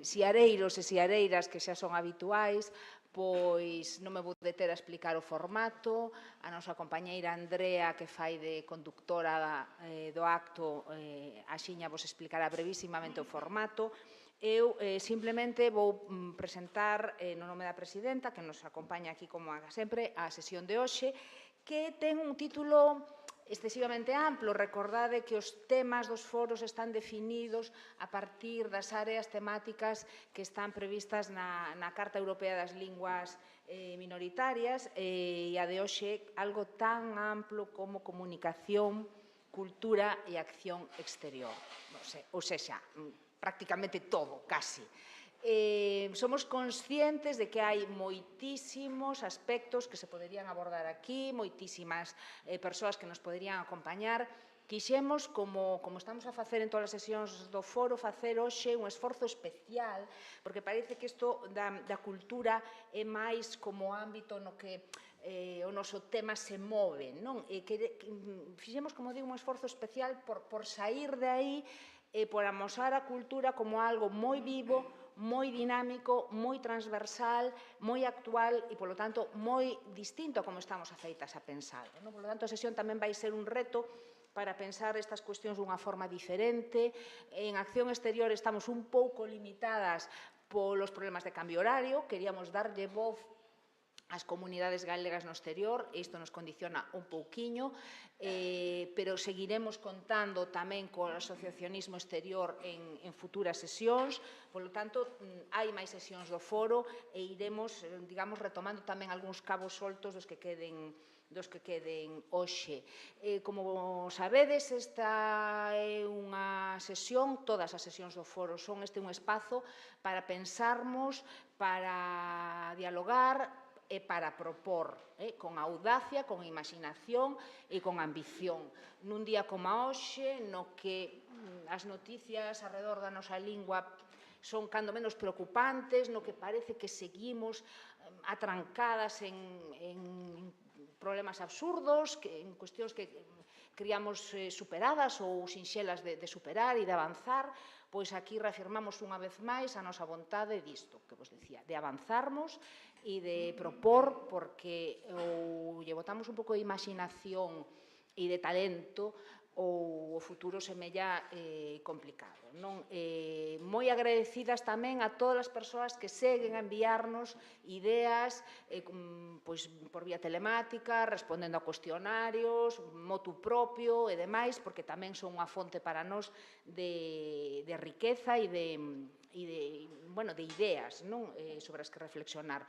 siareiros e siareiras que xa son habituais, pois non me vou deter a explicar o formato. A nosa compañeira Andrea, que fai de conductora do acto, axiña vos explicará brevísimamente o formato. Eu simplemente vou presentar no nome da presidenta, que nos acompaña aquí como sempre, a sesión de hoxe, que ten un título excesivamente amplo. Recordade que os temas dos foros están definidos a partir das áreas temáticas que están previstas na Carta Europea das Linguas Minoritarias, e a de hoxe algo tan amplo como comunicación, cultura e acción exterior. Ou sexa, prácticamente todo, casi. Somos conscientes de que hai moitísimos aspectos que se poderían abordar aquí, moitísimas persoas que nos poderían acompañar. Quixemos, como estamos a facer en todas as sesións do foro, facer hoxe un esforzo especial, porque parece que isto da cultura é máis como ámbito no que o noso tema se move, non? Fixemos, como digo, un esforzo especial por sair de aí e por amosar a cultura como algo moi vivo, moi dinámico, moi transversal, moi actual e, polo tanto, moi distinto a como estamos afeitas a pensar. Polo tanto, a sesión tamén vai ser un reto para pensar estas cuestións dunha forma diferente. En acción exterior estamos un pouco limitadas polos problemas de cambio horario. Queríamos darlle voz ás comunidades galegas no exterior, e isto nos condiciona un pouquiño, pero seguiremos contando tamén co asociacionismo exterior en futuras sesións. Polo tanto, hai máis sesións do foro e iremos, digamos, retomando tamén algúns cabos soltos dos que queden hoxe. Como sabedes, esta é unha sesión, todas as sesións do foro son un espazo para pensarmos, para dialogar e para propor, con audacia, con imaginación e con ambición. Nun día como hoxe, no que as noticias arredor da nosa lingua son cando menos preocupantes, no que parece que seguimos atrancadas en problemas absurdos, en cuestións que criamos superadas ou sinxelas de superar e de avanzar, pois aquí reafirmamos unha vez máis a nosa vontade disto, que vos dicía, de avanzarmos e de propor, porque ou lle botamos un pouco de imaginación e de talento, ou o futuro semella complicado. Moi agradecidas tamén a todas as persoas que seguen a enviarnos ideas por vía telemática, respondendo a cuestionarios, motu propio e demais, porque tamén son unha fonte para nós de riqueza e de ideas sobre as que reflexionar.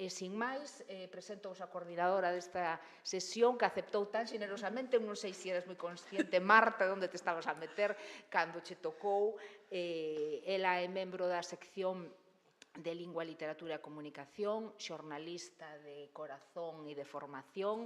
Sin máis, presento a coordinadora desta sesión, que aceptou tan xenerosamente, non sei se eres moi consciente, Marta, onde te estabas a meter cando che tocou. Ela é membro da sección de Lingua, Literatura e Comunicación, xornalista de corazón e de formación,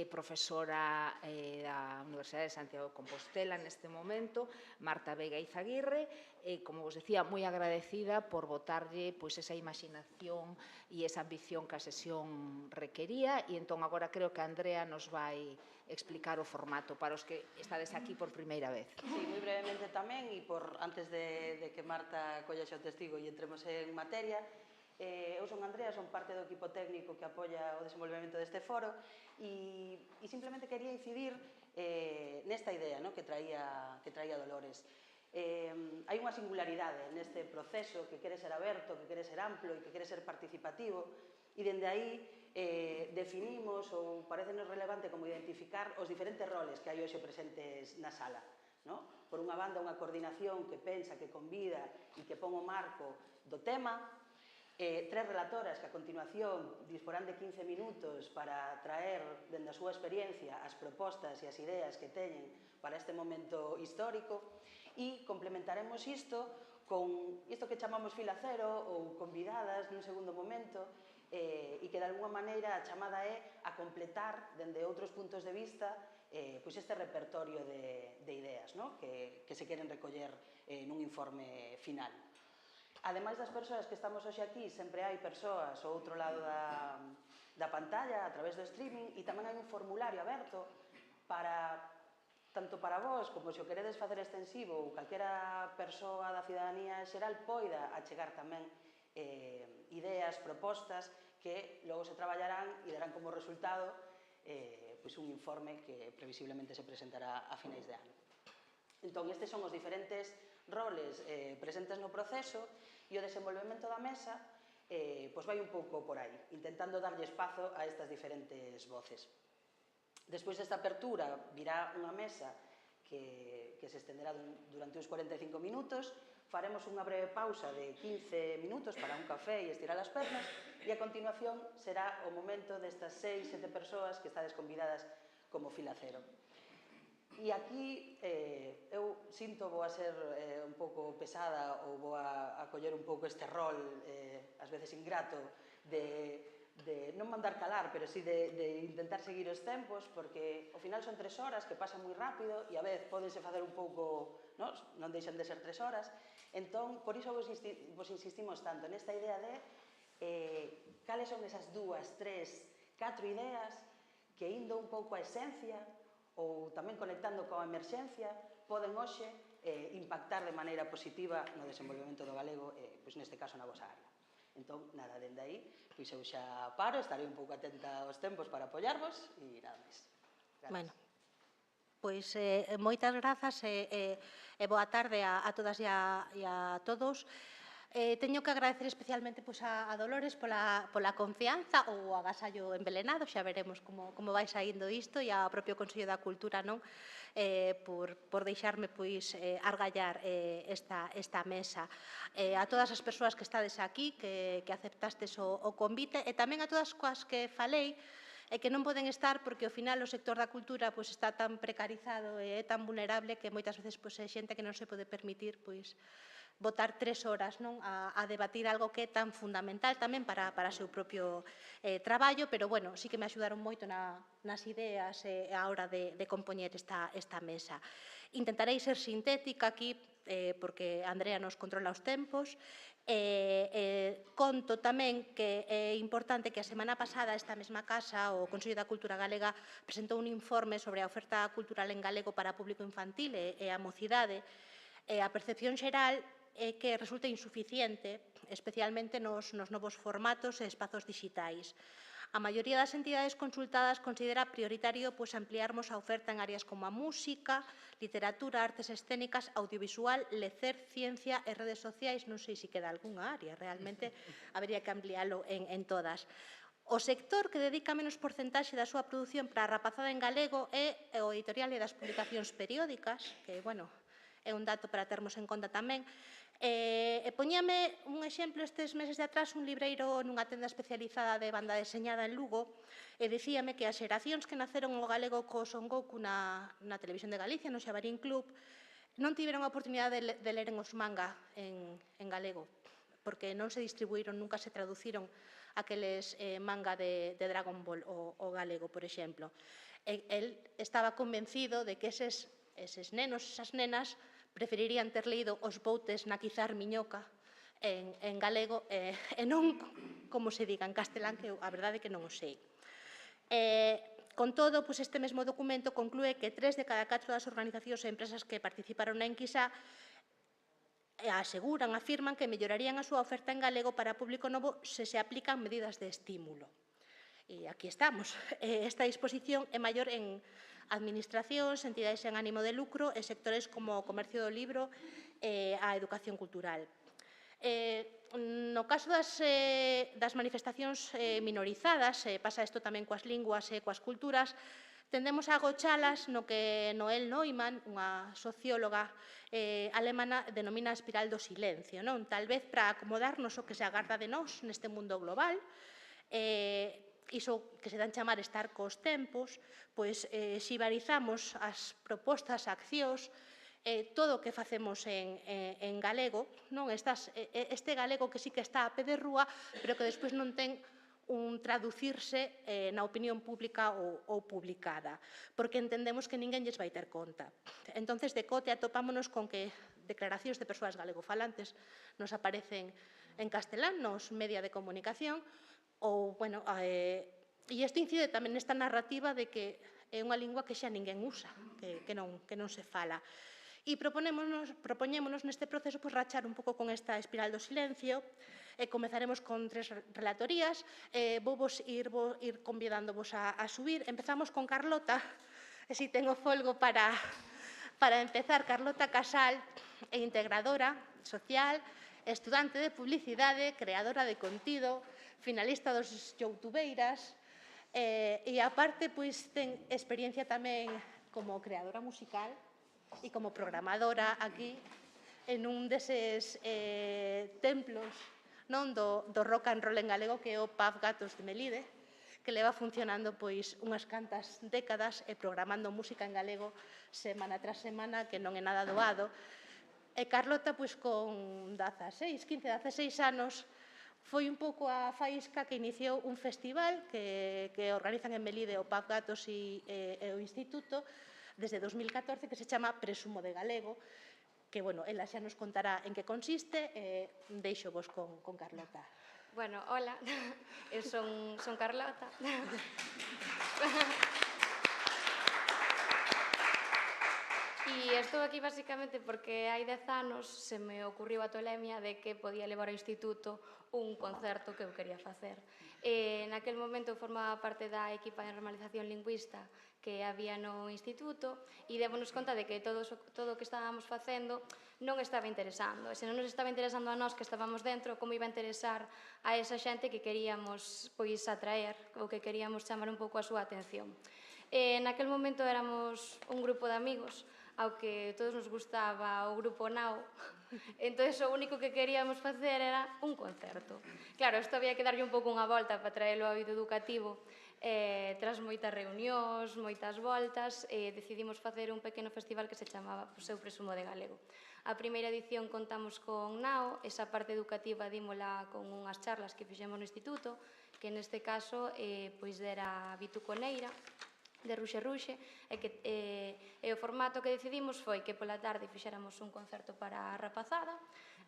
profesora da Universidade de Santiago de Compostela neste momento, Marta Veiga Izaguirre, e, como vos decía, moi agradecida por botarlle esa imaginación e esa ambición que a sesión requería, e entón agora creo que Andrea nos vai explicar o formato para os que estades aquí por primeira vez. Sí, moi brevemente tamén, e antes de que Marta colla xa o testigo e entremos en materia, eu son Andrea, son parte do equipo técnico que apoia o desenvolvemento deste foro e simplemente quería incidir nesta idea que traía Dolores. Hai unha singularidade neste proceso que quere ser aberto, que quere ser amplo e que quere ser participativo, e dende aí definimos, ou parecenos relevante como identificar os diferentes roles que hai hoxe presentes na sala. Por unha banda, unha coordinación que pensa, que convida e que pon o marco do tema, tres relatoras que a continuación disporán de 15 minutos para traer dende a súa experiencia as propostas e as ideas que teñen para este momento histórico, e complementaremos isto con isto que chamamos fila cero ou convidadas nun segundo momento, e que de alguma maneira a chamada é a completar dende outros puntos de vista este repertorio de ideas que se queren recoller nun informe final. Ademais das persoas que estamos hoxe aquí, sempre hai persoas ao outro lado da pantalla, a través do streaming, e tamén hai un formulario aberto para tanto para vos como se o queredes facer extensivo ou calquera persoa da cidadanía xeral poida achegar tamén ideas, propostas que logo se traballarán e darán como resultado un informe que previsiblemente se presentará a finais de ano. Entón, estes son os diferentes roles presentes no proceso e o desenvolvemento da mesa vai un pouco por aí, intentando darlle espazo a estas diferentes voces. Despois desta apertura virá unha mesa que se estenderá durante uns 45 minutos, faremos unha breve pausa de 15 minutos para un café e estirar as pernas e a continuación será o momento destas 6-7 persoas que estades convidadas como fila cero. E aquí eu sinto vou a ser un pouco pesada ou vou a coller un pouco este rol, ás veces ingrato, de non mandar calar, pero sí de intentar seguir os tempos, porque ao final son 3 horas que pasan moi rápido e a vez pódense facer un pouco, non deixan de ser 3 horas. Entón, por iso vos insistimos tanto nesta idea de cales son esas 2, 3, 4 ideas que indo un pouco a esencia ou tamén conectando coa emerxencia poden hoxe impactar de maneira positiva no desenvolvemento do galego, neste caso na vosa área. Entón, nada, dende aí, eu xa paro, estarei un pouco atenta aos tempos para apoiarvos e nada máis. Bueno, pois moitas grazas e boa tarde a todas e a todos. Teño que agradecer especialmente a Dolores pola confianza ou o agasallo envelenado, xa veremos como vai saindo isto, e ao propio Consello da Cultura por deixarme argallar esta mesa. A todas as persoas que estades aquí, que aceptastes o convite, e tamén a todas coas que falei, e que non poden estar porque ao final o sector da cultura está tan precarizado e é tan vulnerable que moitas veces é xente que non se pode permitir botar 3 horas a debatir algo que é tan fundamental tamén para o seu propio traballo, pero, bueno, sí que me axudaron moito nas ideas a hora de compoñer esta mesa. Intentarei ser sintética aquí, porque Andrea nos controla os tempos. Conto tamén que é importante que a semana pasada esta mesma casa, o Consello da Cultura Galega, presentou un informe sobre a oferta cultural en galego para público infantil e a mocidade. A percepción xeral é que resulta insuficiente, especialmente nos novos formatos e espazos dixitais. A maioría das entidades consultadas considera prioritario ampliarmos a oferta en áreas como a música, literatura, artes escénicas, audiovisual, lecer, ciencia e redes sociais. Non sei se queda algunha área, realmente habría que ampliálo en todas. O sector que dedica menos porcentaxe da súa produción para a rapazada en galego é o editorial e das publicacións periódicas, que, bueno, é un dato para termos en conta tamén. Poñíame un exemplo estes meses de atrás, un libreiro nunha tenda especializada de banda deseñada en Lugo, e dicíame que as xeracións que naceron o galego co Son Goku na Televisión de Galicia, no Xabarín Club, non tiveron a oportunidade de leren os manga en galego, porque non se distribuíron, nunca se traduciron aqueles manga de Dragon Ball o galego, por exemplo. El estaba convencido de que eses nenos, esas nenas, preferirían ter leído Os Boutes na Quizar Miñoca en galego e non, como se diga, en castelán, que a verdade é que non o sei. Con todo, este mesmo documento conclúe que 3 de cada 4 das organizacións e empresas que participaron na enquisa afirman que mellorarían a súa oferta en galego para público novo se aplican medidas de estímulo. E aquí estamos. Esta disposición é maior en administracións, entidades sen ánimo de lucro e sectores como o comercio do libro e a educación cultural. No caso das manifestacións minorizadas, pasa isto tamén coas linguas e coas culturas, tendemos a agochalas no que Noel Neumann, unha socióloga alemana, denomina a espiral do silencio. Tal vez para acomodarnos o que se agarda de nós neste mundo global, iso que se dan chamar estar cos tempos, xibarizamos as propostas, accións, todo o que facemos en galego, este galego que sí que está a pé de rúa, pero que despois non ten un traducirse na opinión pública ou publicada, porque entendemos que ninguén lles vai ter conta. Entonces, de cote atopámonos con que declaracións de persoas galegofalantes nos aparecen en castelán nos media de comunicación, ou, bueno, e isto incide tamén nesta narrativa de que é unha lingua que xa ninguén usa, que non se fala. E propoñémonos neste proceso rachar un pouco con esta espiral do silencio, e comezaremos con 3 relatorías. Vos ir convidandovos a subir. Empezamos con Carlota, e si tengo folgo para empezar. Carlota Casal é integradora social, estudante de publicidade, creadora de contido, finalista dos Youtubeiras, e aparte ten experiencia tamén como creadora musical e como programadora aquí en un deses templos do rock and roll en galego que é o Pub Gatos de Melide, que leva funcionando unhas cantas décadas e programando música en galego semana tras semana, que non é nada doado. E Carlota, con 15, 16 anos, foi un pouco a faísca que iniciou un festival que organizan en Melide o Pub Gatos e o Instituto desde 2014, que se chama Presumo de Galego, que, ela xa nos contará en que consiste, e deixo-vos con Carlota. Bueno, hola, eu son Carlota. E estou aquí basicamente porque hai 10 anos se me ocurriu a tolemia de que podía levar ao instituto un concerto que eu quería facer. Naquel momento formaba parte da equipa de normalización lingüista que había no instituto e démonos conta de que todo o que estábamos facendo non estaba interesando. E se non nos estaba interesando a nós que estábamos dentro, como iba a interesar a esa xente que queríamos atraer ou que queríamos chamar un pouco a súa atención. Naquel momento éramos un grupo de amigos ao que todos nos gustaba o grupo Nao, entón o único que queríamos facer era un concerto. Claro, isto había que darlle un pouco unha volta para traelo ao ámbito educativo. Tras moitas reunións, moitas voltas, decidimos facer un pequeno festival que se chamaba Eu Presumo de Galego. A primeira edición contamos con Nao, esa parte educativa dímola con unhas charlas que fixemos no instituto, que neste caso era Vitu Coneira, de Ruxe Ruxe, e o formato que decidimos foi que pola tarde fixéramos un concerto para a rapazada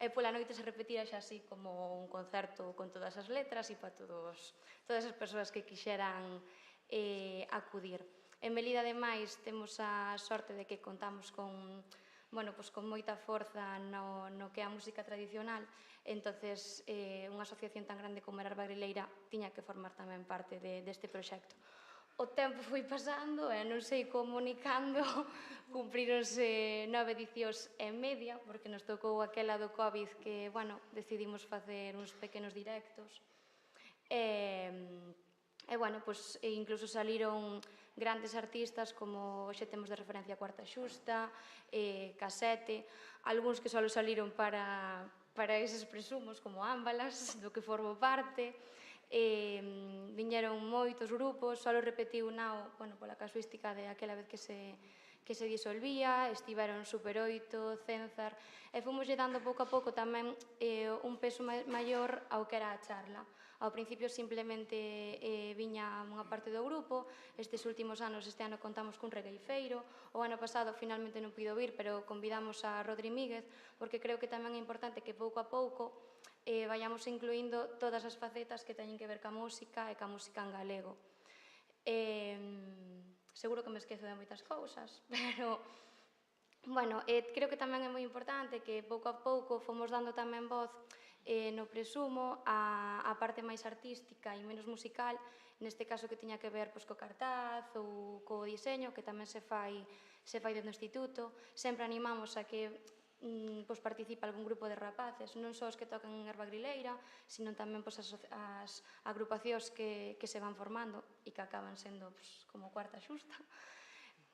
e pola noite se repetira xa así como un concerto con todas as letras e para todas as persoas que quixeran acudir. En Melide, ademais, temos a sorte de que contamos con moita forza no que é a música tradicional, entonces unha asociación tan grande como a Herba Grileira tiña que formar tamén parte deste proxecto. O tempo foi pasando e non sei como nicando cumpríronse 9 edicións e media, porque nos tocou aquela do COVID que, decidimos facer uns pequenos directos. Incluso saliron grandes artistas como hoxe temos de referencia Cuarta Xusta, Casete, algúns que só saliron para eses presumos como Ámbalas, do que formo parte. Viñeron moitos grupos, só repetiu Nao pola casuística de aquela vez que se disolvía, estiveron Super 8, Cenzar, e fomos dando pouco a pouco tamén un peso maior ao que era a charla. Ao principio simplemente viña unha parte do grupo, este ano contamos cun regueifeiro, o ano pasado finalmente non puido vir, pero convidamos a Rodri Míguez, porque creo que tamén é importante que pouco a pouco vayamos incluindo todas as facetas que teñen que ver ca música e ca música en galego. Seguro que me esquezo de moitas cousas, pero creo que tamén é moi importante que pouco a pouco fomos dando tamén voz no presumo a parte máis artística e menos musical, neste caso que tiña que ver co cartaz ou co diseño, que tamén se fai dentro do instituto. Sempre animamos a que participa algún grupo de rapaces, non só os que tocan en Herba Grileira, sino tamén as agrupacións que se van formando e que acaban sendo como Cuarta Xusta.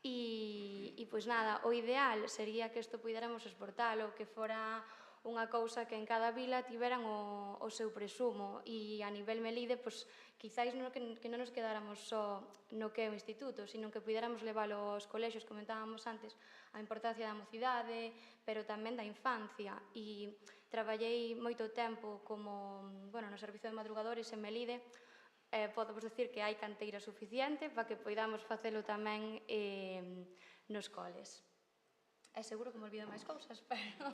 E o ideal sería que isto puidéramos exportalo, que fora unha cousa que en cada vila tiveran o seu presumo e a nivel Melide, quizáis que non nos quedáramos só no que é o instituto, sino que puidéramos leválo aos colexios, comentábamos antes, a importancia da mocidade, pero tamén da infancia. E traballei moito tempo no servizo de madrugadores en Melide, podo vos dicir que hai canteira suficiente para que poidamos facelo tamén nos coles. É seguro que me olvido máis cousas, pero...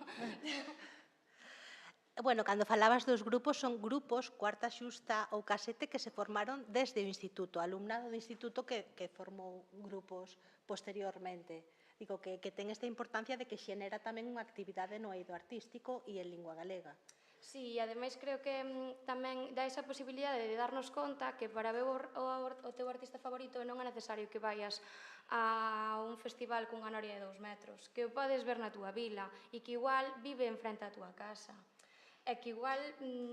Bueno, cando falabas dos grupos, son grupos, cuarta xusta ou casete, que se formaron desde o instituto, alumnado do instituto que formou grupos posteriormente. Digo que ten esta importancia de que xenera tamén unha actividade no eido artístico e en lingua galega. Sí, e ademais creo que tamén dá esa posibilidade de darnos conta que para ver o teu artista favorito non é necesario que vayas a un festival cunha noria de 2 metros, que o podes ver na túa vila e que igual vive enfrente a túa casa. É que igual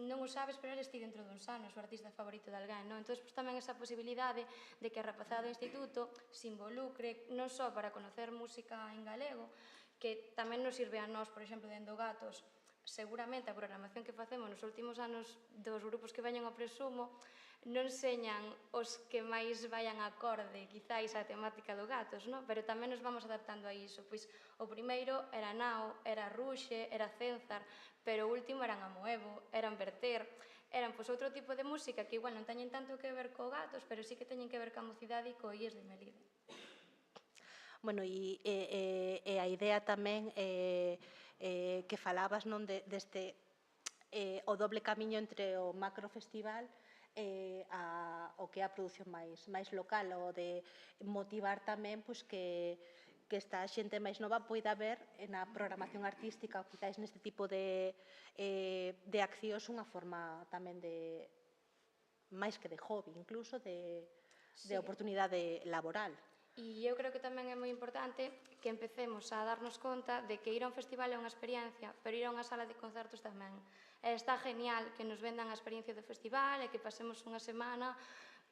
non o sabes, pero eles ti dentro duns anos o artista favorito de alguén, non? Entón, tamén esa posibilidade de que a rapazada do instituto se involucre non só para conocer música en galego, que tamén nos sirve a nós, por exemplo, dentro Gatos, seguramente a programación que facemos nos últimos anos dos grupos que veñen ao Presumo non señan os que máis vayan acorde, quizáis, á temática do Gatos, non? Pero tamén nos vamos adaptando a iso. Pois o primeiro era Nao, era Ruxe, era Cénzar, pero o último eran Amoevo, eran Verter, eran pois outro tipo de música que igual non teñen tanto que ver co Gatos, pero sí que teñen que ver ca mocidade e co IES de Melide. Bueno, e a idea tamén que falabas non deste o doble camiño entre o macrofestival o que é a produción máis local, o de motivar tamén que esta xente máis nova poida ver na programación artística ou quizáis neste tipo de accións unha forma tamén de máis que de hobby, incluso de oportunidade laboral. E eu creo que tamén é moi importante que empecemos a darnos conta de que ir a un festival é unha experiencia, pero ir a unha sala de concertos tamén. Está genial que nos vendan a experiencia do festival e que pasemos unha semana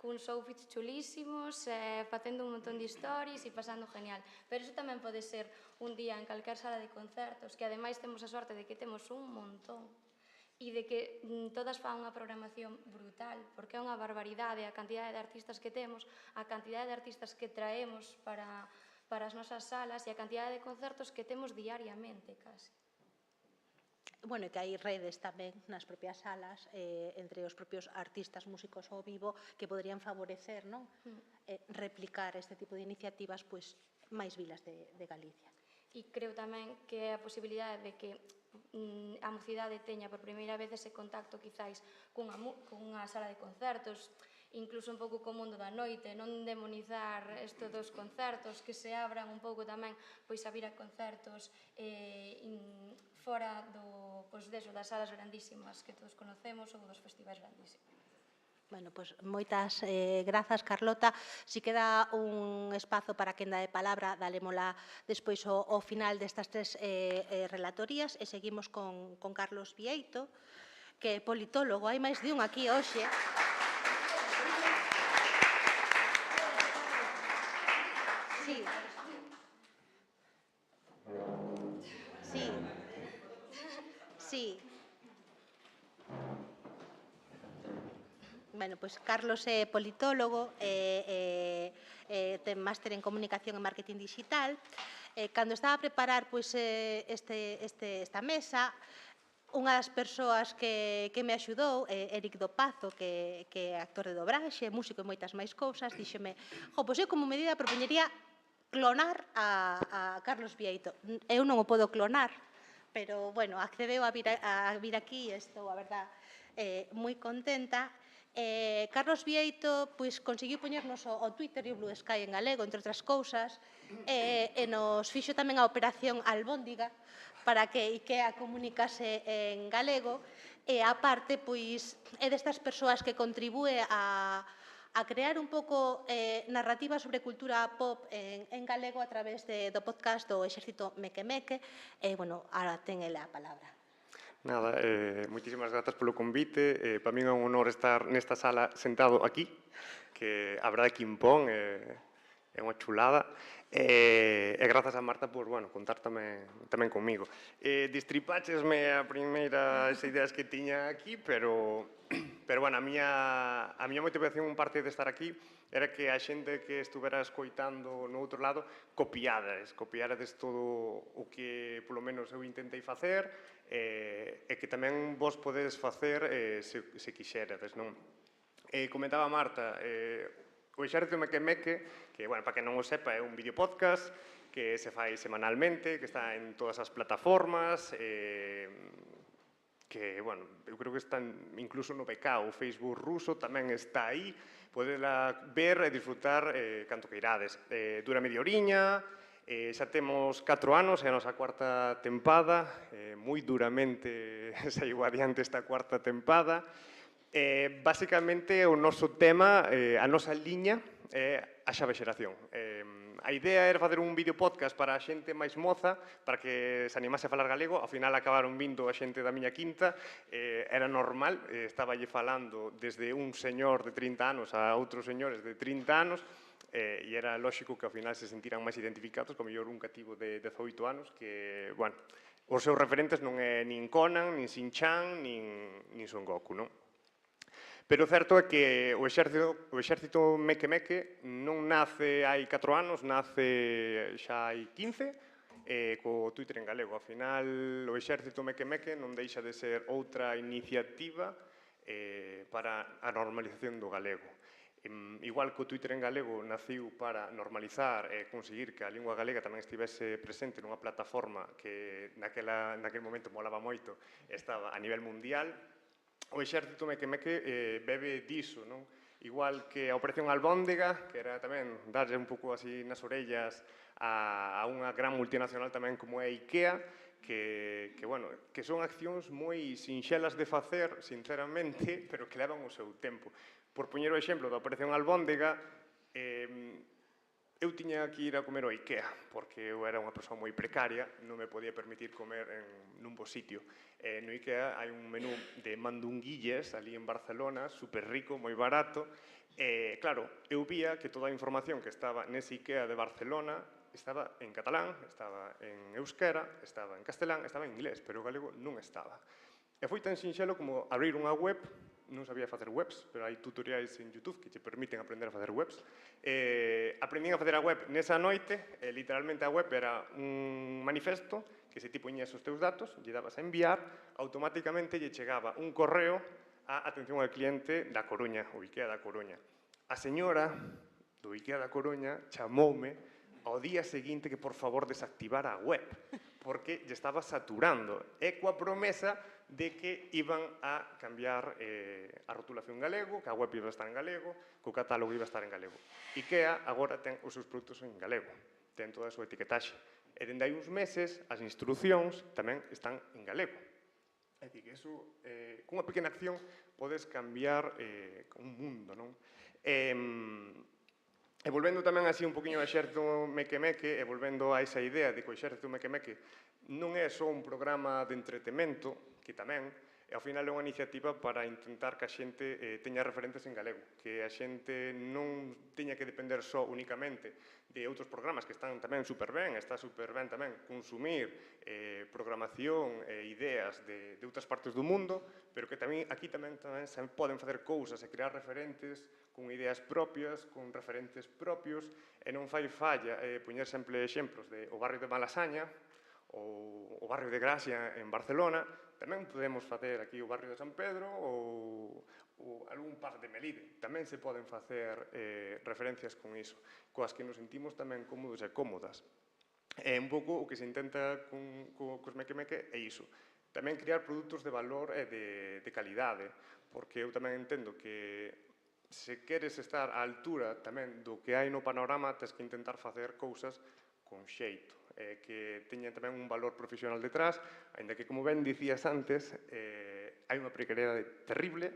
cuns outfits chulísimos, facendo un montón de stories e pasando genial. Pero iso tamén pode ser un día en calquer sala de concertos, que ademais temos a sorte de que temos un montón e de que todas fan unha programación brutal, porque é unha barbaridade a cantidade de artistas que temos, a cantidade de artistas que traemos para as nosas salas e a cantidade de concertos que temos diariamente, casi. Bueno, e que hai redes tamén nas propias salas entre os propios artistas músicos ao vivo que poderían favorecer, non? Replicar este tipo de iniciativas máis vilas de Galicia. E creo tamén que a posibilidade de que a mocidade teña por primeira vez ese contacto quizáis cunha sala de concertos, incluso un pouco co mundo da noite, non demonizar isto dos concertos, que se abran un pouco tamén pois a vir a concertos fora das salas grandísimas que todos conocemos ou dos festivais grandísimos. Bueno, pois moitas grazas, Carlota. Si queda un espazo para quenda de palabra, dalémola despois ao final destas tres relatorías e seguimos con Carlos Vieito, que é politólogo. Hai máis de un aquí hoxe. Sí. Sí. Sí. Bueno, pois Carlos é politólogo, ten máster en comunicación e marketing digital. Cando estaba a preparar esta mesa, unha das persoas que me axudou, Eric do Pazo, que é actor de dobraxe, músico e moitas máis cousas, díxome, pois eu como medida propoñería clonar a Carlos Vieito. Eu non o podo clonar, pero, bueno, accedeu a vir aquí e estou, a verdad, moi contenta. Carlos Vieito conseguiu poñernos o Twitter e o Blue Sky en galego, entre outras cousas, e nos fixo tamén a operación Albóndiga para que IKEA comunicase en galego e, aparte, é destas persoas que contribúe a crear un pouco narrativa sobre cultura pop en galego a través do podcast do Exército Meque. E, bueno, ahora ten ele a palabra. Nada, moitísimas grazas polo convite. Para min é un honor estar nesta sala sentado aquí, que a verdade que impón, é unha chulada. E grazas a Marta por contar tamén comigo. Distripáchesme a primeiras ideas que tiña aquí, pero a miña motivación, parte de estar aquí, era que a xente que estuvera escoitando no outro lado copiades todo o que polo menos eu intentei facer e que tamén vos podedes facer se quixeredes, non? Comentaba Marta, o Exército Meque, que, para que non o sepa, é un videopodcast que se fai semanalmente, que está en todas as plataformas, que, bueno, eu creo que están incluso no BK, o Facebook ruso tamén está aí, podela ver e disfrutar canto que irades. Dura media oriña, xa temos 4 anos, é a nosa cuarta tempada, moi duramente saiu adiante esta cuarta tempada. Básicamente, o noso tema, a nosa liña, é a xave xeración. A idea era facer un vídeo podcast para a xente máis moza, para que se animase a falar galego. Ao final acabaron vindo a xente da miña quinta. Era normal, estaba lle falando desde un señor de 30 anos a outros señores de 30 anos, e era lóxico que ao final se sentiran máis identificados, como mellor un cativo de 18 anos, que, bueno, os seus referentes non é nin Conan, nin Shin-Chan, nin Son Goku, non? Pero o certo é que o exército Meque Meque non nace hai 4 anos, nace xa hai 15, co Twitter en galego. Ao final, o exército Meque Meque non deixa de ser outra iniciativa para a normalización do galego. Igual que o Twitter en galego naciu para normalizar e conseguir que a lingua galega tamén estivese presente nunha plataforma que naquel momento molaba moito, estaba a nivel mundial, o exército Meque Meque bebe diso, non? Igual que a Operación Albóndega, que era tamén darlle un pouco así nas orellas a unha gran multinacional tamén como é IKEA, que son accións moi sinxelas de facer, sinceramente, pero que levan o seu tempo. Por poñer o exemplo da Operación Albóndega, eu tiña que ir a comer ao IKEA, porque eu era unha persoa moi precaria, non me podía permitir comer nun bo sitio. No IKEA hai un menú de mandunguilles ali en Barcelona, super rico, moi barato, e claro, eu vía que toda a información que estaba nese IKEA de Barcelona estaba en catalán, estaba en euskera, estaba en castelán, estaba en inglés, pero o galego non estaba. E foi tan sinxelo como abrir unha web, non sabía facer webs, pero hai tutoriais en YouTube que te permiten aprender a facer webs. Aprendín a facer a web nesa noite, literalmente a web era un manifesto que se ti poñías os teus datos, lle dabas a enviar, automáticamente lle chegaba un correo a atención ao cliente da Coruña, o IKEA da Coruña. A señora do IKEA da Coruña chamoume ao día seguinte que por favor desactivara a web, porque lle estaba saturando, e coa promesa de que iban a cambiar a rotulación en galego, que a web iba a estar en galego, que o catálogo iba a estar en galego. IKEA agora ten os seus produtos en galego, ten toda a súa etiquetaxe. E dende hai uns meses, as instruccións tamén están en galego. É dicir, que iso, cunha pequena acción, podes cambiar un mundo, non? E volvendo tamén así un poquinho ao exército Meque Meque, e volvendo a esa idea de que o exército Meque Meque non é só un programa de entretemento, que tamén, e ao final é unha iniciativa para intentar que a xente teña referentes en galego, que a xente non teña que depender só únicamente de outros programas que están tamén super ben, está super ben tamén consumir programación e ideas de outras partes do mundo, pero que tamén aquí tamén se poden facer cousas e crear referentes con ideas propias, con referentes propios, e non fai falla poñer sempre exemplos de o barrio de Malasaña, ou o barrio de Gracia en Barcelona. Tamén podemos facer aquí o barrio de San Pedro ou algún pub de Melide. Tamén se poden facer referencias con iso, coas que nos sentimos tamén cómodos e cómodas. Un pouco o que se intenta cos Meque Meque é iso. Tamén crear produtos de valor e de calidade, porque eu tamén entendo que se queres estar á altura tamén do que hai no panorama, tens que intentar facer cousas con xeito, que teñan tamén un valor profesional detrás, aínda que, como ben dicías antes, hai unha precariedade terrible.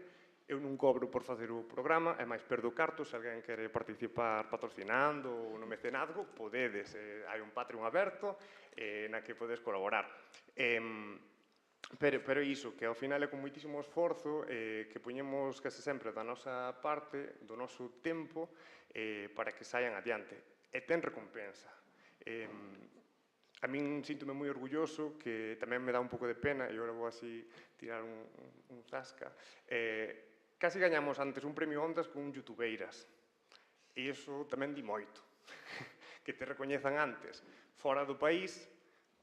Eu non cobro por facer o programa, é máis perdo cartos, se alguén quere participar patrocinando ou no mecenazgo, podedes, hai un Patreon aberto na que podes colaborar. Pero iso, que ao final é con moitísimo esforzo que poñemos case sempre da nosa parte, do noso tempo, para que saian adiante. E ten recompensa. A min síntome moi orgulloso, que tamén me dá un pouco de pena, e agora vou así tirar un zasca. Casi gañamos antes un premio Ondas con youtubeiras. E iso tamén di moito. Que te recoñezan antes fora do país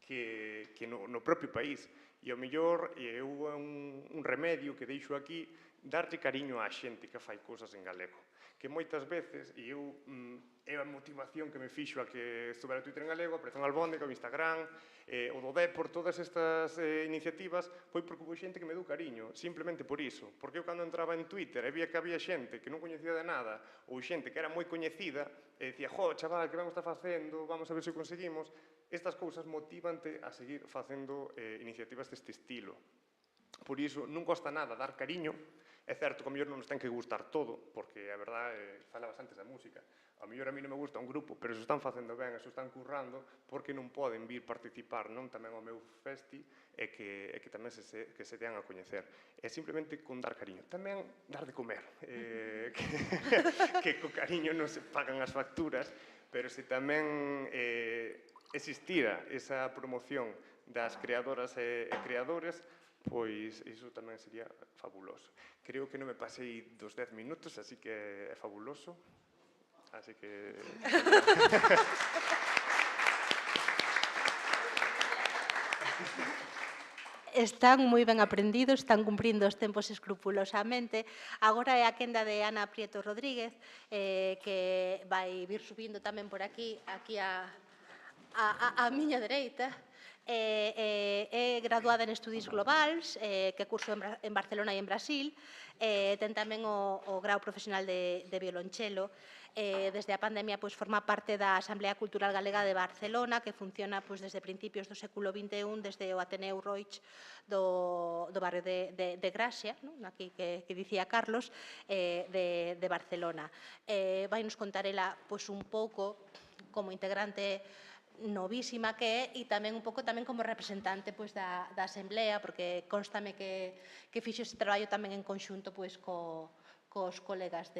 que no propio país. E ao mellor eu un remedio que deixo aquí, darlle cariño á xente que fai cousas en galego. Que moitas veces, e eu é a motivación que me fixo a que estuvera o Twitter en galego, a Operación Albóndega, o Instagram, o do Depor, todas estas iniciativas, foi porque houve xente que me deu cariño, simplemente por iso. Porque eu cando entraba en Twitter e vía que había xente que non coñecía de nada, ou xente que era moi coñecida, e dicía, jo, chaval, que ben o está facendo, vamos a ver se o conseguimos, estas cousas motivante a seguir facendo iniciativas deste estilo. Por iso, non costa nada dar cariño. É certo que ao mellor non nos ten que gustar todo, porque a verdade, falabas antes da música, ao mellor a mí non me gusta un grupo, pero se están facendo ben, se están currando, porque non poden vir participar non tamén ao meu festi e que tamén que se dean a coñecer. É simplemente con dar cariño. Tamén dar de comer, que co cariño non se pagan as facturas, pero se tamén existira esa promoción das creadoras e creadores, pois iso tamén sería fabuloso. Creo que non me pasei dos 10 minutos, así que é fabuloso. Así que... Están moi ben aprendidos, están cumprindo os tempos escrupulosamente. Agora é a quenda de Ana Prieto Rodríguez, que vai vir subindo tamén por aquí a miña dereita. É graduada en Estudis Globals, que curso en Barcelona e en Brasil. Ten tamén o grau profesional de violonchelo. Desde a pandemia forma parte da Asamblea Cultural Galega de Barcelona, que funciona desde principios do século XXI, desde o Ateneu Roig do barrio de Gracia, aquí que dicía Carlos, de Barcelona. Vai nos contar ela un pouco como integrante novísima que é, e tamén un pouco tamén como representante da Asamblea, porque constame que fixo ese traballo tamén en conxunto cos colegas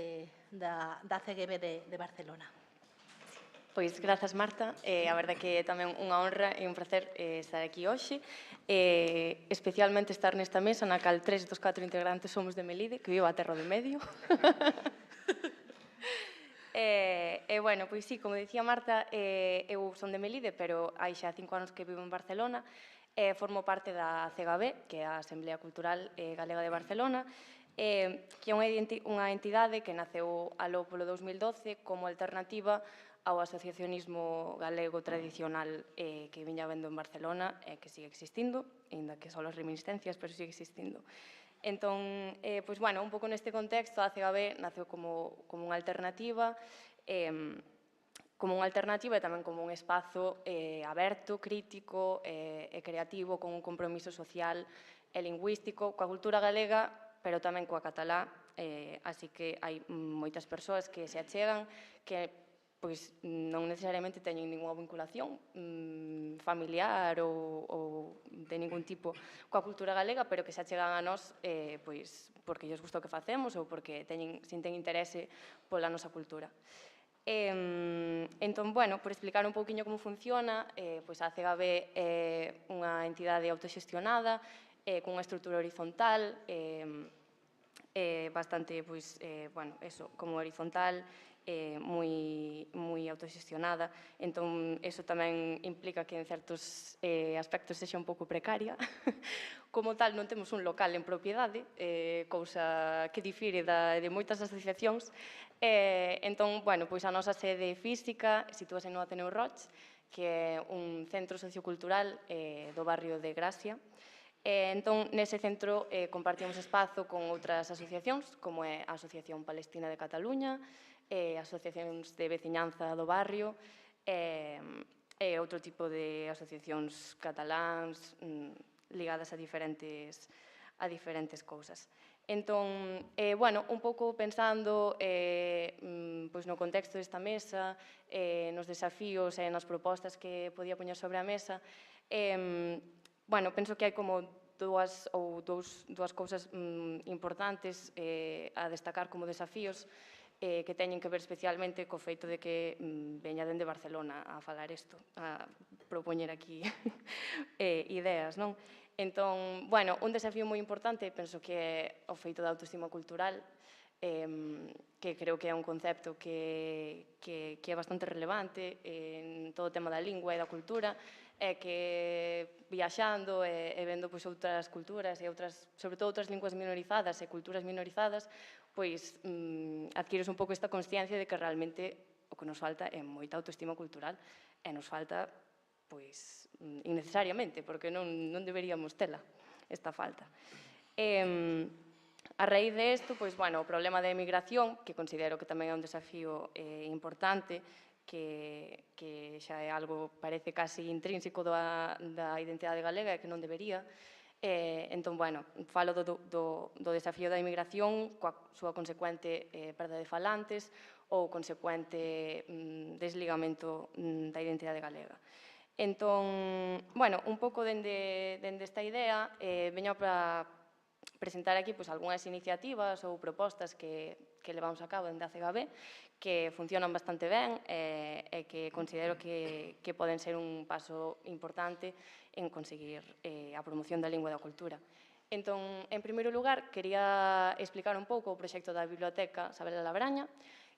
da CGB de Barcelona. Pois grazas, Marta. A verdade que é tamén unha honra e un placer estar aquí hoxe, especialmente estar nesta mesa na cal 3 dos 4 integrantes somos de Melide, que vivo a terra do medio. Bueno, pois sí, como dicía Marta, eu son de Melide, pero hai xa 5 anos que vivo en Barcelona. Formo parte da CGB, que é a Asamblea Cultural Galega de Barcelona, que é unha entidade que naceu aló polo 2012 como alternativa ao asociacionismo galego tradicional que viña vendo en Barcelona e que sigue existindo, ainda que só as reminiscencias, pero sigue existindo. Entón, pois, bueno, un pouco neste contexto, a CGB naceu como unha alternativa, e tamén como un espazo aberto, crítico e creativo, con un compromiso social e lingüístico coa cultura galega, pero tamén coa catalá, así que hai moitas persoas que se achegan, que pois non necesariamente teñen ninguna vinculación familiar ou de ningún tipo coa cultura galega, pero que se achegan a nós pois porque lles gusta o que facemos ou porque sinten interese pola nosa cultura. Entón, bueno, por explicar un pouquiño como funciona, pois a CGB é unha entidade autoxestionada, cunha estrutura horizontal, bastante, pois, bueno, eso, como horizontal, moi autoxestionada, entón eso tamén implica que en certos aspectos sexa un pouco precaria. Como tal, non temos un local en propiedade, cousa que difire de moitas asociacións. Entón, bueno, pois a nosa sede física sitúase no Ateneu Roig, que é un centro sociocultural do barrio de Gracia. Entón, nese centro compartimos espazo con outras asociacións, como é a Asociación Palestina de Cataluña, asociacións de veciñanza do barrio e outro tipo de asociacións cataláns ligadas a diferentes cousas. Entón, bueno, un pouco pensando pois no contexto desta mesa, nos desafíos e nas propostas que podía poñer sobre a mesa, bueno, penso que hai como dúas cousas importantes a destacar como desafíos que teñen que ver especialmente co feito de que veña dende Barcelona a falar isto, a propoñer aquí ideas, non? Entón, bueno, un desafío moi importante, penso que é o feito da autoestima cultural, que creo que é un concepto que é bastante relevante en todo o tema da lingua e da cultura, é que viaxando e vendo outras culturas e sobre todo outras linguas minorizadas e culturas minorizadas, pois adquires un pouco esta consciencia de que realmente o que nos falta é moita autoestima cultural e nos falta, pois, innecesariamente, porque non deberíamos tela esta falta. A raíz de isto, pois, bueno, o problema da emigración, que considero que tamén é un desafío importante, que xa é algo, parece casi intrínseco da identidade galega e que non debería. Entón, bueno, falo do desafío da emigración coa súa consecuente perda de falantes ou consecuente desligamento da identidade galega. Entón, bueno, un pouco dende esta idea, veño para presentar aquí algunhas iniciativas ou propostas que levamos a cabo dende a CGB, que funcionan bastante ben e que considero que poden ser un paso importante en conseguir a promoción da lingua e da cultura. Entón, en primeiro lugar, quería explicar un pouco o proxecto da Biblioteca Sabela Labraña,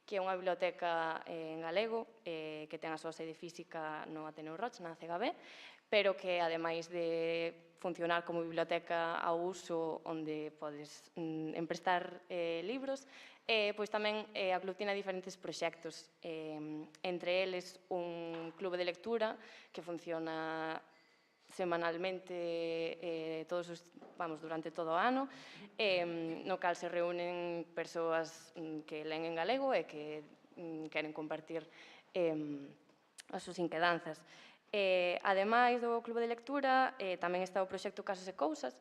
que é unha biblioteca en galego que ten a súa sede física no Ateneo Roch, na CGB, pero que, ademais de funcionar como biblioteca ao uso onde podes emprestar libros, pois tamén aglutina diferentes proxectos, entre eles un clube de lectura que funciona semanalmente durante todo o ano, no cal se reúnen persoas que len en galego e que queren compartir as súas inquedanzas. Ademais do clube de lectura, tamén está o proxecto Casos e Cousas,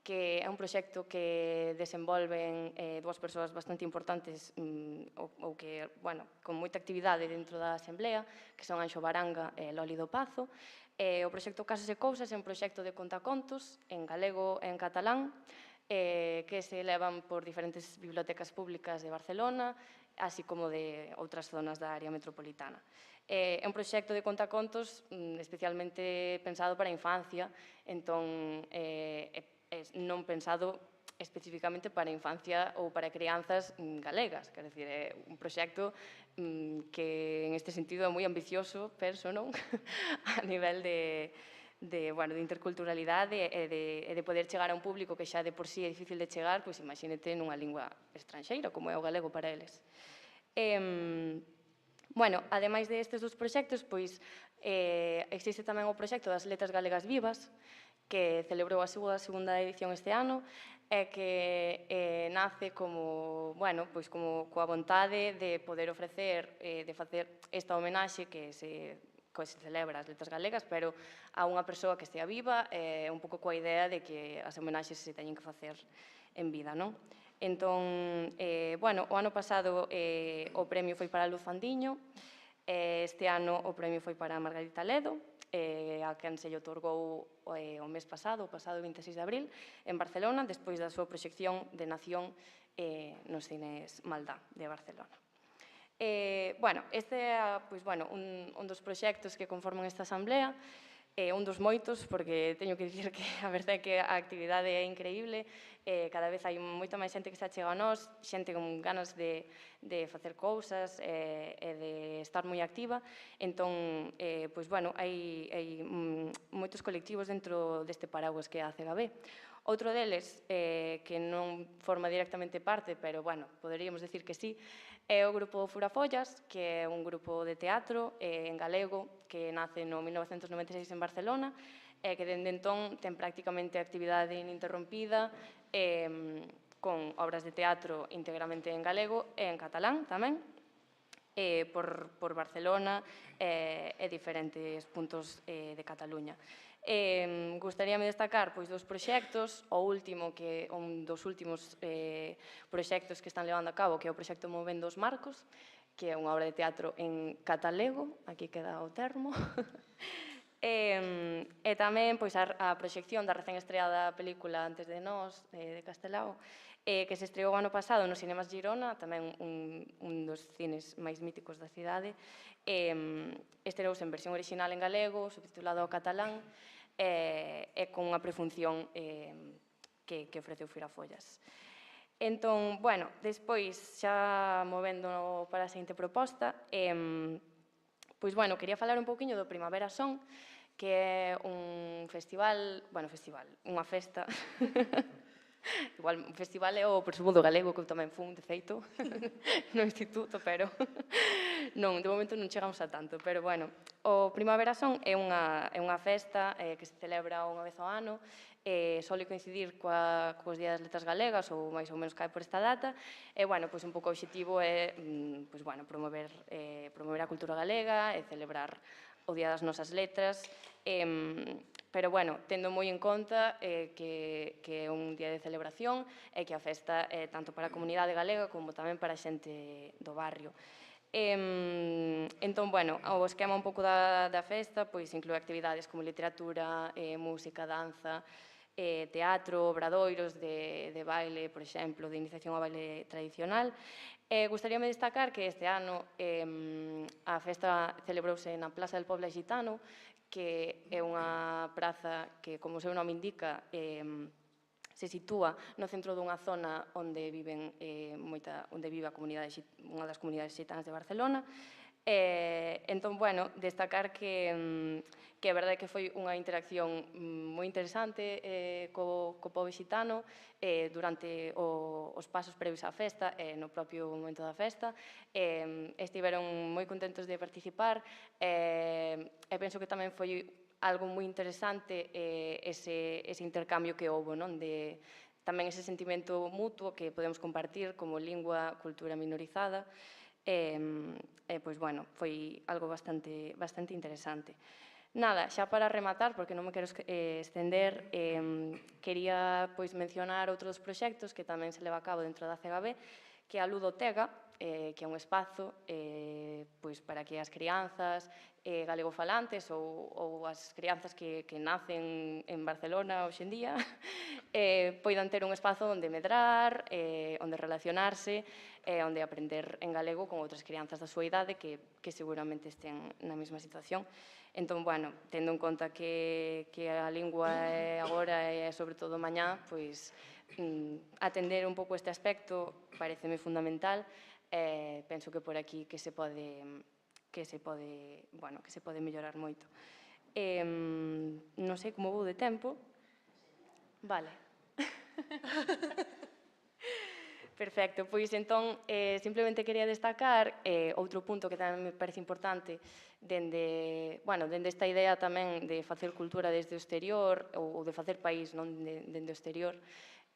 que é un proxecto que desenvolven dúas persoas bastante importantes ou que, bueno, con moita actividade dentro da Asamblea, que son Anxo Baranga e Loli do Pazo. O proxecto Casos e Cousas é un proxecto de contacontos en galego e en catalán, que se levan por diferentes bibliotecas públicas de Barcelona, así como de outras zonas da área metropolitana. É un proxecto de contacontos especialmente pensado para a infancia, entón non pensado especificamente para a infancia ou para crianzas galegas. Quer dizer, é un proxecto que en este sentido é moi ambicioso, penso, non? A nivel de interculturalidade e de poder chegar a un público que xa de por sí é difícil de chegar, pois imagínate nunha lingua estranxeira, como é o galego para eles. Bueno, ademais destes dos proxectos, pois existe tamén o proxecto das Letras Galegas Vivas, que celebrou a súa segunda edición este ano e que nace como, bueno, pois como coa vontade de poder ofrecer, de facer esta homenaxe que se celebra as letras galegas, pero a unha persoa que estea viva, un pouco coa idea de que as homenaxes se teñen que facer en vida, non? Entón, bueno, o ano pasado o premio foi para Luz Fandiño, este ano o premio foi para Margarita Ledo, a quen se lle otorgou o mes pasado, o pasado 26 de abril, en Barcelona, despois da súa proxección de Nación nos cines Maldá de Barcelona. Bueno, este é un dos proxectos que conforman esta asamblea, un dos moitos, porque teño que dicir que a verdade é que a actividade é increíble, cada vez hai moita máis xente que se achega a nós, xente con ganas de facer cousas e de estar moi activa. Entón, pois, bueno, hai moitos colectivos dentro deste paraguas que é a CGB. Outro deles, que non forma directamente parte, pero, bueno, poderíamos decir que sí, é o grupo Furafollas, que é un grupo de teatro en galego que nace no 1996 en Barcelona e que dende entón ten prácticamente actividade ininterrompida con obras de teatro íntegramente en galego e en catalán tamén por Barcelona e diferentes puntos de Cataluña. Gustaríame destacar dos proxectos, o último, que é un dos últimos proxectos que están levando a cabo, que é o proxecto Movendo os Marcos, que é unha obra de teatro en catalego, aquí queda o termo, e tamén a proxección da recén estreada película Antes de Nós, de Castelao, que se estreou o ano pasado nos Cinemas Girona, tamén un dos cines máis míticos da cidade. Estreouse en versión original en galego, subtitulado ao catalán, e con unha prefunción que ofreceu Firafollas. Entón, bueno, despois, xa movendo para a seguinte proposta, pois, bueno, quería falar un pouquiño do Primavera Son, que é un festival, unha festa. Igual, un festival é o Presumo do Galego, que eu tamén fun, de feito, no instituto, pero non, de momento non chegamos a tanto. Pero, bueno, o Primavera Son é unha festa que se celebra unha vez ao ano, sole coincidir cos Días das Letras Galegas, ou máis ou menos cae por esta data, e, bueno, pois un pouco o obxectivo é, promover a cultura galega e celebrar o Día das Nosas Letras, pero, bueno, tendo moi en conta que é un día de celebración e que a festa é tanto para a comunidade galega como tamén para a xente do barrio. Entón, bueno, o esquema un pouco da festa pois inclúe actividades como literatura, música, danza, teatro, obradoiros de baile, por exemplo, de iniciación ao baile tradicional. Gustaríame destacar que este ano a festa celebrouse na Plaza del Poble Xitano, que é unha praza que, como o seu nome indica, se sitúa no centro dunha zona onde vive unha das comunidades xitanas de Barcelona. Entón, bueno, destacar que é verdade que foi unha interacción moi interesante co pobo xitano durante os pasos previos á festa e no propio momento da festa. Estiveron moi contentos de participar e penso que tamén foi algo moi interesante ese intercambio que houve, tamén ese sentimento mutuo que podemos compartir como lingua, cultura minorizada. Pois, bueno, foi algo bastante interesante. Nada, xa para rematar, porque non me quero estender, quería mencionar outros proxectos que tamén se leva a cabo dentro da CGB, que é a Ludotega, que é un espazo para que as crianzas galegofalantes ou as crianzas que nacen en Barcelona hoxe en día poidan ter un espazo onde medrar, onde relacionarse, onde aprender en galego con outras crianzas da súa idade que seguramente estén na mesma situación. Entón, bueno, tendo en conta que a lingua é agora e sobre todo mañá, pois atender un pouco este aspecto pareceme fundamental. Penso que por aquí que se pode mellorar moito. Non sei como vou de tempo. Vale. Perfecto, pois entón simplemente quería destacar outro punto que tamén me parece importante dende esta idea tamén de facer cultura desde o exterior ou de facer país dende o exterior,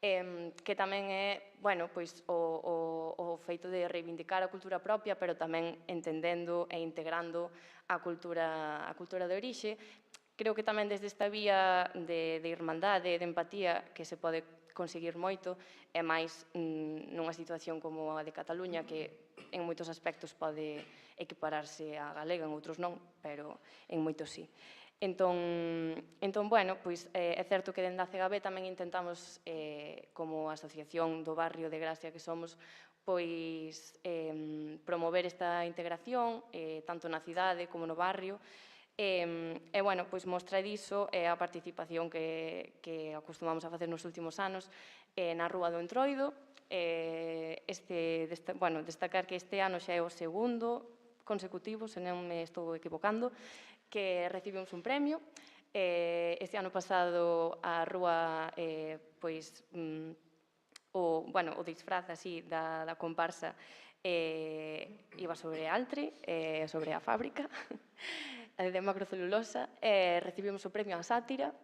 que tamén é o feito de reivindicar a cultura propia, pero tamén entendendo e integrando a cultura de orixe. Creo que tamén desde esta vía de irmandade, de empatía, que se pode conseguir moito, e máis nunha situación como a de Cataluña, que en moitos aspectos pode equipararse á galega, en outros non, pero en moitos sí. Entón, bueno, pois é certo que dende a CGB tamén intentamos, como asociación do barrio de Gracia que somos, pois promover esta integración, tanto na cidade como no barrio, e, bueno, pois mostra diso é a participación que acostumamos a facer nos últimos anos na Rúa do Entroido. Destacar que este ano xa é o segundo consecutivo, se non me estou equivocando, que recibimos un premio. Este ano pasado a Rúa, o disfraz así da comparsa iba sobre Altri, sobre a fábrica de macrocelulosa, recibimos o premio á sátira,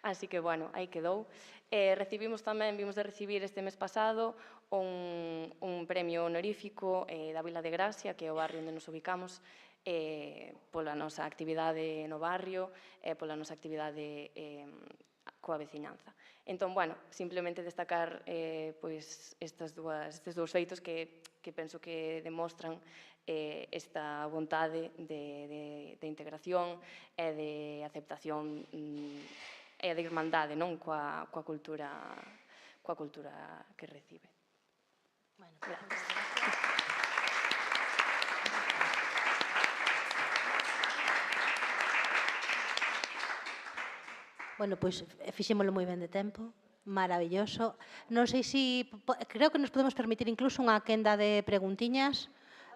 así que, bueno, aí quedou. Recibimos tamén, vimos de recibir este mes pasado un premio honorífico da Vila de Gracia, que é o barrio onde nos ubicamos, pola nosa actividade no barrio e pola nosa actividade coa veciñanza. Entón, bueno, simplemente destacar estes dous feitos que penso que demostran esta vontade de integración e de aceptación e de irmandade coa cultura que recibe. Gracias. Bueno, pois fixémolo moi ben de tempo, maravilloso. Non sei se, creo que nos podemos permitir incluso unha quenda de preguntiñas.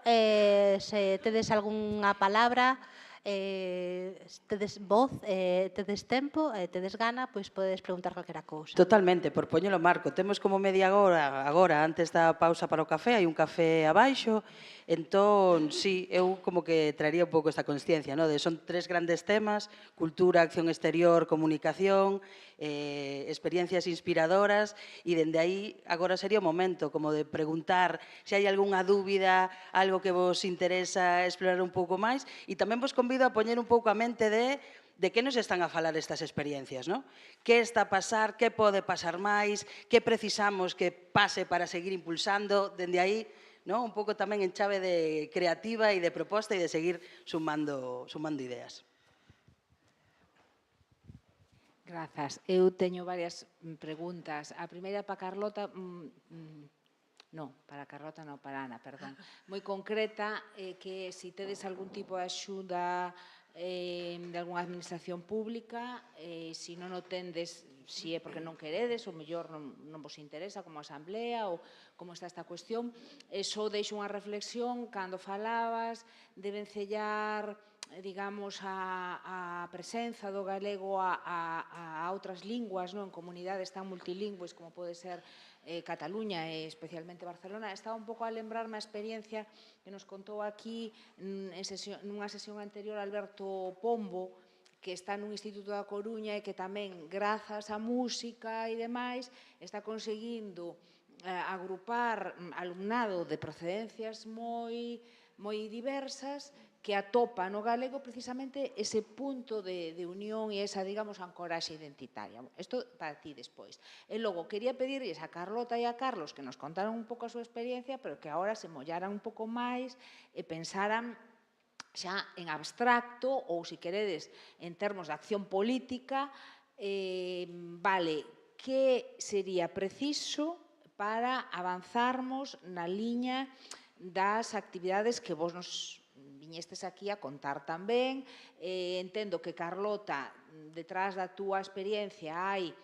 Se tedes algunha palabra, tedes voz, tedes tempo, tedes gana, pois podedes preguntar calquera cousa. Totalmente, por poñelo Marco. Temos como media hora agora, antes da pausa para o café, hai un café abaixo, entón, sí, eu como que traería un pouco esta consciencia, no? Son 3 grandes temas: cultura, acción exterior, comunicación, experiencias inspiradoras, e dende aí agora sería o momento como de preguntar se hai algunha dúbida, algo que vos interesa explorar un pouco máis, e tamén vos convido a poñer un pouco a mente de que nos están a falar estas experiencias, non? Que está a pasar, que pode pasar máis, que precisamos que pase para seguir impulsando, dende aí, non? Un pouco tamén en chave de creativa e de proposta e de seguir sumando ideas. Grazas. Eu teño varias preguntas. A primeira para Carlota, para Ana, perdón. Moi concreta, que se tedes algún tipo de axuda de algunha administración pública, se non o tendes, se é porque non queredes, ou mellor non vos interesa como asamblea, ou como está esta cuestión. Só deixo unha reflexión, cando falabas de vencellar, digamos, a presenza do galego a outras linguas, en comunidades tan multilingües como pode ser Cataluña e especialmente Barcelona. Estaba un pouco a lembrarme a experiencia que nos contou aquí nunha sesión anterior Alberto Pombo, que está nun Instituto da Coruña e que tamén, grazas á música e demais, está conseguindo agrupar alumnado de procedencias moi diversas que atopa no galego precisamente ese punto de unión e esa, digamos, ancoraxe identitaria. Isto para ti despois. E logo, quería pedirles a Carlota e a Carlos que nos contaran un pouco a súa experiencia, pero que agora se mollaran un pouco máis e pensaran xa en abstracto ou, se queredes, en termos de acción política, que sería preciso para avanzarmos na liña das actividades que vos nos viñestes aquí a contar tamén. Entendo que, Carlota, detrás da túa experiencia hai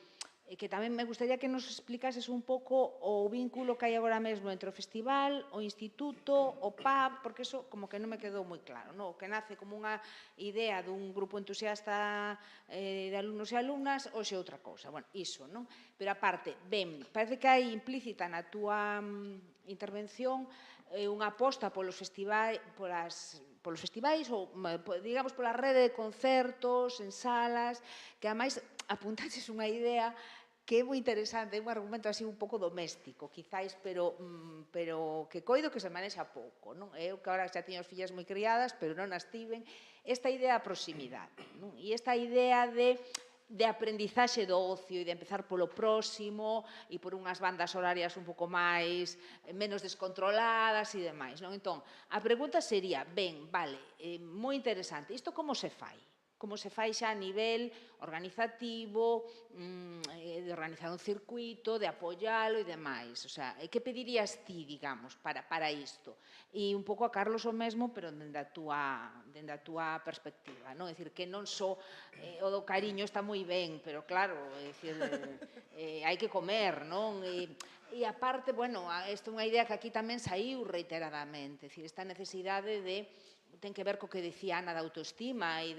que tamén me gustaría que nos explicases un pouco o vínculo que hai agora mesmo entre o festival, o instituto, o PAB, porque iso como que non me quedou moi claro, non? O que nace como unha idea dun grupo entusiasta de alumnos e alumnas, ou xe outra cousa. Bueno, iso, non? Pero aparte, parece que hai implícita na túa intervención unha aposta polos festivais, ou, digamos, pola rede de concertos, en salas, que ademais apuntaches unha idea que é moi interesante, é un argumento así un pouco doméstico, quizáis, pero que coido que se manexa pouco, non? Eu que agora xa teño as fillas moi criadas, pero non as tiven, esta idea da proximidade, non? E esta idea de aprendizaxe do ocio e de empezar polo próximo e por unhas bandas horarias un pouco menos descontroladas e demais, non? Entón, a pregunta sería, moi interesante, isto como se fai? Como se fai xa a nivel organizativo, de organizar un circuito, de apoialo e demais? O sea, que pedirías ti, digamos, para isto? E un pouco a Carlos o mesmo, pero dende a túa perspectiva, non? É dicir, que non só o do cariño está moi ben, pero claro, hai que comer, non? E aparte, bueno, esta é unha idea que aquí tamén saiu reiteradamente, é dicir, esta necesidade ten que ver co que dicía Ana da autoestima e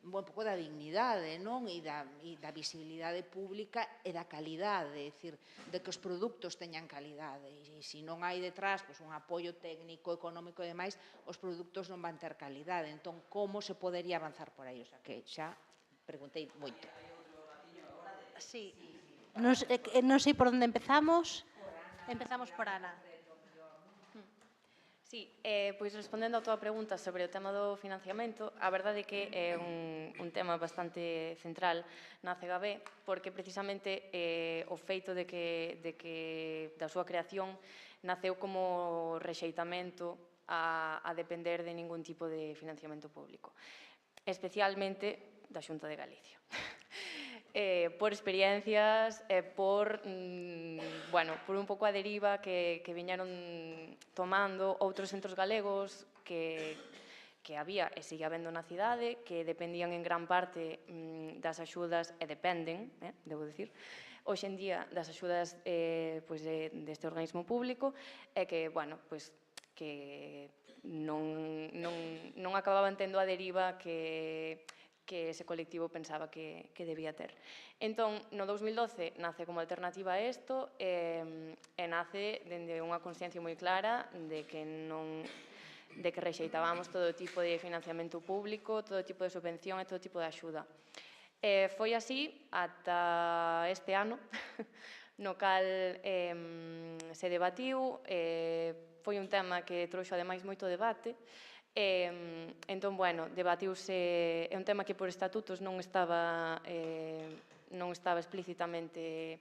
un pouco da dignidade, non? E da visibilidade pública e da calidade, é dicir, de que os produtos teñan calidade. E se non hai detrás un apoio técnico, económico e demais, os produtos non van ter calidade. Entón, como se podería avanzar por aí? O sea, que xa preguntei moito. Sí. Non sei por onde empezamos. Empezamos por Ana. Sí, pois respondendo a túa pregunta sobre o tema do financiamento, a verdade é que é un tema bastante central na CGB, porque precisamente o feito de que da súa creación naceu como rexeitamento a depender de ningún tipo de financiamento público, especialmente da Xunta de Galicia. Por experiencias, por un pouco a deriva que viñeron tomando outros centros galegos que había e sigue habendo na cidade, que dependían en gran parte das axudas, e dependen, debo dicir, hoxe en día das axudas deste organismo público, e que, non acababan tendo a deriva que ese colectivo pensaba que debía ter. Entón, no 2012 nace como alternativa a isto e nace dende unha consciencia moi clara de que rexeitábamos todo tipo de financiamento público, todo tipo de subvención e todo tipo de axuda. Foi así ata este ano, no cal se debatiu, foi un tema que trouxo ademais moito debate. Entón, bueno, debatiuse, é un tema que por estatutos non estaba explícitamente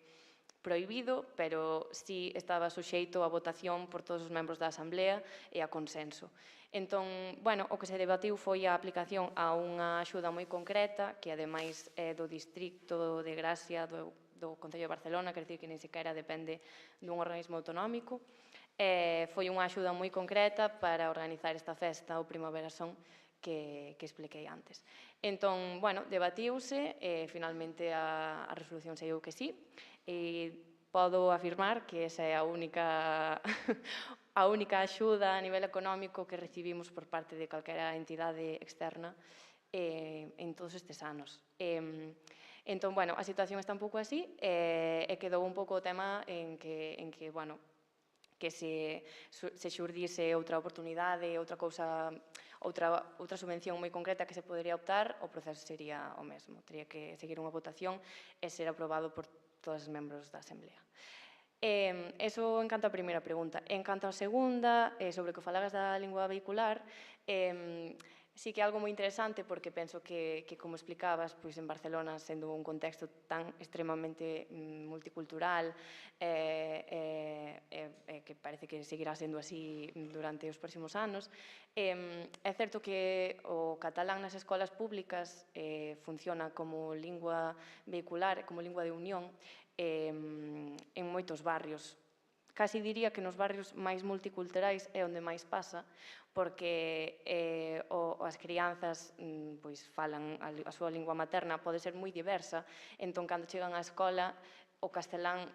prohibido, pero sí estaba suxeito a votación por todos os membros da Asamblea e a consenso. Entón, bueno, o que se debatiu foi a aplicación a unha axuda moi concreta, que ademais é do distrito de Gracia do Concello de Barcelona, quer dicir que nin sequera depende dun organismo autonómico. Foi unha axuda moi concreta para organizar esta festa, o Primavera Son, que expliquei antes. Entón, bueno, debatiuse e finalmente a resolución saiu que sí, e podo afirmar que esa é a única axuda a nivel económico que recibimos por parte de calquera entidade externa en todos estes anos. Entón, bueno, a situación está un pouco así e quedou un pouco o tema en que, bueno, que se xurdise outra oportunidade, outra cousa, outra subvención moi concreta que se podería optar, o proceso sería o mesmo. Tería que seguir unha votación e ser aprobado por todos os membros da Asamblea. Eso en canto á primeira pregunta. En canto á segunda, sobre o que falagas da lingua vehicular, sí que é algo moi interesante porque penso que, como explicabas, pois en Barcelona, sendo un contexto tan extremamente multicultural, que parece que seguirá sendo así durante os próximos anos, é certo que o catalán nas escolas públicas funciona como lingua vehicular, como lingua de unión, en moitos barrios. Casi diría que nos barrios máis multiculturais é onde máis pasa, porque as crianzas falan a súa lingua materna, pode ser moi diversa, entón, cando chegan á escola, o castelán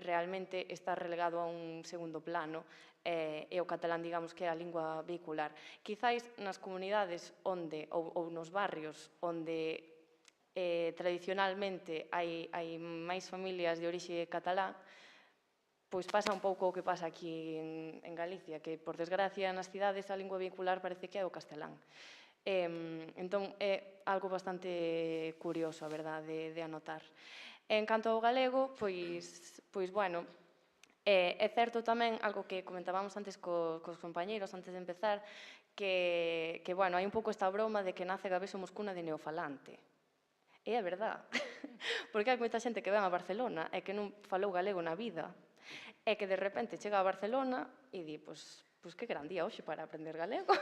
realmente está relegado a un segundo plano e o catalán, digamos, que é a lingua vehicular. Quizáis nas comunidades ou nos barrios onde tradicionalmente hai máis familias de orixe catalá, pois pasa un pouco o que pasa aquí en Galicia, que, por desgracia, nas cidades a lingua vehicular parece que é o castelán. Entón, é algo bastante curioso, a verdade, de anotar. En canto ao galego, pois, bueno, é certo tamén, algo que comentábamos antes cos compañeiros, antes de empezar, que, bueno, hai un pouco esta broma de que nace Gabeso Moscuna de neofalante. E é verdad, porque hai moita xente que ven a Barcelona e que non falou galego na vida, e que de repente chega a Barcelona e di, pois que gran día hoxe para aprender galego.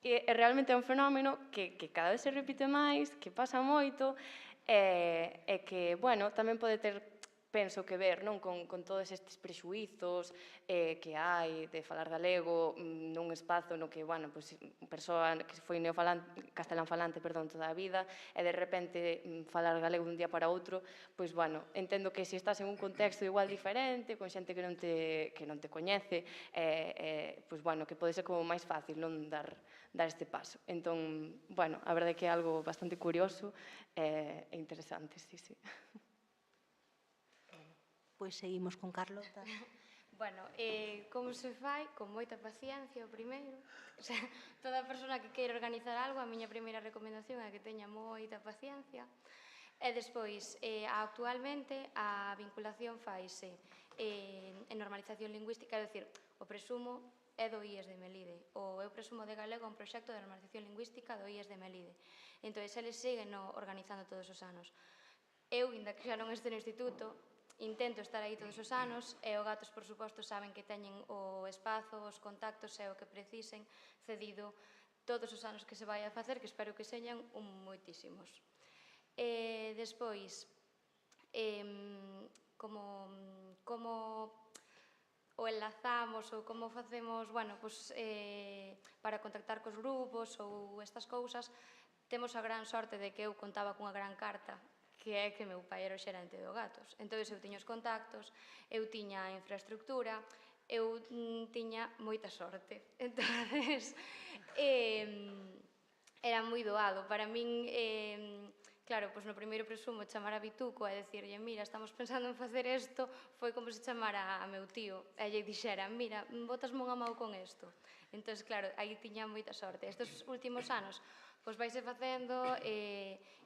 E realmente é un fenómeno que cada vez se repite máis, que pasa moito, e que, bueno, tamén pode ter, penso, que ver con todos estes prexuizos que hai de falar galego nun espazo no que, bueno, persoa que foi castelán falante, toda a vida, e de repente falar galego dun día para outro, pois, bueno, entendo que se estás en un contexto igual diferente, con xente que non te coñece, pois, bueno, que pode ser como máis fácil non dar este paso. Entón, bueno, a verdade é que é algo bastante curioso e interesante, sí. Pois seguimos con Carlota. Bueno, como se fai? Con moita paciencia, o primeiro. O sea, toda persoa que queira organizar algo, a miña primeira recomendación é que teña moita paciencia. E despois, actualmente, a vinculación faise en normalización lingüística, é dicir, o presumo é do IES de Melide. O Eu Presumo de Galego é un proxecto de normalización lingüística do IES de Melide. Entón, eles seguen organizando todos os anos. Eu, inda que xa non este no instituto, intento estar aí todos os anos e os gatos, por suposto, saben que teñen o espazo, os contactos e o que precisen cedido todos os anos que se vai a facer, que espero que señan moitísimos. Despois, como o enlazamos ou como facemos, bueno, para contactar cos grupos ou estas cousas, temos a gran sorte de que eu contaba cunha gran carta, que é que meu pai era o xerente do Gatos. Entón, eu tiña os contactos, eu tiña a infraestructura, eu tiña moita sorte. Entonces, era moi doado. Para min, claro, pois no primeiro presumo chamar a Bituco e dicirlle, mira, estamos pensando en facer isto, foi como se chamara a meu tío e lle dixera, mira, botasme unha mão con isto. Entón, claro, aí tiña moita sorte. Estes últimos anos, pois vaise facendo,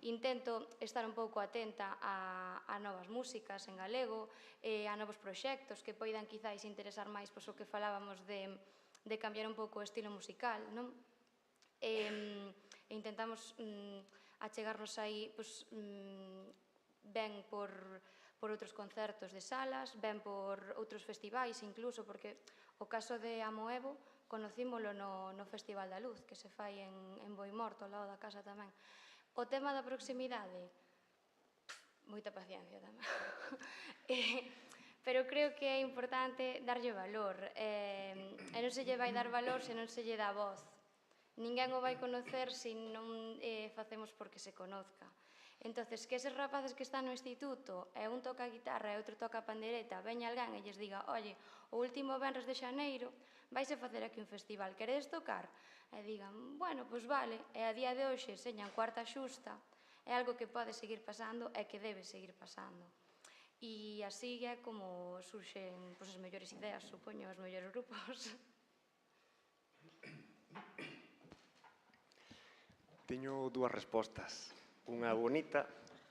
intento estar un pouco atenta a novas músicas en galego, a novos proxectos que poidan quizáis interesar máis pois o que falábamos de cambiar un pouco o estilo musical, non? E intentamos achegarnos aí ben por outros concertos de salas, ben por outros festivais incluso, porque o caso de Amoevo conocímolo no Festival da Luz, que se fai en Boimorto, ao lado da casa tamén. O tema da proximidade, moita paciencia tamén. Pero creo que é importante darlle valor, e non se lle vai dar valor se non se lle dá voz. Ninguén o vai conocer se non facemos porque se conozca. Entonces, que eses rapaces que están no instituto e un toca a guitarra e outro toca a pandereta, veña alguén e lles diga, oye, o último venres de xaneiro vaise facer aquí un festival, queredes tocar? E digan, bueno, pois vale, e a día de hoxe señan cuarta xusta, é algo que pode seguir pasando e que debe seguir pasando. E así é como surxen as mellores ideas, supoño, os mellores grupos. Teño dúas respostas. Unha bonita,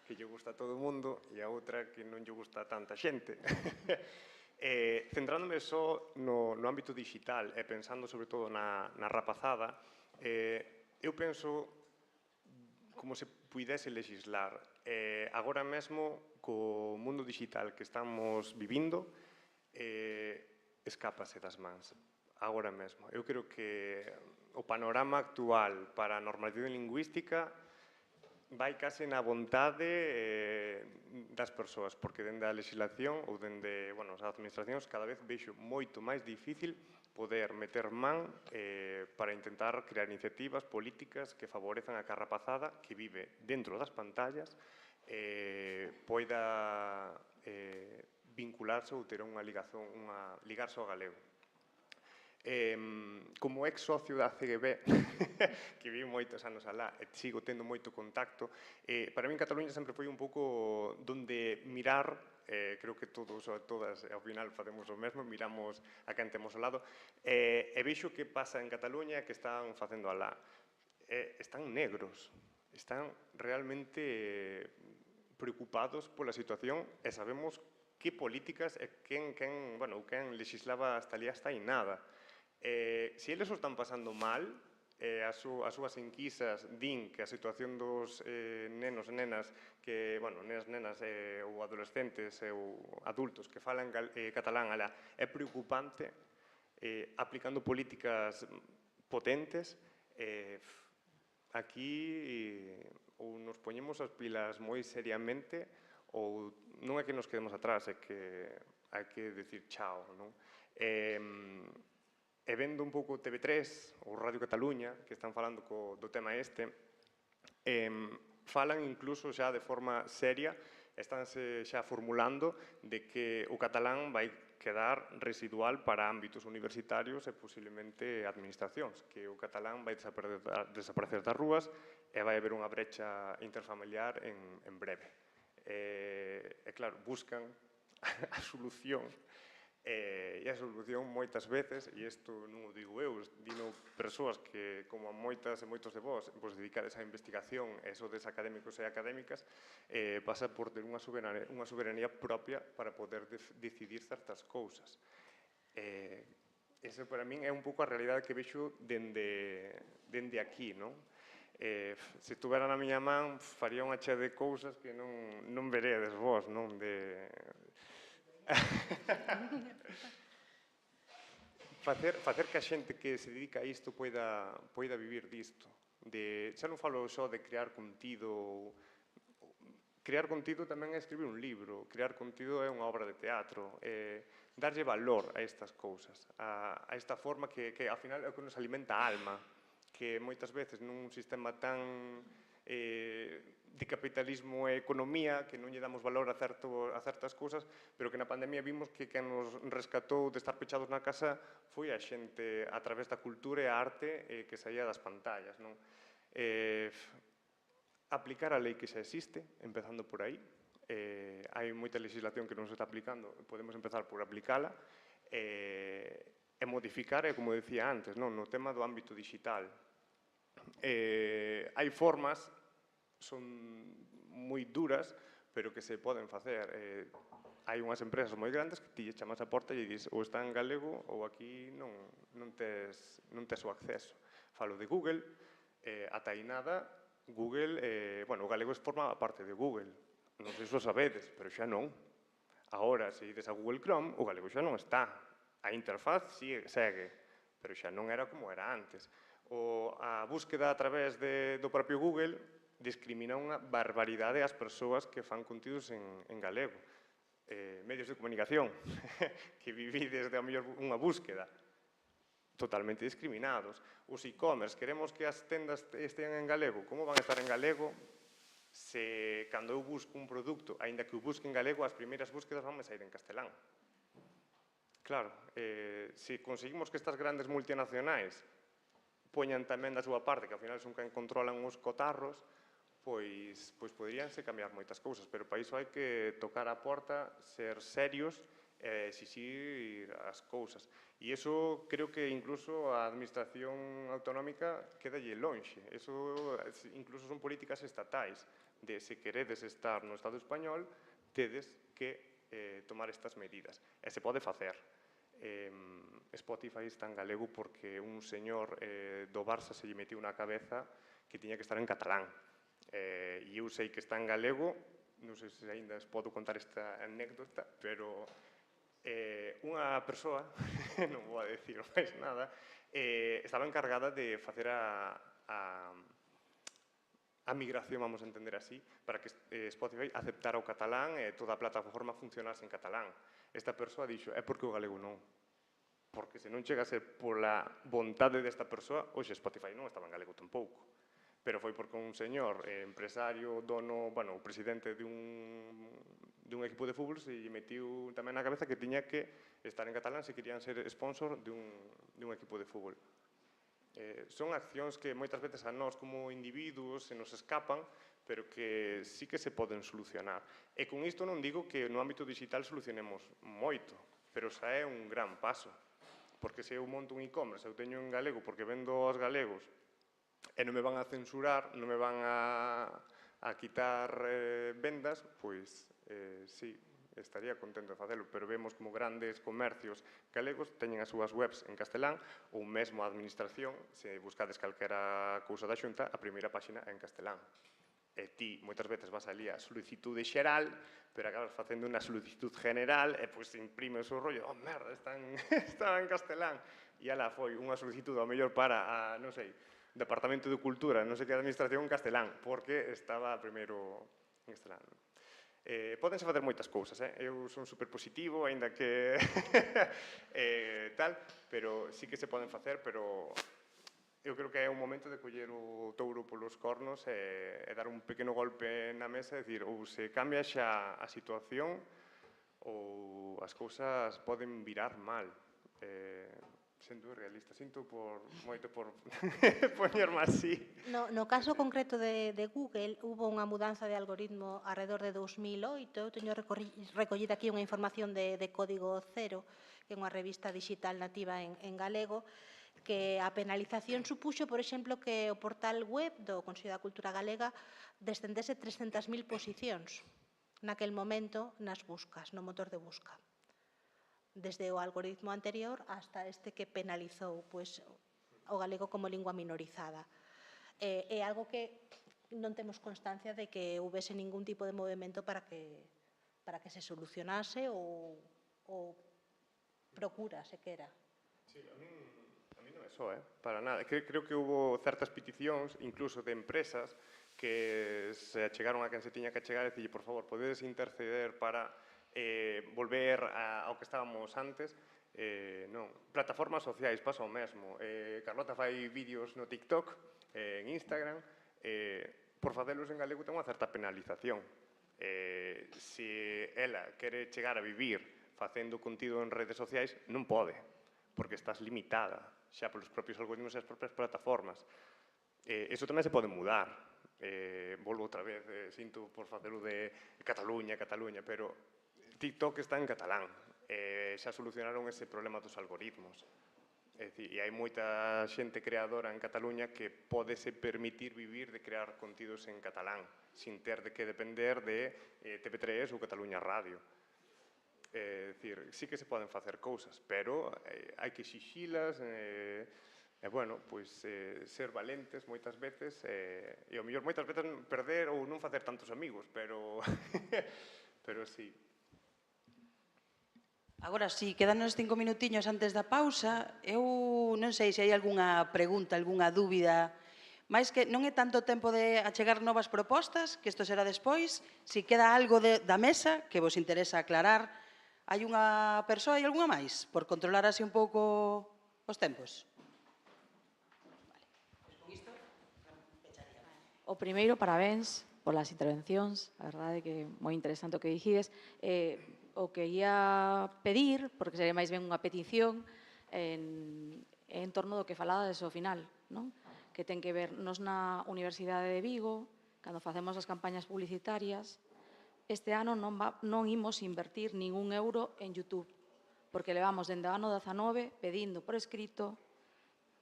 que lle gusta a todo o mundo, e a outra que non lle gusta a tanta xente. Centrándome só no ámbito digital e pensando sobre todo na rapazada, eu penso como se puidese legislar. Agora mesmo, co mundo digital que estamos vivindo, escápase das mans. Agora mesmo. Eu creo que o panorama actual para a normalización lingüística vai case na vontade das persoas, porque dende a legislación ou dende as administracións cada vez vexo moito máis difícil poder meter man para intentar crear iniciativas políticas que favorezan a carrapazada que vive dentro das pantallas poida vincularse ou ter unha ligación, ligarse ao galego. Como ex socio da CGB, que vivo moitos anos alá e sigo tendo moito contacto, para min Cataluña sempre foi un pouco donde mirar, creo que todos ou todas ao final facemos o mesmo, miramos a quen temos ao lado, e vexo que pasa en Cataluña que están facendo alá. Están negros, están realmente preocupados pola situación e sabemos que políticas e quen legislaba hasta ali hasta aí nada. Se eles o están pasando mal, as súas enquisas din que a situación dos nenos e nenas, nenas ou adolescentes ou adultos que falan catalán alá é preocupante, aplicando políticas potentes, aquí ou nos poñemos as pilas moi seriamente ou non é que nos quedemos atrás, é que hai que decir chao, non? E vendo un pouco TV3 ou Radio Cataluña, que están falando do tema este, falan incluso xa de forma seria, estánse xa formulando de que o catalán vai quedar residual para ámbitos universitarios e posiblemente administracións, que o catalán vai desaparecer das rúas e vai haber unha brecha interfamiliar en breve. E claro, buscan a solución. E a solución moitas veces, e isto non o digo eu, dino persoas que, como moitas e moitos de vos dedicades á investigación e sodes académicos e académicas, pasa por ter unha soberanía propia para poder decidir certas cousas. Esa para min é un pouco a realidade que vexo dende aquí, non? Se estuvera na miña man, faría unha chea de cousas que non veredes vos, non? Facer que a xente que se dedica a isto poida vivir disto. Xa non falo só de crear contido. Crear contido tamén é escribir un libro. Crear contido é unha obra de teatro. Darlle valor a estas cousas. A esta forma que ao final é o que nos alimenta a alma. Que moitas veces nun sistema tan de capitalismo e economía, que non lle damos valor a certas cousas, pero que na pandemia vimos que quen nos rescatou de estar pechados na casa foi a xente a través da cultura e a arte que saía das pantallas, non? Aplicar a lei que xa existe, empezando por aí. Hai moita legislación que non se está aplicando, podemos empezar por aplicala, e modificar, como decía antes, no tema do ámbito digital. Hai formas, son moi duras, pero que se poden facer. Hai unhas empresas moi grandes que ti chamas a porta e dis ou está en galego ou aquí non tes o acceso. Falo de Google, ata aí nada, Google, bueno, o galego formaba parte de Google, non sei se o sabedes, pero xa non. Agora, se ides a Google Chrome, o galego xa non está. A interfaz segue, pero xa non era como era antes. A búsqueda a través do propio Google discrimina unha barbaridade as persoas que fan contidos en galego. Medios de comunicación, que vivides de unha búsqueda, totalmente discriminados. Os e-commerce, queremos que as tendas estean en galego. Como van a estar en galego se cando eu busco un produto, aínda que o busque en galego, as primeiras búsquedas van a sair en castelán? Claro, se conseguimos que estas grandes multinacionais poñan tamén da súa parte, que ao final son quen controlan os cotarros, pois poderíanse cambiar moitas cousas, pero para iso hai que tocar a porta, ser serios e exixir as cousas. E iso creo que incluso a administración autonómica quedalle lonxe. Iso incluso son políticas estatais, de se queredes estar no Estado español, tedes que tomar estas medidas. E se pode facer. Spotify está en galego porque un señor do Barça se lle metiu na cabeza que tiña que estar en catalán. E eu sei que está en galego, non sei se ainda podo contar esta anécdota, pero unha persoa, non vou a decir máis nada, estaba encargada de facer a migración, vamos a entender así, para que Spotify aceptara o catalán e toda a plataforma funcionase en catalán. Esta persoa dixo, é porque o galego non. Porque se non chegase pola vontade desta persoa, hoxe Spotify non estaba en galego tampouco. Pero foi porque un señor empresario, dono, bueno, o presidente dun equipo de fútbol se lle metiu tamén na cabeza que tiña que estar en catalán se querían ser sponsor dun equipo de fútbol. Son accións que moitas veces a nós como individuos se nos escapan, pero que sí que se poden solucionar. E con isto non digo que no ámbito digital solucionemos moito, pero xa é un gran paso. Porque se eu monto un e-commerce, eu teño en galego porque vendo aos galegos, e non me van a censurar, non me van a quitar vendas, pois sí, estaría contento de facelo, pero vemos como grandes comercios galegos teñen as súas webs en castelán ou mesmo a administración, se buscades calquera cousa da Xunta, a primeira páxina é en castelán. E ti moitas veces vas ali a solicitude xeral, pero acabas facendo unha solicitud general e pois imprimes o rollo, oh merda, está en castelán. E ala foi unha solicitud ao mellor para, non sei, Departamento de Cultura, non sei que administración en castelán, porque estaba primeiro en castelán. Pódense facer moitas cousas, eu son superpositivo, aínda que tal, pero sí que se poden facer, pero eu creo que é un momento de coller o touro polos cornos e dar un pequeno golpe na mesa e dicir, ou se cambia xa a situación ou as cousas poden virar mal. Sendo realista, sinto moito por poñerme así. No caso concreto de Google, hubo unha mudanza de algoritmo alrededor de 2008. Eu teño recollida aquí unha información de Código Cero, que é unha revista digital nativa en galego, que a penalización supuxo, por exemplo, que o portal web do Consello da Cultura Galega descendese 300.000 posicións naquel momento nas buscas, no motor de busca. Desde o algoritmo anterior hasta este que penalizou o galego como lingua minorizada. É algo que non temos constancia de que houvese ningún tipo de movimento para que se solucionase ou procura, sequera. Sí, a mí non é só, para nada. Creo que houve certas peticións, incluso de empresas, que se achegaron a quen se tiña que achegar e dicirlle, por favor, podedes interceder para volver ao que estábamos antes. Non. Plataformas sociais, pasa o mesmo. Carlota fai vídeos no TikTok, en Instagram, por facelos en galego ten unha certa penalización. Se ela quere chegar a vivir facendo contido en redes sociais, non pode, porque estás limitada xa polos propios algoritmos e as propias plataformas. Eso tamén se pode mudar. Volvo outra vez, sinto por facelo de Cataluña, pero TikTok está en catalán. Xa solucionaron ese problema dos algoritmos. É dicir, e hai moita xente creadora en Cataluña que pódese permitir vivir de crear contidos en catalán, sin ter de que depender de TV3 ou Cataluña Radio. É dicir, sí que se poden facer cousas, pero hai que xixilas, e, bueno, pois, ser valentes moitas veces, e ao mellor moitas veces perder ou non facer tantos amigos, pero pero sí. Agora sí, quedanos 5 minutiños antes da pausa. Eu non sei se hai algunha pregunta, algunha dúbida, máis que non é tanto tempo de achegar novas propostas, que isto será despois, se queda algo da mesa que vos interesa aclarar. Hai unha persoa, hai algunha máis, por controlar así un pouco os tempos? O primeiro, parabéns polas intervencións, a verdade que moi interesante o que dicides. O que ia pedir, porque sería máis ben unha petición, en torno do que falades ao final, non? Que ten que ver nos na Universidade de Vigo, cando facemos as campañas publicitarias, este ano non imos invertir ningún euro en YouTube, porque levamos dende o ano 19 pedindo por escrito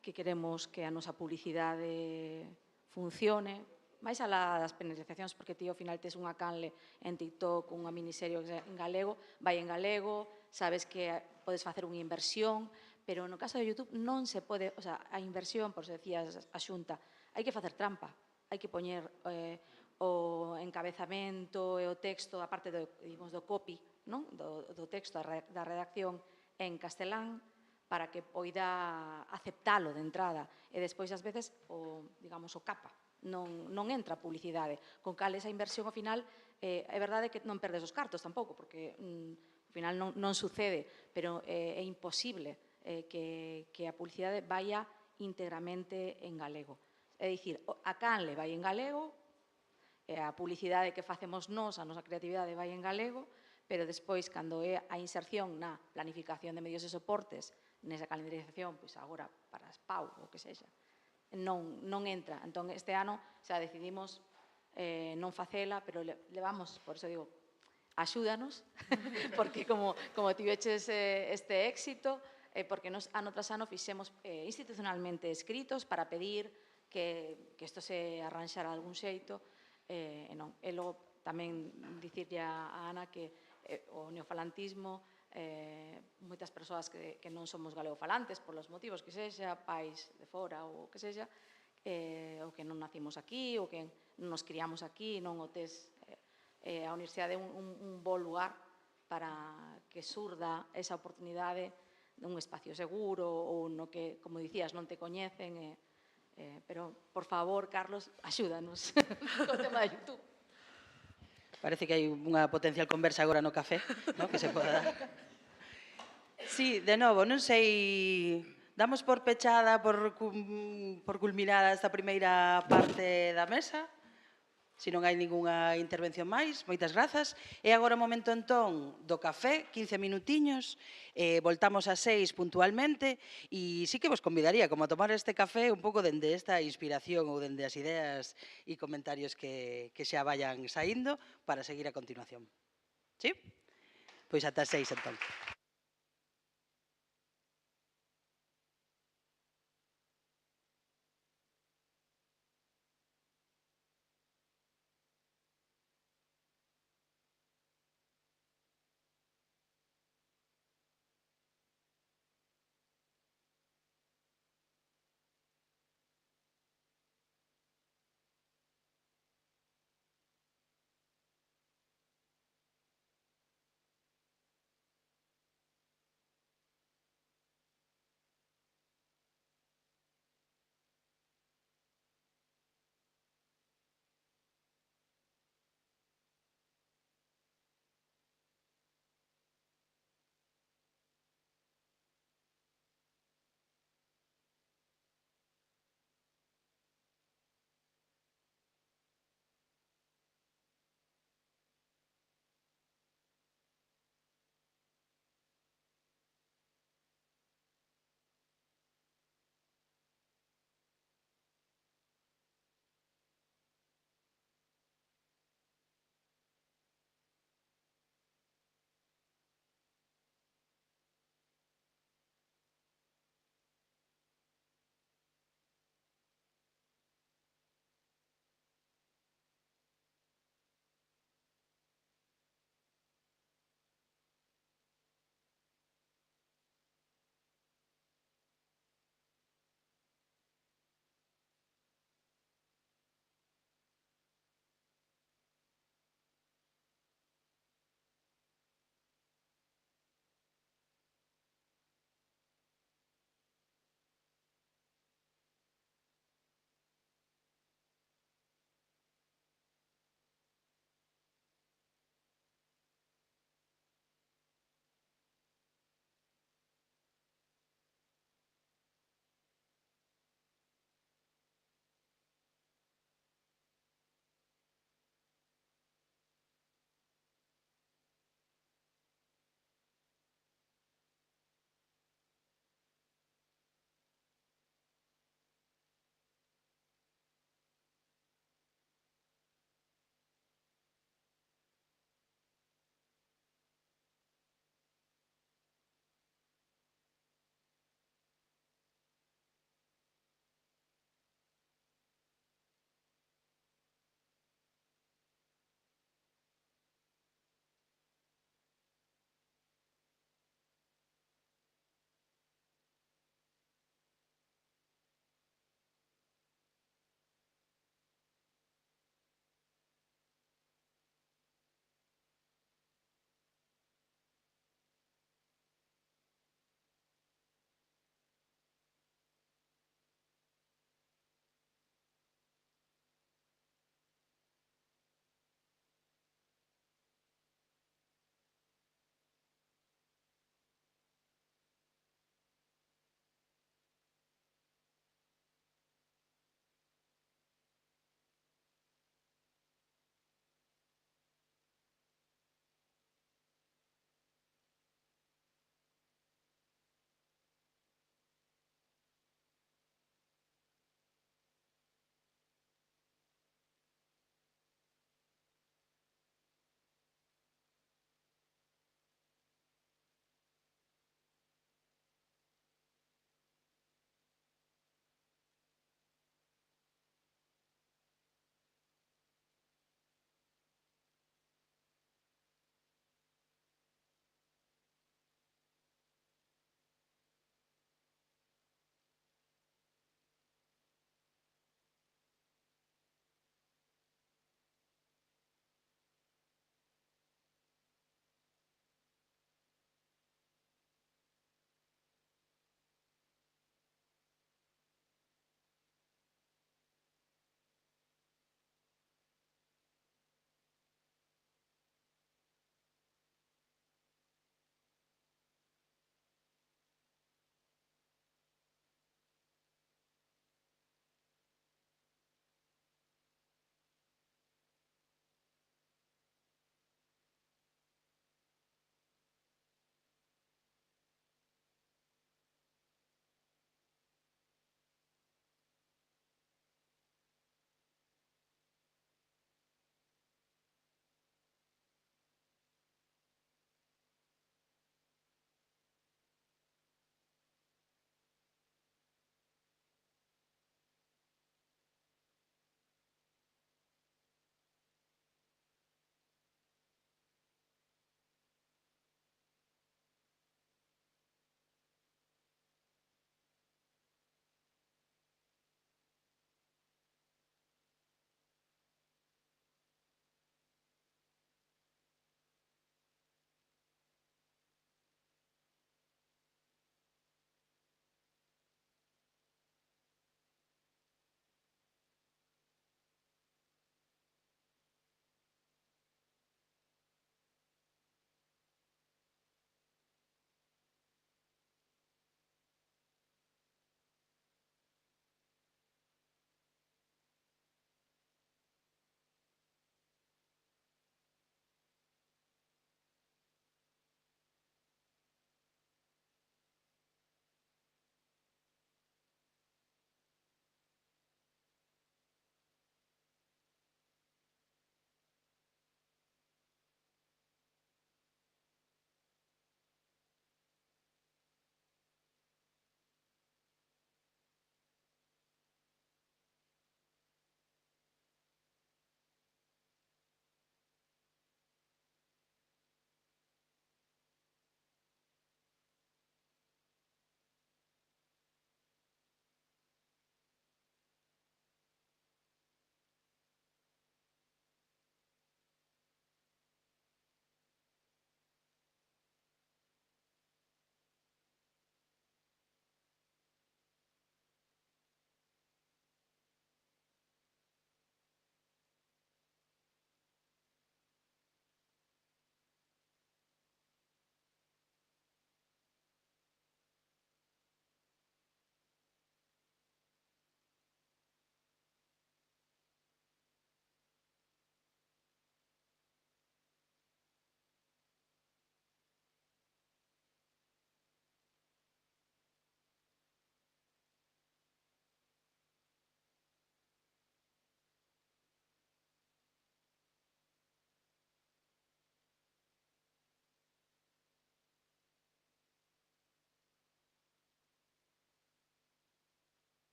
que queremos que a nosa publicidade funcione, máis alá das penalizacións, porque ti ao final tes unha canle en TikTok, unha miniserie en galego, vai en galego, sabes que podes facer unha inversión, pero no caso de YouTube non se pode, o sea, a inversión, por se decías a Xunta, hai que facer trampa, hai que poñer o encabezamento e o texto, a parte do copy, non? Do texto da redacción en castelán, para que poida aceptalo de entrada, e despois, ás veces, o capa, non entra a publicidade, con cal esa inversión ao final é verdade que non perdes os cartos tampouco, porque ao final non sucede, pero é imposible que a publicidade vaya íntegramente en galego. É dicir, a canle vai en galego, a publicidade que facemos nós, a nosa creatividade vai en galego, pero despois, cando é a inserción na planificación de medios e soportes, nesa calendarización, pois agora para as PAU, ou que sexa, non entra. Entón, este ano xa decidimos non facela, pero levamos, por iso digo, axúdanos, porque como tiveches este éxito, porque nos ano tras ano fixemos institucionalmente escritos para pedir que isto se arranxara de algún xeito, e non. E logo tamén dicirlle a Ana que o neofalantismo, moitas persoas que non somos galegofalantes polos motivos que sexa, pais de fora ou que sexa, ou que non nacimos aquí, ou que non nos criamos aquí, non o tes a universidade é un bo lugar para que surda esa oportunidade dun espacio seguro ou no que, como dicías, non te coñecen, pero, por favor, Carlos, axúdanos co tema de YouTube. Parece que hai unha potencial conversa agora no café, ¿no? Que se poda dar. Sí, de novo, non sei, damos por pechada, por culminada esta primeira parte da mesa. Se non hai ningunha intervención máis, moitas grazas. E agora o momento entón do café, 15 minutiños, voltamos a 6 puntualmente, e sí que vos convidaría como a tomar este café un pouco dende esta inspiración ou dende as ideas e comentarios que xa vayan saindo para seguir a continuación. Sí? Pois ata 6 entón.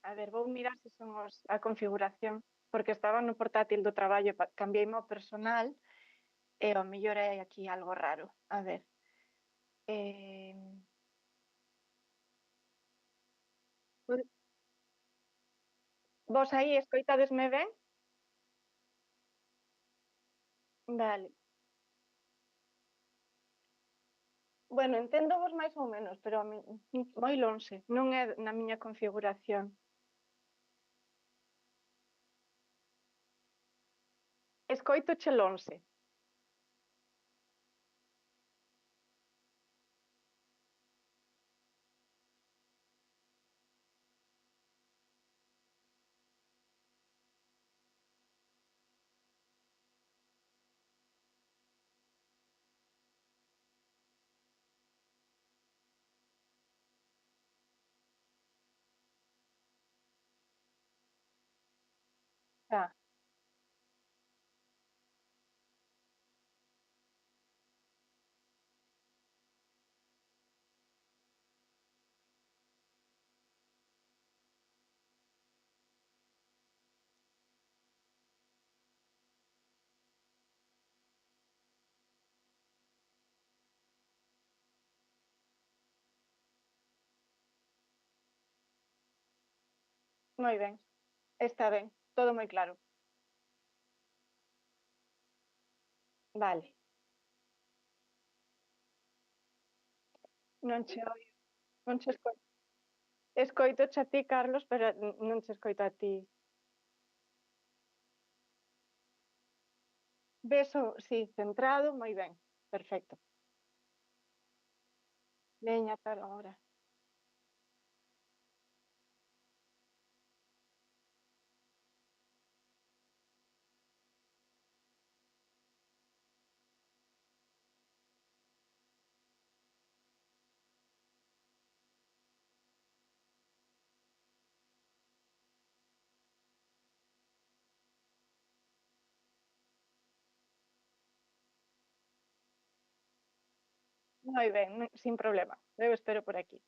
A ver, vou mirar se son a configuración, porque estaba no portátil do traballo, cambiei ao personal, e ao mellor hai aquí algo raro. A ver. Vos aí escoitadesme ben? Vale. Bueno, entendo vos máis ou menos, pero moi lonxe, non é na miña configuración. Escoitoche lonxe. Tá. Moi ben. Está ben. Todo moi claro. Vale. Non che oio. Non che escoito. Escoitoche a ti, Carlos, pero non che escoito a ti. Beso, sí, centrado, moi ben. Perfecto. Veña, ata agora. Moi ben, sin problema. Eu espero por aquí.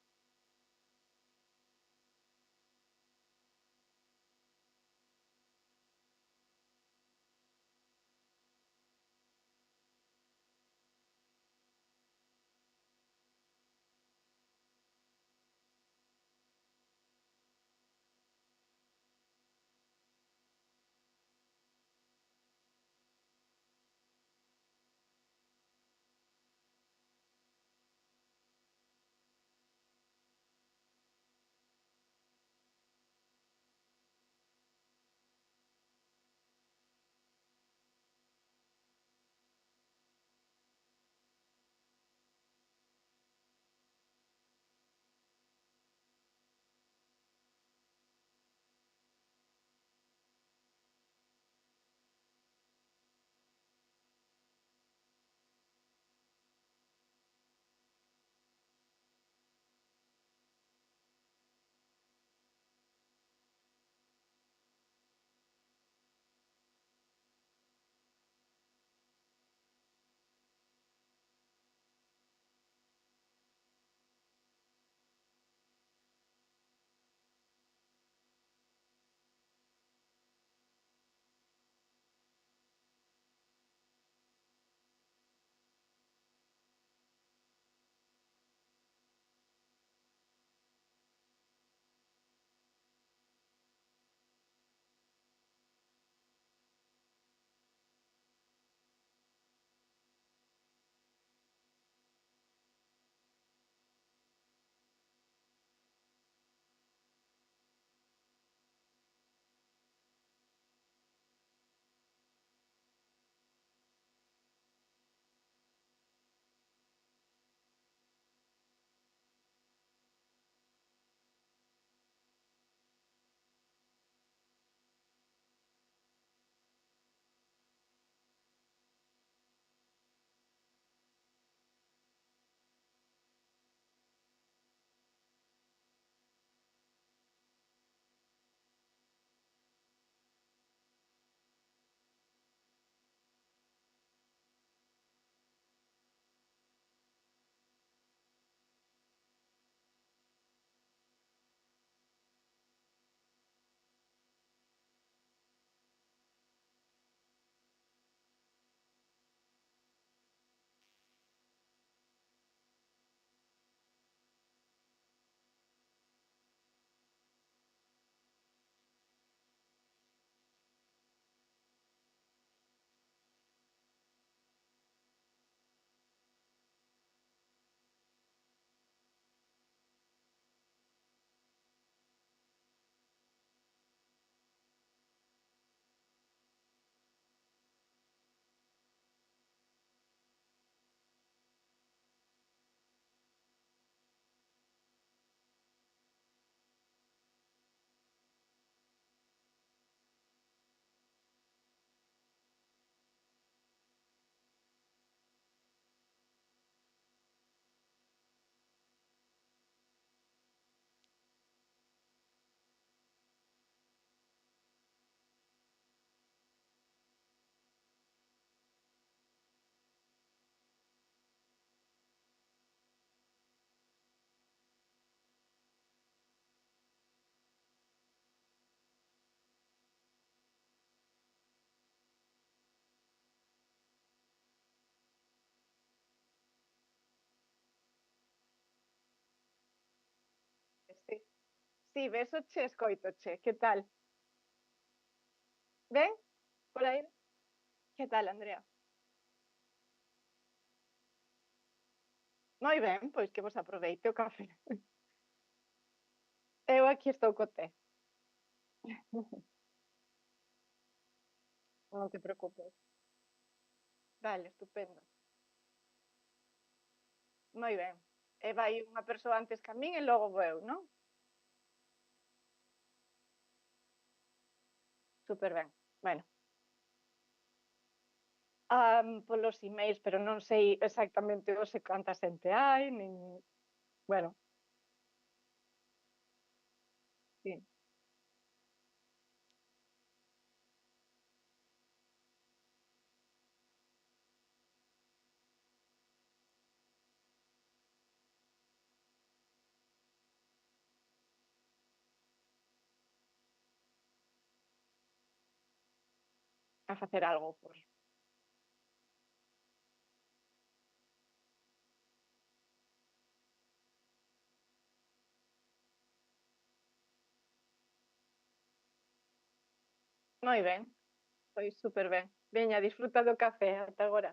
Sí, besoche, escoitoche. Que tal? Ben? Por aí? Que tal, Andrea? Moi ben, pois que vos aproveite o café. Eu aquí estou co té. Non te preocupes. Vale, estupendo. Moi ben. E vai unha persoa antes que a min e logo vou eu, non? Super ben. Bueno, polos emails, pero non sei exactamente hoxe canta xente hai, nin... Bueno, sí, a facer algo por... Moi ben, pois super ben. Veña, disfruta do café, ata agora.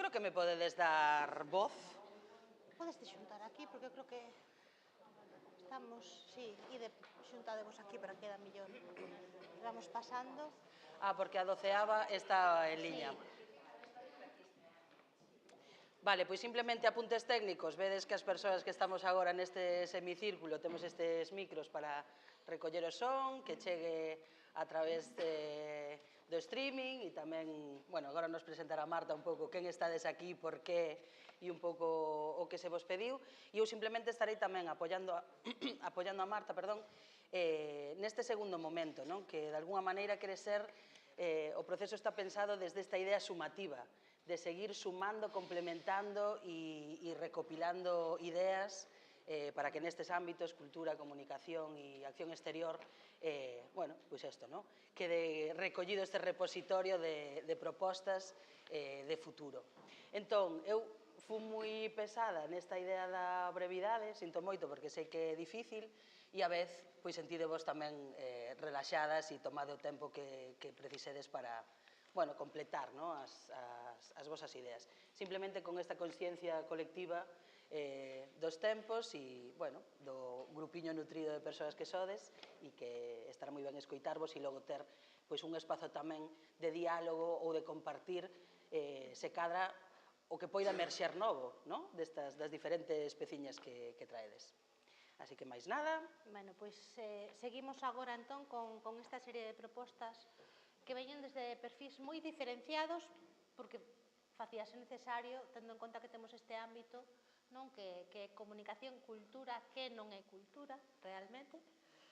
creo que me podedes dar voz. Podes te xuntar aquí, porque eu creo que estamos, sí, ide xuntadevos aquí para que queda millor. Vamos pasando. Porque a 12ª está en liña. Vale, pois simplemente apuntes técnicos. Vedes que as persoas que estamos agora neste semicírculo temos estes micros para recoller o son, que chegue a través do streaming e tamén, bueno, agora nos presentará Marta un pouco quen estades aquí, por qué e un pouco o que se vos pediu. E eu simplemente estarei tamén apoiando a Marta, perdón, neste segundo momento, que de alguna maneira quere ser, o proceso está pensado desde esta idea sumativa, de seguir sumando, complementando e recopilando ideas para que nestes ámbitos, cultura, comunicación e acción exterior, bueno, pois isto, quede recollido este repositorio de propostas de futuro. Entón, eu fui moi pesada nesta idea da brevidade, sinto moito porque sei que é difícil, e a vez, pois sentidevos tamén relaxadas e tomade o tempo que precisedes para, bueno, completar as vosas ideas. Simplemente con esta consciencia colectiva dos tempos e, bueno, do grupiño nutrido de persoas que sodes e que estará moi ben escoitarvos e logo ter un espazo tamén de diálogo ou de compartir se cadra o que poida emerxer novo das diferentes peciñas que traedes. Así que máis nada. Bueno, pois seguimos agora entón con esta serie de propostas que veñen desde perfis moi diferenciados, porque facíase necesario, tendo en conta que temos este ámbito, que é comunicación, cultura, que non é cultura, realmente.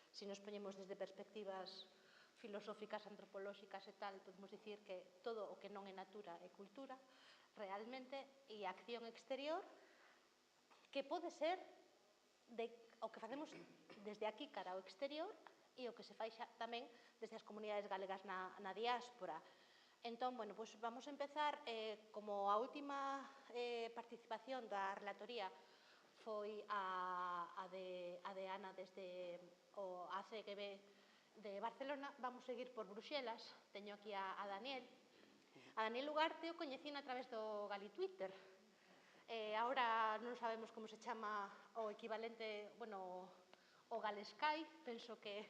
Se nos poñemos desde perspectivas filosóficas, antropolóxicas e tal, podemos dicir que todo o que non é natura é cultura, realmente, e acción exterior, que pode ser o que facemos desde aquí cara ao exterior e o que se fai xa tamén desde as comunidades galegas na diáspora. Entón, bueno, pois vamos a empezar, como a última participación da relatoría foi a de Ana desde o ACGB de Barcelona, vamos seguir por Bruxelas, teño aquí a Daniel. A Daniel Ugarte o coñecín a través do Galitwitter. Ahora non sabemos como se chama o equivalente, bueno, o Galeskai, penso que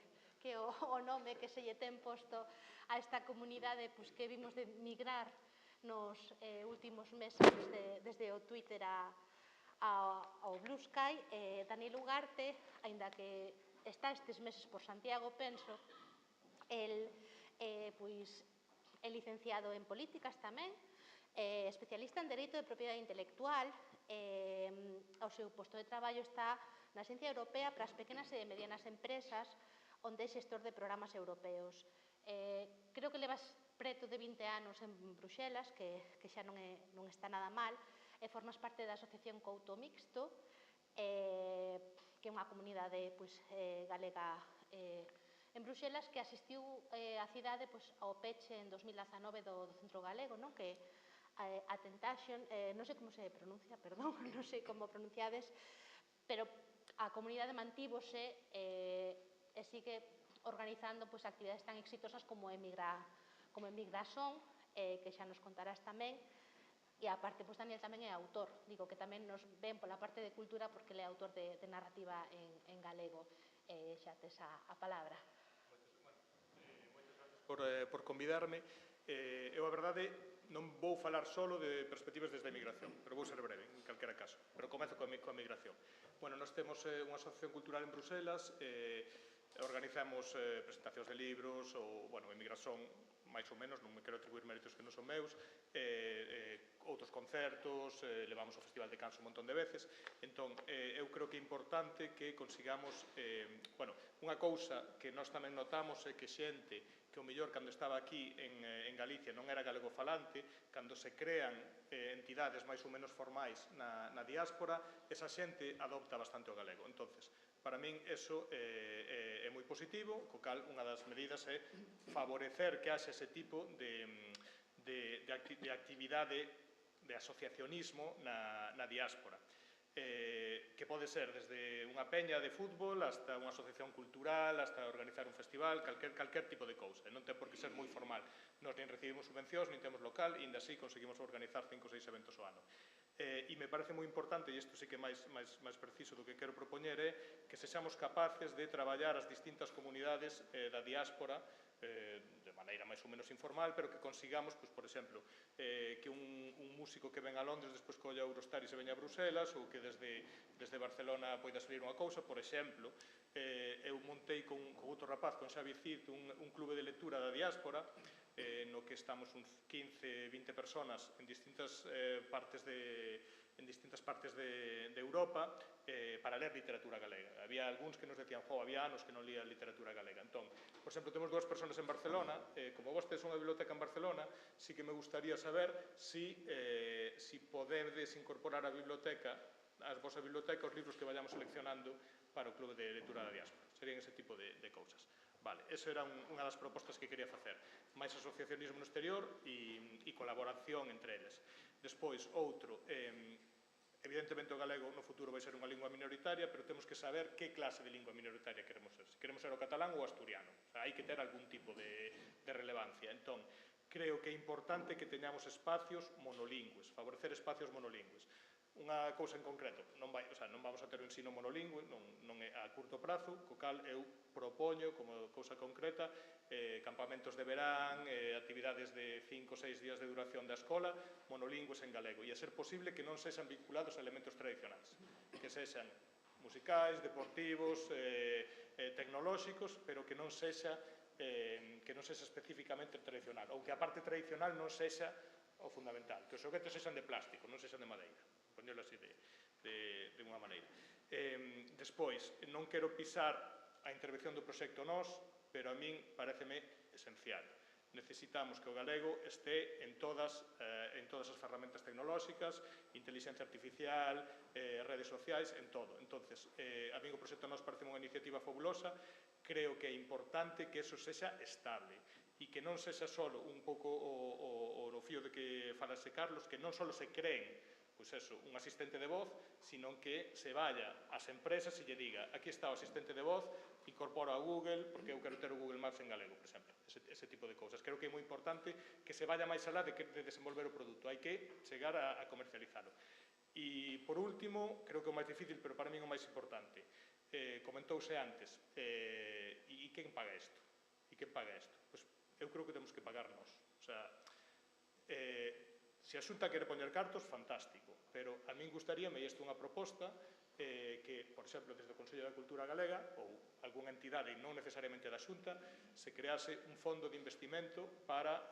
o nome que se lle ten posto a esta comunidade que vimos de migrar nos últimos meses desde o Twitter ao Blue Sky. Daniel Ugarte, aínda que está estes meses por Santiago, penso, el é licenciado en políticas tamén, especialista en dereito de propiedade intelectual. O seu posto de traballo está na Axencia Europea para as pequenas e medianas empresas, onde é xestor de programas europeos. Creo que levas preto de 20 anos en Bruxelas, que xa non está nada mal, e formas parte da Asociación Couto Mixto, que é unha comunidade galega en Bruxelas, que asistiu a cidade ao peche en 2019 do Centro Galego, que a Tentation, non sei como se pronuncia, perdón, non sei como pronunciades, pero a comunidade mantívose e sigue organizando actividades tan exitosas como Emigrason, que xa nos contarás tamén, e aparte, Daniel tamén é autor, digo que tamén nos ven pola parte de cultura porque ele é autor de narrativa en galego. Xa tes a palabra. Moitas gracias por convidarme. Eu, a verdade, non vou falar solo de perspectivas desde a emigración, pero vou ser breve, en calquera caso. Pero comezo coa emigración. Bueno, nós temos unha asociación cultural en Bruxelas, organizamos presentacións de libros, ou, bueno, emigración, máis ou menos, non me quero atribuir méritos que non son meus, outros concertos, levamos ao Festival de Cans un montón de veces. Entón, eu creo que é importante que consigamos, bueno, unha cousa que nós tamén notamos é que xente que o mellor cando estaba aquí en Galicia non era galegofalante, cando se crean entidades máis ou menos formais na diáspora, esa xente adopta bastante o galego. Entonces, para min eso é moi positivo, co cal unha das medidas é favorecer que haxe ese tipo de actividade de asociacionismo na diáspora, que pode ser desde unha peña de fútbol hasta unha asociación cultural, hasta organizar un festival, calquer tipo de cousa, non ten por que ser moi formal. Nós nin recibimos subvencións, nin temos local, e ainda así conseguimos organizar 5 ou 6 eventos ao ano. E me parece moi importante, e isto sí que é máis preciso do que quero propoñer, é que sexamos capaces de traballar as distintas comunidades da diáspora de maneira máis ou menos informal, pero que consigamos, por exemplo, que un músico que ven a Londres despois colla Eurostar e se veña a Bruselas, ou que desde Barcelona poida salir unha cousa. Por exemplo, eu montei con outro rapaz, con Xavi Cid, un clube de lectura da diáspora, no que estamos uns 15, 20 personas en distintas partes de Europa para ler literatura galega. Había algúns que nos decían, había anos que non lía literatura galega. Entón, por exemplo, temos 2 personas en Barcelona, como vostedes son a biblioteca en Barcelona, sí que me gustaría saber si podedes incorporar a biblioteca, as vosa biblioteca, os libros que vayamos seleccionando para o Clube de Lectura da Diáspora. Serían ese tipo de cousas. Vale, esa era unha das propostas que quería facer. Mais asociacionismo no exterior e colaboración entre eles. Despois, outro, evidentemente o galego no futuro vai ser unha lingua minoritaria, pero temos que saber que clase de lingua minoritaria queremos ser. Se queremos ser o catalán ou o asturiano. O sea, hai que ter algún tipo de relevancia. Entón, creo que é importante que teñamos espacios monolingües, favorecer espacios monolingües. Unha cousa en concreto, non vamos a ter o ensino monolingüe, non é a curto prazo, co cal eu propoño como cousa concreta campamentos de verán, actividades de 5 ou 6 días de duración da escola, monolingües en galego, e a ser posible que non sexan vinculados a elementos tradicionais, que sexan musicais, deportivos, tecnolóxicos, pero que non sexa especificamente tradicional, ou que a parte tradicional non sexa o fundamental, que os xoguetes sexan de plástico, non sexan de madeira, poñelo así de unha maneira. Despois, non quero pisar a intervención do proxecto Nós, pero a min pareceme esencial. Necesitamos que o galego este en todas as ferramentas tecnolóxicas, inteligencia artificial, redes sociais, en todo. Entonces, a min o proxecto Nós parece unha iniciativa fabulosa, creo que é importante que eso sexa estable e que non sexa só un pouco o fío de que falase Carlos, que non só se creen un asistente de voz, sino que se vaya ás empresas e lle diga, aquí está o asistente de voz, incorpora a Google, porque eu quero ter o Google Maps en galego, por exemplo, ese tipo de cousas. Creo que é moi importante que se vaya máis alá de desenvolver o produto, hai que chegar a comercializalo. E, por último, creo que o máis difícil, pero para mí o máis importante, comentouse antes, e quen paga isto? E quen paga isto? Pois eu creo que temos que pagar nós. O sea, se a Xunta quere poñer cartos, fantástico, pero a min gustaríame, e isto é unha proposta, que, por exemplo, desde o Consello da Cultura Galega, ou algunha entidade non necesariamente da Xunta, se crease un fondo de investimento para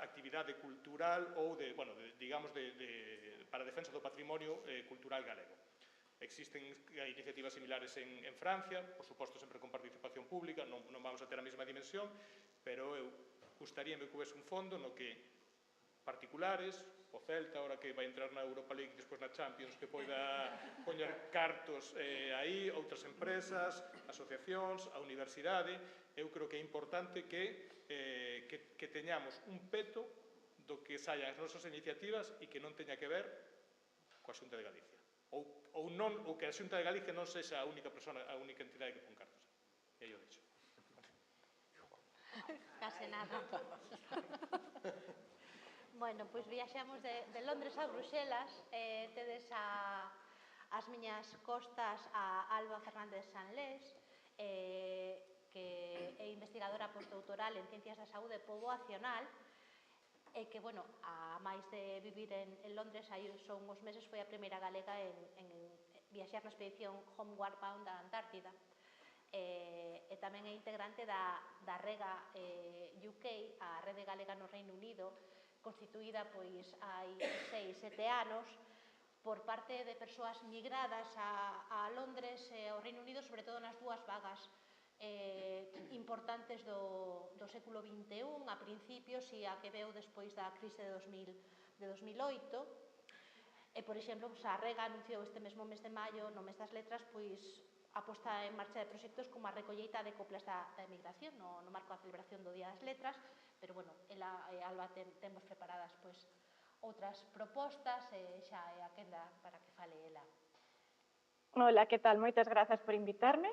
actividade cultural ou, para a defensa do patrimonio cultural galego. Existen iniciativas similares en Francia, por suposto sempre con participación pública, non vamos a ter a mesma dimensión, pero eu gustaríame que houvese un fondo no que particulares, o Celta, ahora que vai entrar na Europa League, despois na Champions, que poida poñer cartos aí, outras empresas, asociacións, a universidade. Eu creo que é importante que teñamos un peto do que saian as nosas iniciativas e que non teña que ver coa Xunta de Galicia. Ou que a Xunta de Galicia non sexa a única entidade que pon cartos. E aí o dixo. Case nada. Bueno, pois viaxamos de Londres a Bruxelas, tedes as miñas costas a Alba Fernández Sanlés, que é investigadora postdoctoral en Ciencias da Saúde Poboacional, e que, bueno, a máis de vivir en Londres, aí son uns meses, foi a primeira galega en viaxar na expedición Homeward Bound da Antártida. E tamén é integrante da Rega UK, a Rede Galega no Reino Unido, constituída pois hai 6-7 anos por parte de persoas migradas a Londres e ao Reino Unido, sobre todo nas dúas vagas importantes do século XXI, a principios e a que veu despois da crise de 2008. E, por exemplo, a Rega anunciou este mesmo mes de maio, no mes das letras, pois a posta en marcha de proxectos como a recolleita de coplas da emigración no marco da celebración do Día das Letras, pero, bueno, ela e Alba temos preparadas outras propostas e xa é a quenda para que fale ela. Hola, que tal? Moitas grazas por invitarme.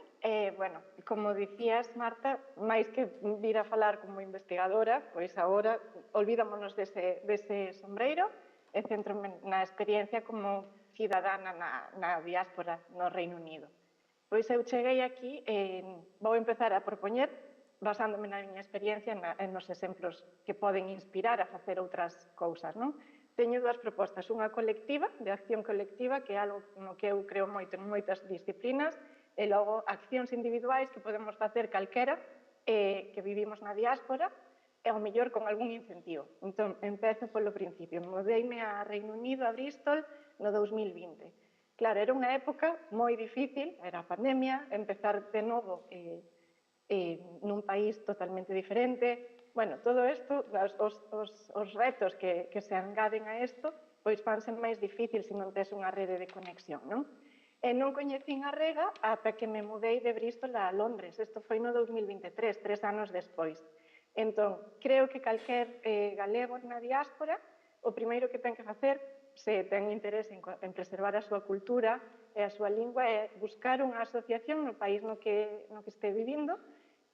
Bueno, como dicías, Marta, máis que vir a falar como investigadora, pois agora olvidámonos dese sombreiro e centrome na experiencia como cidadana na diáspora no Reino Unido. Pois eu cheguei aquí e vou empezar a propoñer basándome na miña experiencia nos exemplos que poden inspirar a facer outras cousas, non? Teño dúas propostas, unha colectiva, de acción colectiva, que é algo no que eu creo moito en moitas disciplinas, e logo accións individuais que podemos facer calquera que vivimos na diáspora, e ao mellor con algún incentivo. Entón, empezo polo principio. Mudeime a Reino Unido, a Bristol, no 2020. Claro, era unha época moi difícil, era a pandemia, empezar de novo nun país totalmente diferente. Bueno, todo isto, os retos que se engaden a isto, pois fanse máis difícil se non tes unha rede de conexión, non? E non coñecín a rega ata que me mudei de Bristol a Londres. Isto foi no 2023, 3 anos despois. Entón, creo que calquer galego na diáspora, o primeiro que ten que facer, se ten interés en preservar a súa cultura e a súa lingua, é buscar unha asociación no país no que este vivindo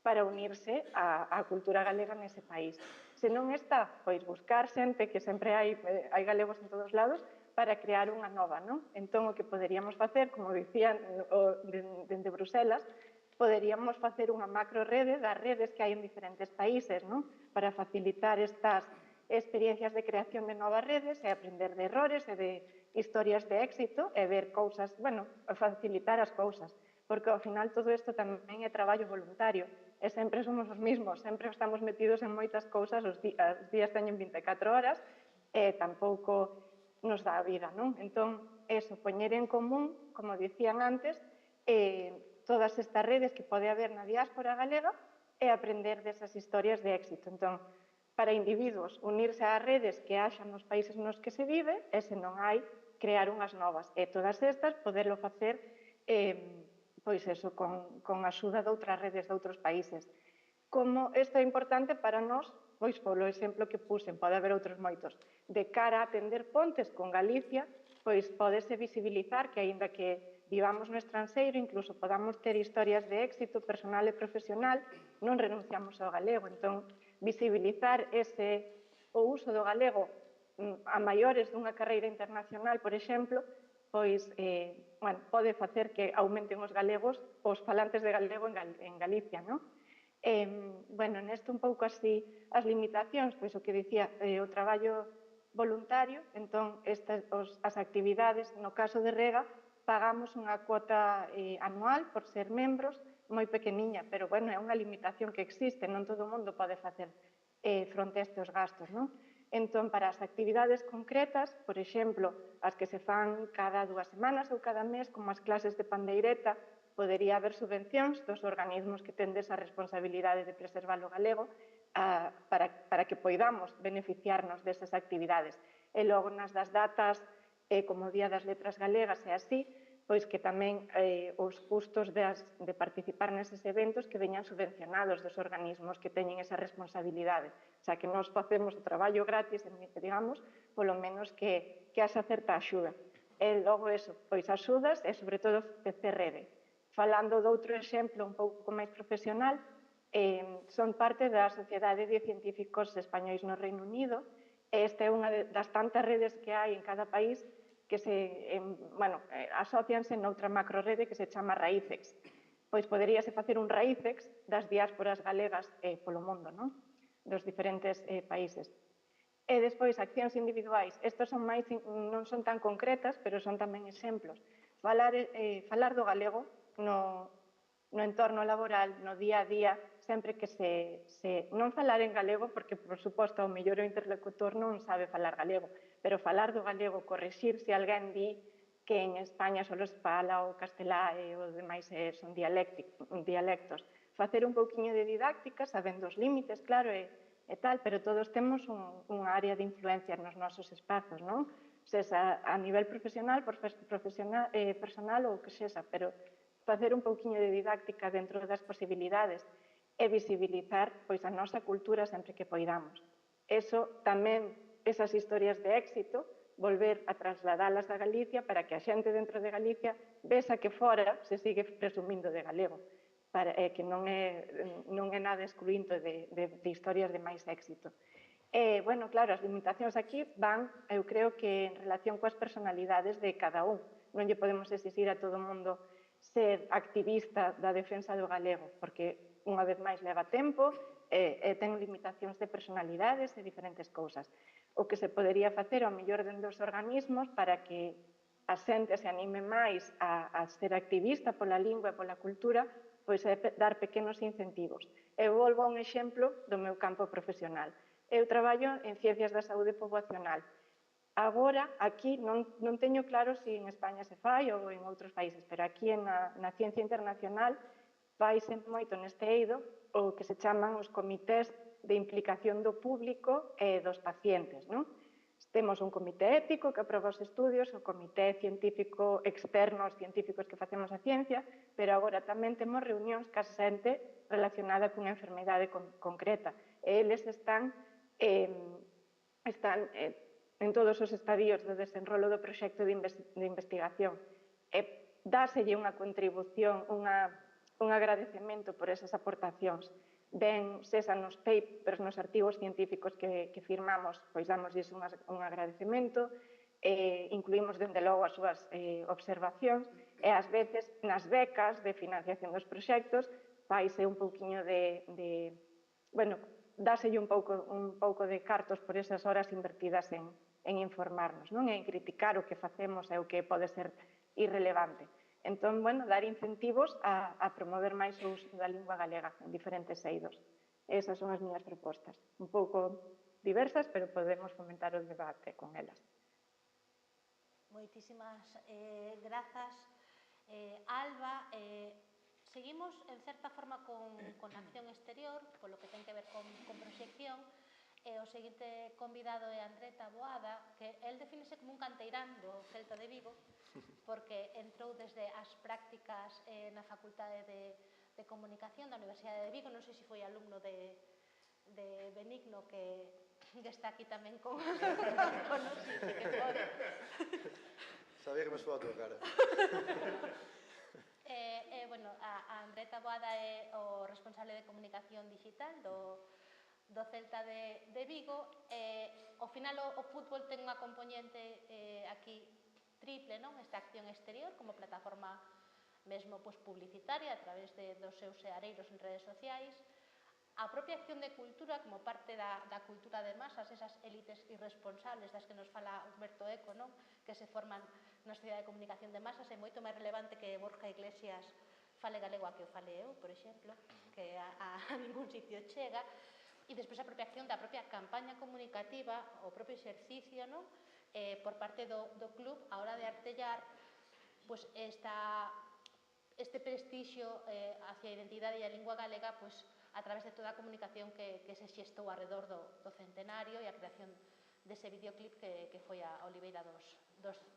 para unirse á cultura galega nese país. Se non está, pois buscar xente, que sempre hai galegos en todos lados, para crear unha nova, non? Entón, o que poderíamos facer, como dicían dende Bruselas, poderíamos facer unha macro rede das redes que hai en diferentes países, non? Para facilitar estas experiencias de creación de novas redes e aprender de errores e de historias de éxito e ver cousas, bueno, facilitar as cousas, porque ao final todo isto tamén é traballo voluntario e sempre somos os mismos, sempre estamos metidos en moitas cousas, os días teñen 24 horas e tampouco nos dá a vida, non? Entón, eso, poñer en común, como dicían antes, todas estas redes que pode haber na diáspora galega e aprender desas historias de éxito. Entón, para individuos, unirse ás redes que haxa nos países nos que se vive e, se non hai, crear unhas novas. E todas estas, poderlo facer pois eso, con a axuda de outras redes de outros países. Como isto é importante para nós, pois polo exemplo que puxen, pode haber outros moitos, de cara a tender pontes con Galicia, pois podese visibilizar que, aínda que vivamos no estranxeiro, incluso podamos ter historias de éxito personal e profesional, non renunciamos ao galego. Entón, visibilizar o uso do galego a maiores dunha carreira internacional, por exemplo, pois pode facer que aumenten os galegos, os falantes de galego en Galicia, non? Bueno, nesto un pouco así as limitacións, pois o que dicía, o traballo voluntario, entón as actividades, no caso de Rega, pagamos unha cuota anual por ser membros, moi pequeniña, pero bueno, é unha limitación que existe, non todo o mundo pode facer fronte a estes gastos, non? Entón, para as actividades concretas, por exemplo, as que se fan cada 2 semanas ou cada mes, como as clases de pandeireta, podería haber subvencións dos organismos que ten desa responsabilidade de preservar o galego para que poidamos beneficiarnos desas actividades. E logo, nas das datas, como o Día das Letras Galegas e así, pois que tamén os custos de participar neses eventos que veñan subvencionados dos organismos que teñen esa responsabilidade. O sea, que nós facemos o traballo gratis, digamos, polo menos que haxa certa axuda. E logo eso, pois axudas e, sobre todo, facer rede. Falando de outro exemplo un pouco máis profesional, son parte da Sociedade de Científicos Españois no Reino Unido, e esta é unha das tantas redes que hai en cada país que asocianse noutra macrorede que se chama Raícex. Pois poderíase facer un Raícex das diásporas galegas polo mundo, non? Dos diferentes países. E despois, accións individuais. Estos non son tan concretas, pero son tamén exemplos. Falar do galego no entorno laboral, no día a día, sempre que non falar en galego, porque, por suposto, ao mellor o interlocutor non sabe falar galego, pero falar do galego, corrixir se alguén di que en España só se fala o castelá e os demais son dialectos. Facer un pouquiño de didáctica, sabendo os límites, claro, e tal, pero todos temos unha área de influencia nos nosos espazos, non? Sexa a nivel profesional, personal ou que sexa, pero facer un pouquiño de didáctica dentro das posibilidades e visibilizar pois a nosa cultura sempre que poidamos. Eso tamén, esas historias de éxito, volver a trasladalas a Galicia para que a xente dentro de Galicia vexa que fora se sigue presumindo de galego, que non é nada excluinte de historias de máis éxito. Bueno, claro, as limitacións aquí van, eu creo que en relación coas personalidades de cada un. Non lle podemos exixir a todo o mundo ser activista da defensa do galego, porque unha vez máis leva tempo e ten limitacións de personalidades e diferentes cousas. O que se podería facer ao mellor dentro dos organismos para que a xente se anime máis a ser activista pola lingua e pola cultura, pois é dar pequenos incentivos. Eu volvo a un exemplo do meu campo profesional. Eu traballo en Ciencias da Saúde Poboacional. Agora, aquí, non teño claro se en España se fai ou en outros países, pero aquí na ciencia internacional faise moito neste eido o que se chaman os comités de implicación do público e dos pacientes, non? Temos un comité ético que aproba os estudios, o comité científico externo aos científicos que facemos a ciencia, pero agora tamén temos reunións ca xente relacionada cunha enfermedade concreta. E eles están en todos os estadios do desenrolo do proxecto de investigación. E dáselle unha contribución, un agradecemento por esas aportacións. Ben, sesa nos papers, nos artigos científicos que firmamos, pois damosles un agradecemento, incluímos dende logo as súas observacións, e ás veces nas becas de financiación dos proxectos faise un pouquiño bueno, dáselle un pouco de cartos por esas horas invertidas en informarnos, non? En criticar o que facemos e o que pode ser irrelevante. Entón, bueno, dar incentivos a promover máis o uso da lingua galega en diferentes eidos. Esas son as miñas propostas. Un pouco diversas, pero podemos fomentar o debate con elas. Moitísimas grazas, Alba. Seguimos, en certa forma, con acción exterior, polo que ten que ver con proxección. O seguinte convidado é André Taboada, que el defínese como un canteirán do Celta de Vigo, porque entrou desde as prácticas na Facultade de Comunicación da Universidade de Vigo. Non sei se foi alumno de Benigno, que está aquí tamén con nos, que pode. Sabía que me soa a tua cara. Bueno, a André Taboada é o responsable de comunicación digital do Celta de Vigo. Ao final, o fútbol ten unha componente aquí triple, non? Esta acción exterior como plataforma mesmo publicitaria a través dos seus seareiros en redes sociais, a propia acción de cultura como parte da cultura de masas, esas élites irresponsables das que nos fala Humberto Eco, non? Que se forman na sociedade de comunicación de masas. É moito máis relevante que Borja Iglesias fale galego a que o fale eu, por exemplo, que a ningún sitio chega. E despois a propia acción da propia campaña comunicativa, o propio exercicio, non? Por parte do club a hora de artellar este prestixio hacia a identidade e a lingua galega a través de toda a comunicación que se xestou arredor do centenario e a creación dese videoclip que foi a Oliveira dos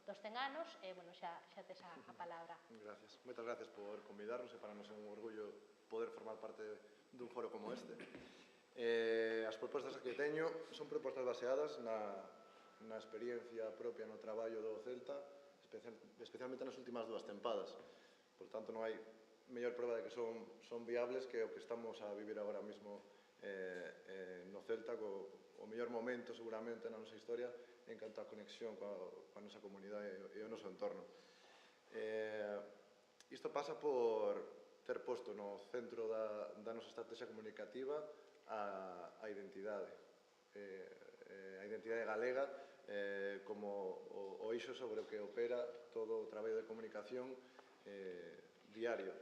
100 anos. Bueno, xa tes a palabra. Gracias. Moitas gracias por convidarnos, e para nos é un orgullo poder formar parte dun foro como este. As propostas que teño son propostas baseadas na experiencia propia no traballo do Celta, especialmente nas últimas 2 tempadas. Por tanto, non hai mellor prova de que son viables que o que estamos a vivir agora mesmo no Celta, o mellor momento seguramente na nosa historia en canto a conexión coa nosa comunidade e o noso entorno. Isto pasa por ter posto no centro da nosa estrategia comunicativa a identidade. A identidade galega como o eixo sobre o que opera todo o traballo de comunicación diario.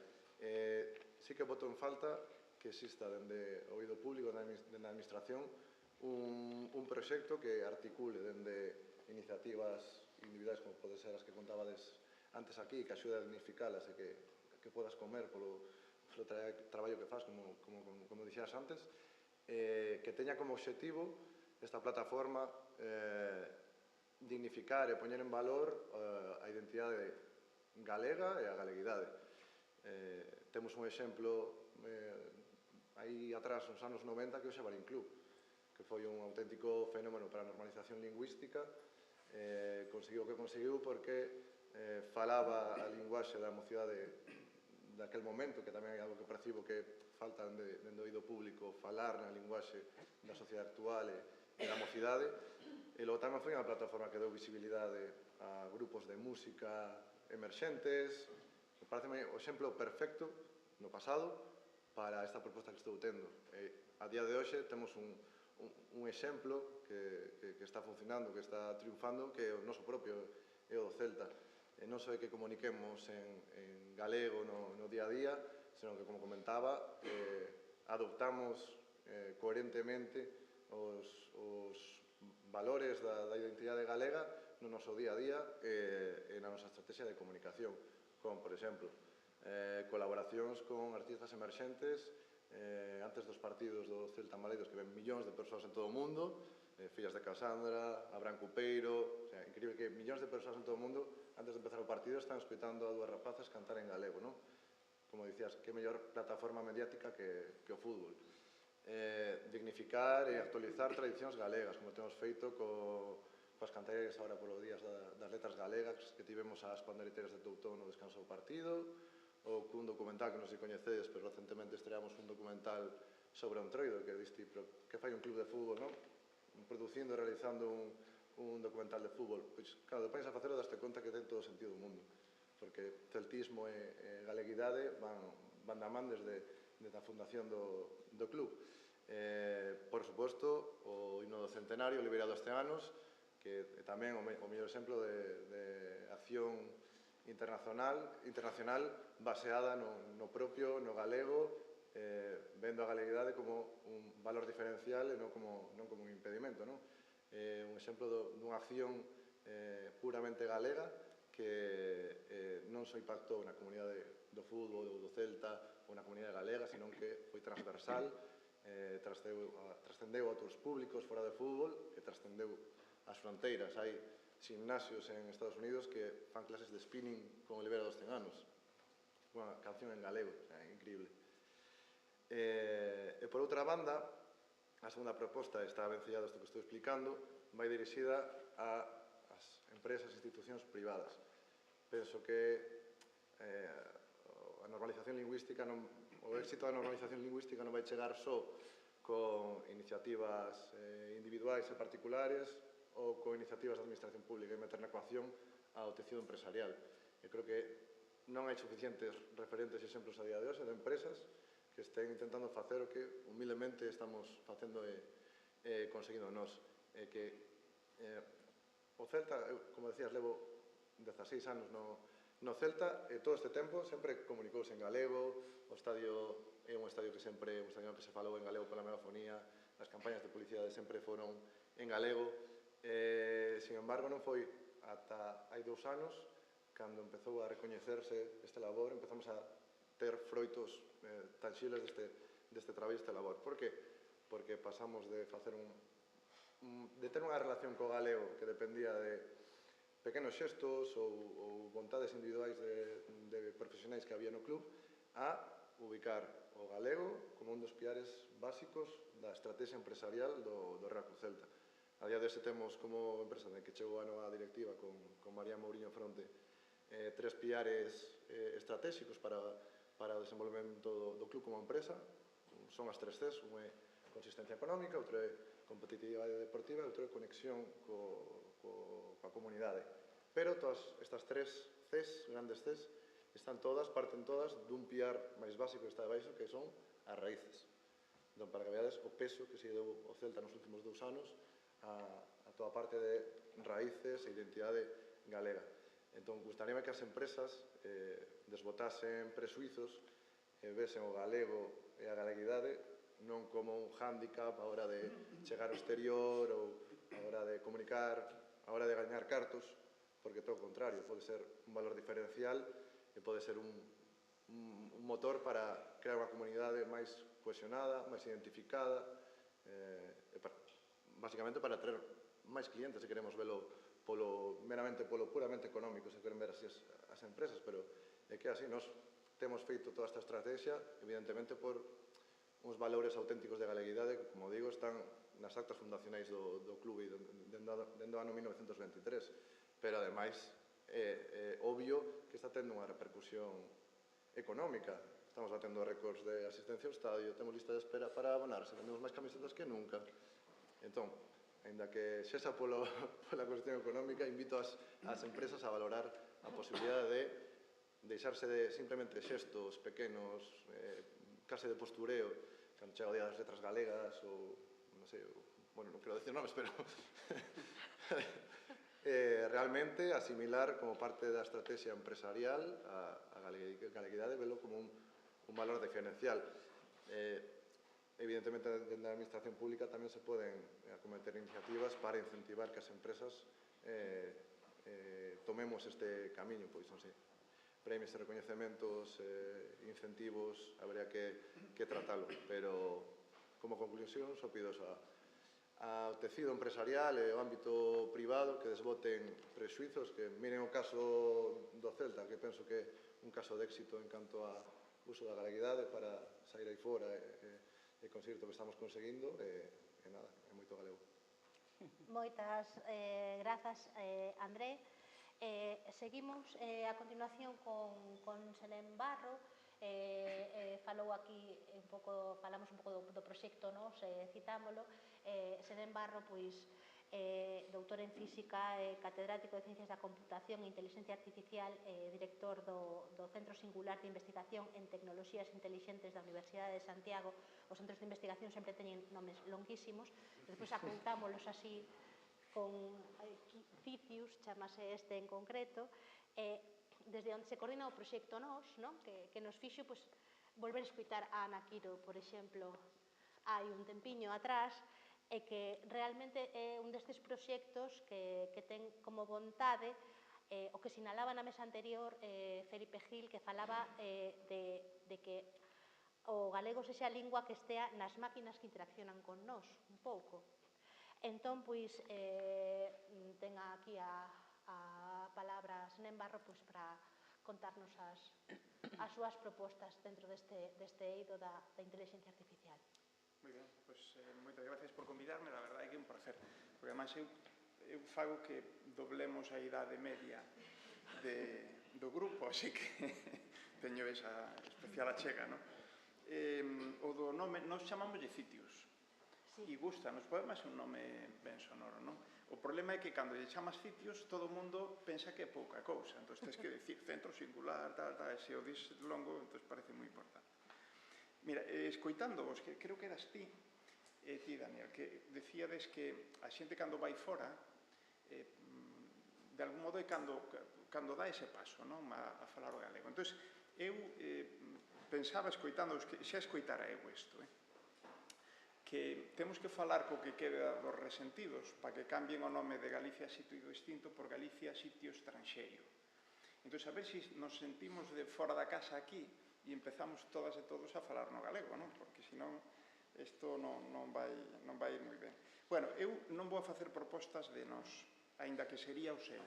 Sí que boto en falta que exista dende o oído público, dende a administración, un proxecto que articule dende iniciativas individuais como pode ser as que contabades antes aquí, que axude a dignificalas e que podas comer polo traballo que faz, como dixeras antes, que teña como obxectivo esta plataforma dignificar e poñer en valor a identidade galega e a galeguidade. Temos un exemplo aí atrás, nos anos 90, que é o Xabarín Club, que foi un auténtico fenómeno para a normalización lingüística conseguiu o que conseguiu porque falaba a linguaxe da mocidade daquel momento, que tamén é algo que percibo que falta dende o oído público, falar na linguaxe da sociedade actual e da mocidade, e logo tamén foi unha plataforma que deu visibilidade a grupos de música emerxentes. Me parece o exemplo perfecto no pasado para esta proposta que estou tendo. A día de hoxe temos un exemplo que está funcionando, que está triunfando, que é o noso propio, é o do Celta. Non só é que comuniquemos en galego no día a día, senón que, como comentaba, adoptamos coherentemente os valores da identidade galega no noso día a día e na nosa estrategia de comunicación, como, por exemplo, colaboracións con artistas emerxentes antes dos partidos do Celta Maleiros, que ven millóns de persoas en todo o mundo, Fillas de Casandra, Abraham Cupeiro, increíble que millóns de persoas en todo o mundo antes de empezar o partido están escoitando a dúas rapazas cantar en galego, non? Como dicías, que mellor plataforma mediática que o fútbol. Dignificar e actualizar tradicións galegas, como temos feito coas cantareiras agora polos días das letras galegas que tivemos as pandereteiras de Toutón no descanso do partido, ou cun documental que non se coñecedes, pero recentemente estreamos un documental sobre o Entroido, que diste, pero que fai un club de fútbol, non? Producindo e realizando un documental de fútbol. Pois, claro, de país a facelo daste conta que ten todo o sentido do mundo, porque celtismo e galeguidade van da man desde a fundación do club. Por suposto, o himno do centenario, liberado este anos, que tamén o mellor exemplo de acción internacional baseada no propio, no galego, vendo a galeguidade como un valor diferencial e non como un impedimento, non? Un exemplo dunha acción puramente galega que non só impactou na comunidade do fútbol ou do Celta ou na comunidade galega, senón que foi transversal, trascendeu a outros públicos fora de fútbol e trascendeu as fronteiras. Hai gimnasios en Estados Unidos que fan clases de spinning con Olivera dos 100 anos, unha canción en galego, increíble. E por outra banda, a segunda proposta, está vencellado isto que estou explicando, vai dirixida ás empresas e institucións privadas. Penso que a normalización lingüística, o éxito da normalización lingüística non vai chegar só con iniciativas individuais e particulares ou con iniciativas da administración pública e meter na ecuación ao tecido empresarial. Eu creo que non hai suficientes referentes e exemplos a día de hoxe de empresas que estén intentando facer o que humildemente estamos facendo e conseguindo nós. O Celta, como decías, levo 16 anos no Celta e todo este tempo sempre comunicouse en galego, o estadio é un estadio que sempre que se falou en galego pola megafonía, as campañas de publicidade sempre foron en galego. Sin embargo, non foi ata hai 2 anos cando empezou a recoñecerse este labor, empezamos a ter froitos tanxibles deste traballo, deste labor. Por que? Porque pasamos de facer de ter unha relación co galego que dependía de pequenos xestos ou vontades individuais de profesionais que había no club a ubicar o galego como un dos piares básicos da estrategia empresarial do Real Cruz Celta. A día de hoxe temos como empresa que chegou a nova directiva con María Mouriño fronte 3 piares estratégicos para o desenvolvemento do club como empresa. Son as 3 Cs, un é consistencia económica, outro é competitividade deportiva e outro é conexión coa comunidade. Pero todas estas 3 Cs, grandes Cs, parten todas dun piar máis básico que está debaixo, que son as raíces. Entón, para que veades o peso que se deu o Celta nos últimos 2 anos a toda a parte de raíces e identidade galega. Entón, gustaríame que as empresas desbotasen presuizos e vesen o galego e a galeguidade non como un hándicap a hora de chegar ao exterior ou a hora de comunicar, a hora de gañar cartos, porque todo o contrario, pode ser un valor diferencial e pode ser un motor para crear unha comunidade máis cohesionada, máis identificada, basicamente para traer máis clientes, se queremos velo meramente polo puramente económico, se queren ver así as empresas, pero é que así nos temos feito toda esta estrategia, evidentemente por uns valores auténticos de galeguidade que, como digo, están nas actas fundacionais do clube dende o ano 1923, pero ademais é obvio que está tendo unha repercusión económica. Estamos batendo récords de asistencia ao estadio, temos lista de espera para abonarse, vendemos máis camisetas que nunca. Entón, ainda que sexa pola cuestión económica, invito as empresas a valorar a posibilidade de deixarse de simplemente xestos pequenos, case de postureo, cando chega o Día das Letras Galegas ou, non sei, bueno, non quero decir nomes, pero realmente asimilar como parte da estrategia empresarial a galeguidade, velo como un valor diferencial. Evidentemente, dentro da administración pública tamén se poden acometer iniciativas para incentivar que as empresas tomemos este camiño, pois non sei, premios e recoñecementos, incentivos, habría que tratalo, pero como conclusión só pido ao tecido empresarial e ao ámbito privado que desboten prexuizos, que miren o caso do Celta, que penso que é un caso de éxito en canto a uso da galeguidade para sair aí fora e conseguir o que estamos conseguindo, e nada, é moito galego. Moitas grazas, André. Seguimos a continuación con Selén Barro. Falou aquí falamos un pouco do proxecto, citámolo. Selén Barro, pois, doutor en Física, catedrático de Ciencias da Computación e Inteligencia Artificial, director do Centro Singular de Investigación en Tecnoloxías Intelixentes da Universidade de Santiago. Os centros de investigación sempre teñen nomes longuísimos, despois apuntámolos así con CICIUS, chamase este en concreto, desde onde se coordina o proxecto NOS, que nos fixo volver a escutar a Ana Quiro, por exemplo, hai un tempiño atrás, e que realmente é un destes proxectos que ten como vontade o que sinalaba na mesa anterior Felipe Gil, que falaba de que o galego sexa a lingua que estea nas máquinas que interaccionan con nós, un pouco. Entón, pois, ten aquí a palabra Selén Barro para contarnos as súas propostas dentro deste eido da inteligencia artificial. Moi ben, pois moitas gracias por convidarme, la verdade é que é un placer, porque además eu fago que doblemos a idade media do grupo, así que teño esa especial achega, non? O do nome, nos chamamos de CICIUS, e gusta, nos poemas é un nome ben sonoro, non? O problema é que cando lle chamas CICIUS, todo o mundo pensa que é pouca cousa, entón tens que decir centro singular, se o dis longo, entón parece moi importante. Mira, escoitándoos, que creo que eras ti, Daniel, que decíades que a xente cando vai fora, de algún modo é cando dá ese paso, non? A falar o galego. Entón, eu pensaba escoitándoos, que xa escoitara eu isto, que temos que falar co que queda dos resentidos para que cambien o nome de Galicia sitio distinto por Galicia sitio estranxeiro. Entón, a ver se nos sentimos de fora da casa aquí e empezamos todas e todos a falar no galego, non? Porque senón isto non vai ir moi ben. Bueno, eu non vou a facer propostas de nós, aínda que sería o seu.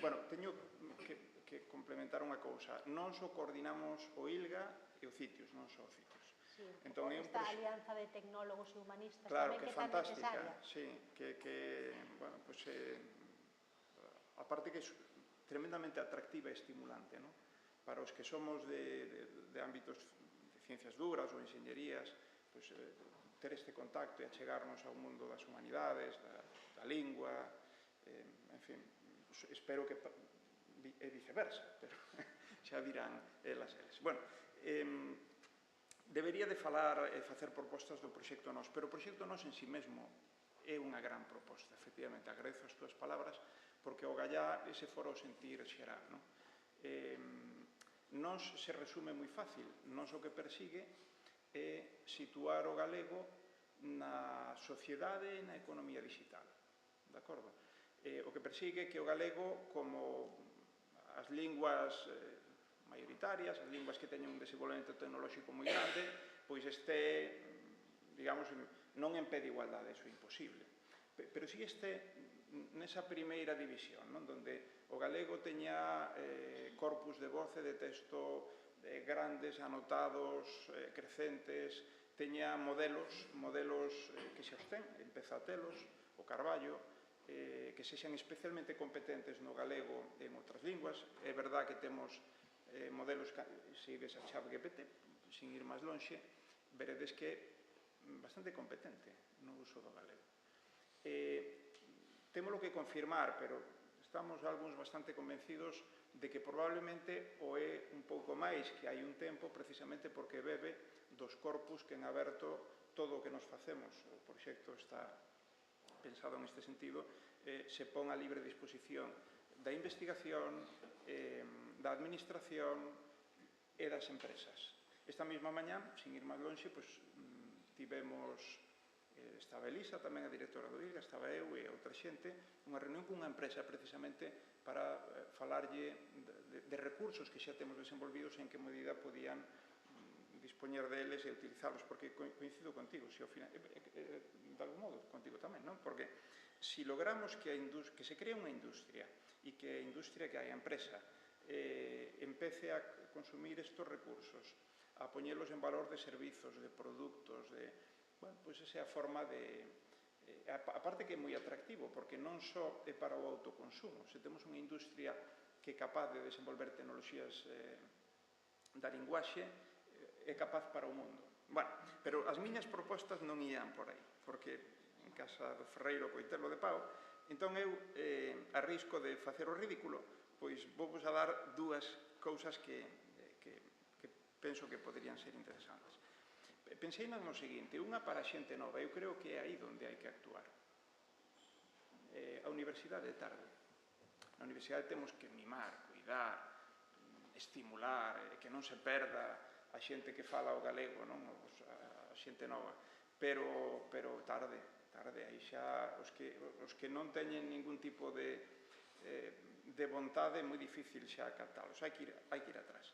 Bueno, teño que complementar unha cousa. Nós o coordinamos o ILGA e o CICIUS, non só o CICIUS. Entón, esta alianza de tecnólogos e humanistas tamén que é tan necesaria. Sí, bueno, pues aparte que é tremendamente atractiva e estimulante, non? Para os que somos de ámbitos de ciencias duras ou enxeñerías, pues, ter este contacto e achegarnos ao mundo das humanidades, da lingua, en fin, espero que e viceversa, pero xa dirán elas. Bueno, debería de falar e facer propostas do proxecto NOS, pero o proxecto NOS en si mesmo é unha gran proposta, efectivamente, agradezo as túas palabras, porque o gallá ese foro sentir xeral, non? Nos se resume moi fácil, nos o que persigue é situar o galego na sociedade e na economía digital, de acordo? O que persigue é que o galego, como as linguas maioritarias, as linguas que teñen un desenvolvemento tecnolóxico moi grande, pois este, digamos, non en pé de igualdade, iso é imposible. Pero si este nesa primeira división, donde o galego teña corpus de voz e de texto grandes, anotados, crecentes, teña modelos que xa os ten, empeza a telos, o Carballo, que sexan especialmente competentes no galego e en outras linguas. É verdad que temos modelos, se ides a ChatGPT, sin ir máis lonxe, veredes que é bastante competente no uso do galego. Témolo que confirmar, pero estamos algúns bastante convencidos de que probablemente o é un pouco máis que hai un tempo, precisamente porque bebe dos corpus que en aberto todo o que nos facemos. O proxecto está pensado neste sentido, se pon a libre disposición da investigación, da administración e das empresas. Esta mesma mañá, sin ir máis lonxe, tivemos, estaba Elisa, tamén a directora do ILGA, estaba eu e outra xente, unha reunión cunha empresa precisamente para falarlle de recursos que xa temos desenvolvidos, en que medida podían dispoñer deles e utilizalos, porque coincido contigo, de algún modo contigo tamén, non? Porque se logramos que se cree unha industria e que a industria, que a empresa, empece a consumir estos recursos, a poñelos en valor de servizos, de produtos, pois esa é a forma de... Aparte que é moi atractivo, porque non só é para o autoconsumo, se temos unha industria que é capaz de desenvolver tecnoloxías da linguaxe, é capaz para o mundo. Bueno, pero as miñas propostas non ían por aí, porque en casa do Ferreiro Coitelo de Pau, entón eu, a risco de facer o ridículo, pois vou-vos a dar dúas cousas que penso que poderían ser interesantes. Pensei no seguinte, unha para a xente nova, eu creo que é aí onde hai que actuar. A universidade é tarde. Na universidade temos que mimar, cuidar, estimular, que non se perda a xente que fala o galego, a xente nova, pero tarde, aí xa os que non teñen ningún tipo de vontade é moi difícil xa captalos, hai que ir atrás.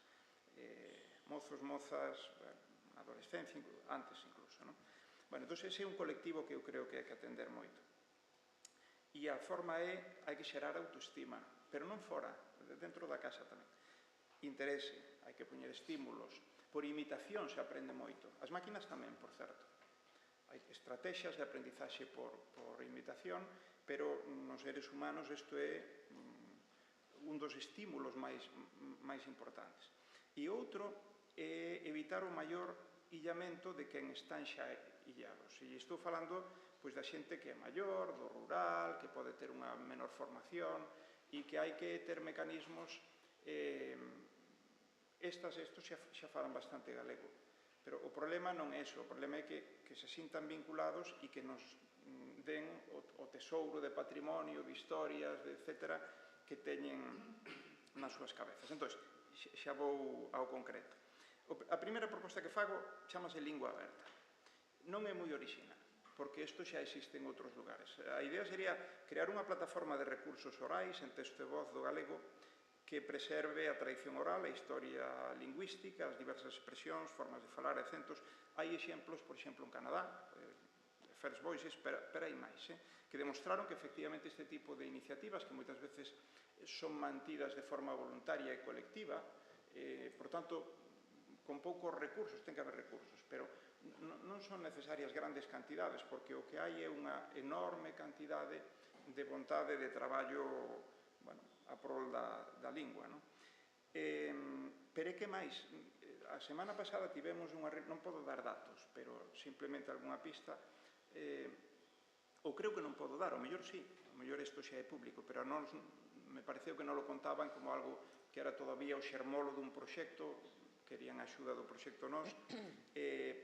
Mozos, mozas, adolescencia, antes incluso, non? Bueno, entón ese é un colectivo que eu creo que hai que atender moito. E a forma é, hai que xerar autoestima, pero non fora, dentro da casa tamén. Interese, hai que poñer estímulos. Por imitación se aprende moito. As máquinas tamén, por certo. Hai estrategias de aprendizaxe por imitación, pero nos seres humanos isto é un dos estímulos máis importantes. E outro é evitar o maior illamento de quen están xa illados. E estou falando da xente que é maior, do rural, que pode ter unha menor formación e que hai que ter mecanismos. Estos xa falan bastante galego, pero o problema non é iso, o problema é que se sintan vinculados e que nos den o tesouro de patrimonio, de historias, etcétera, que teñen nas súas cabezas. Entón, xa vou ao concreto. A primeira proposta que fago chamase lingua aberta. Non é moi original, porque isto xa existe en outros lugares. A idea sería crear unha plataforma de recursos orais en texto e voz do galego que preserve a tradición oral, a historia lingüística, as diversas expresións, formas de falar e acentos. Hai exemplos, por exemplo, en Canadá, First Voices, pero hai máis, que demostraron que efectivamente este tipo de iniciativas, que moitas veces son mantidas de forma voluntaria e colectiva, por tanto, con poucos recursos, ten que haber recursos, pero non son necesarias grandes cantidades, porque o que hai é unha enorme cantidade de vontade de traballo a prol da lingua. Pero é que máis, a semana pasada tivemos unha... Non podo dar datos, pero simplemente algunha pista, ou creo que non podo dar, ou mellor sí, ou mellor isto xa é público, pero a nós me pareceu que non lo contaban como algo que era todavía o xermolo dun proxecto, querían a axuda do proxecto NOS,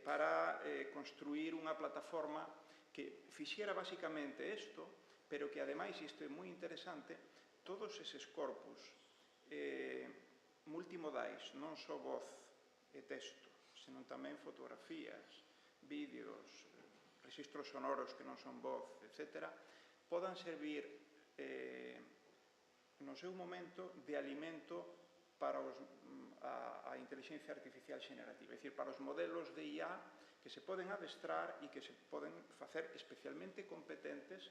para construir unha plataforma que fixera basicamente isto, pero que ademais, isto é moi interesante, todos eses corpus multimodais, non só voz e texto, senón tamén fotografías, vídeos, registros sonoros que non son voz, etc., podan servir no seu momento de alimento para a inteligencia artificial xenerativa, é dicir, para os modelos de IA que se poden adestrar e que se poden facer especialmente competentes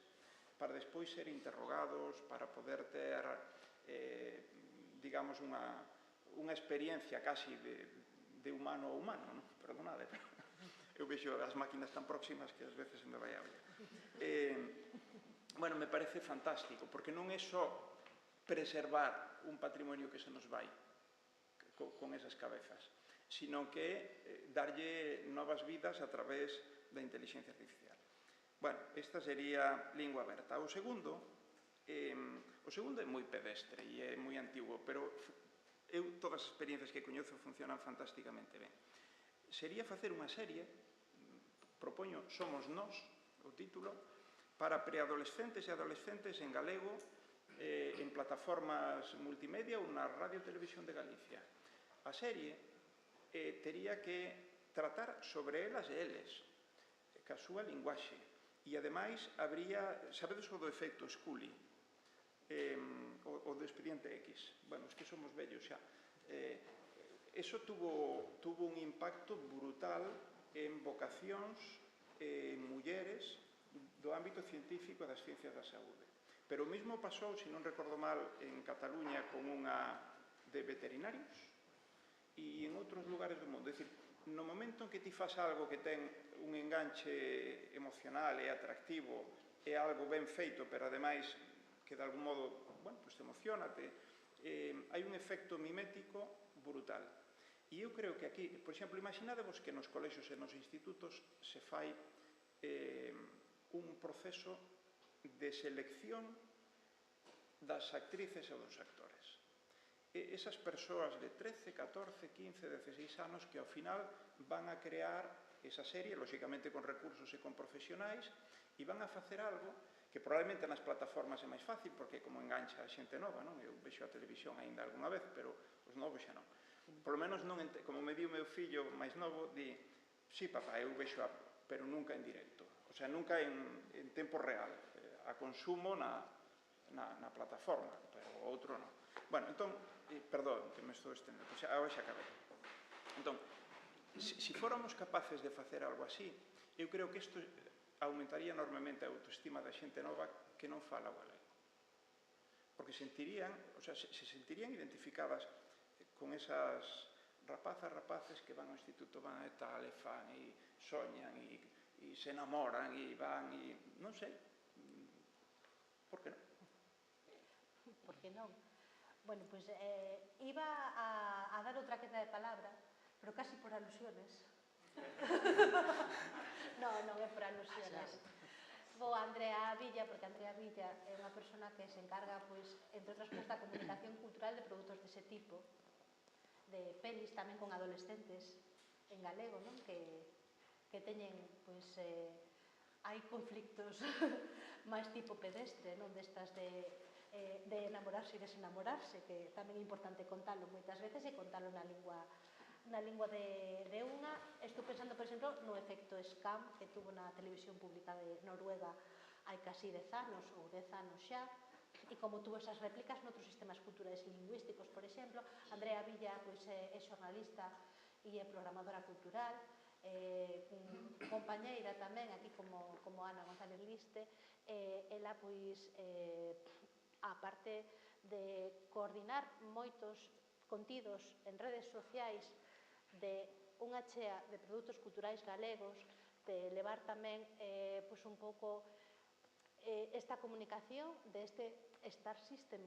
para despois ser interrogados, para poder ter, digamos, unha experiencia casi de humano a humano, perdonade, Eu vexo as máquinas tan próximas que ás veces se me vai a olla. Bueno, me parece fantástico, porque non é só preservar un patrimonio que se nos vai con esas cabezas, sino que é darlle novas vidas a través da inteligencia artificial. Bueno, esta sería lingua aberta. O segundo é moi pedestre e é moi antigo, pero eu todas as experiencias que coñezo funcionan fantásticamente ben. Sería facer unha serie, propoño Somos Nós, o título, para preadolescentes e adolescentes en galego, en plataformas multimedia ou na Radio Televisión de Galicia. A serie tería que tratar sobre elas e eles, ca súa linguaxe. E, ademais, habría, sabedes o do efecto Scully, o do expediente X. Bueno, es que somos vellos xa. Eso tuvo un impacto brutal en vocacións en mulleres do ámbito científico e das ciencias da saúde. Pero o mesmo pasou, se non recordo mal, en Cataluña con unha de veterinarios e en outros lugares do mundo. É dicir, no momento en que ti fas algo que ten un enganche emocional e atractivo, é algo ben feito, pero ademais que de algún modo, bueno, pues te emocionate, hai un efecto mimético brutal. E eu creo que aquí, por exemplo, imaginadevos que nos colexios e nos institutos se fai un proceso de selección das actrices e dos actores. Esas persoas de 13, 14, 15, 16 anos que ao final van a crear esa serie, lóxicamente con recursos e con profesionais, e van a facer algo que probablemente nas plataformas é máis fácil, porque como engancha a xente nova, non? Eu vexo a televisión aínda algunha vez, pero os novos xa non. Por lo menos, como me di o meu fillo máis novo, di, sí, papá, eu vexo pero nunca en directo. O sea, nunca en tempo real. A consumo na plataforma, pero o outro non. Bueno, entón, perdón, que me estou estendendo, agora xa acabei. Entón, se fóramos capaces de facer algo así, eu creo que isto aumentaría enormemente a autoestima da xente nova que non fala o galego. Porque sentirían, o sea, se sentirían identificadas con esas rapaces que van ao instituto, van a tal, e fan, e soñan, e se enamoran, e van, e non sei, por que non? Por que non? Bueno, pois iba a dar outra quenda de palabra, pero casi por alusiones. Non é por alusiones. Vou a Andrea Villa, porque Andrea Villa é unha persona que se encarga, pois, entre outras cousas, da comunicación cultural de produtos dese tipo, de pelis tamén con adolescentes en galego, non? Que teñen, pois, hai conflictos máis tipo pedestre, non? Destas de enamorarse e desenamorarse, que tamén é importante contalo moitas veces e contalo na lingua de unha. Estou pensando, por exemplo, no efecto Skam que tuvo na televisión pública de Noruega hai casi 10 anos ou 10 anos xa, e como tuvo esas réplicas noutros sistemas culturais e lingüísticos, por exemplo. Andrea Villa pois, é xornalista e é programadora cultural, compañeira tamén aquí como Ana González Liste. Ela, pois, a parte de coordinar moitos contidos en redes sociais de unha chea de produtos culturais galegos, de levar tamén pois un pouco esta comunicación deste Star System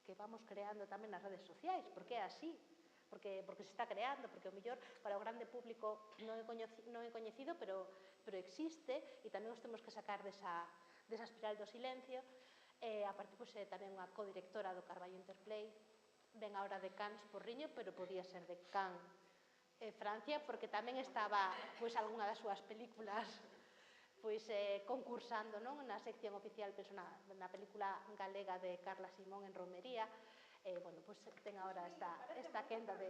que vamos creando tamén nas redes sociais, porque é así, porque se está creando, porque o mellor para o grande público non é coñecido, pero existe, e tamén os temos que sacar desa espiral do silencio. A parte, pois, é tamén unha codirectora do Carballo Interplay, ven ahora de Cannes Porriño, pero podía ser de Cannes Francia, porque tamén estaba, pois, algunha das súas películas pois concursando, non? Na sección oficial, penso na película galega de Carla Simón en Romería. Bueno, pois ten agora esta quenda de...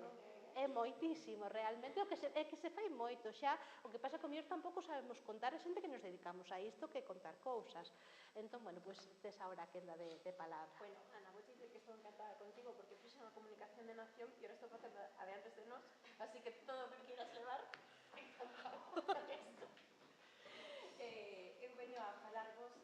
É moitísimo, realmente, é que se fai moito xa. O que pasa que o mellor tampouco sabemos contar, é xente que nos dedicamos a isto que contar cousas. Entón, bueno, pois tes agora a quenda de palabra. Bueno, Ana, vou dicir que estou encantada contigo porque fixen a comunicación de Nación e ahora estou facendo a de antes de nós, así que todo o que quieras levar, encantado con esto. Eu veño a falarvos,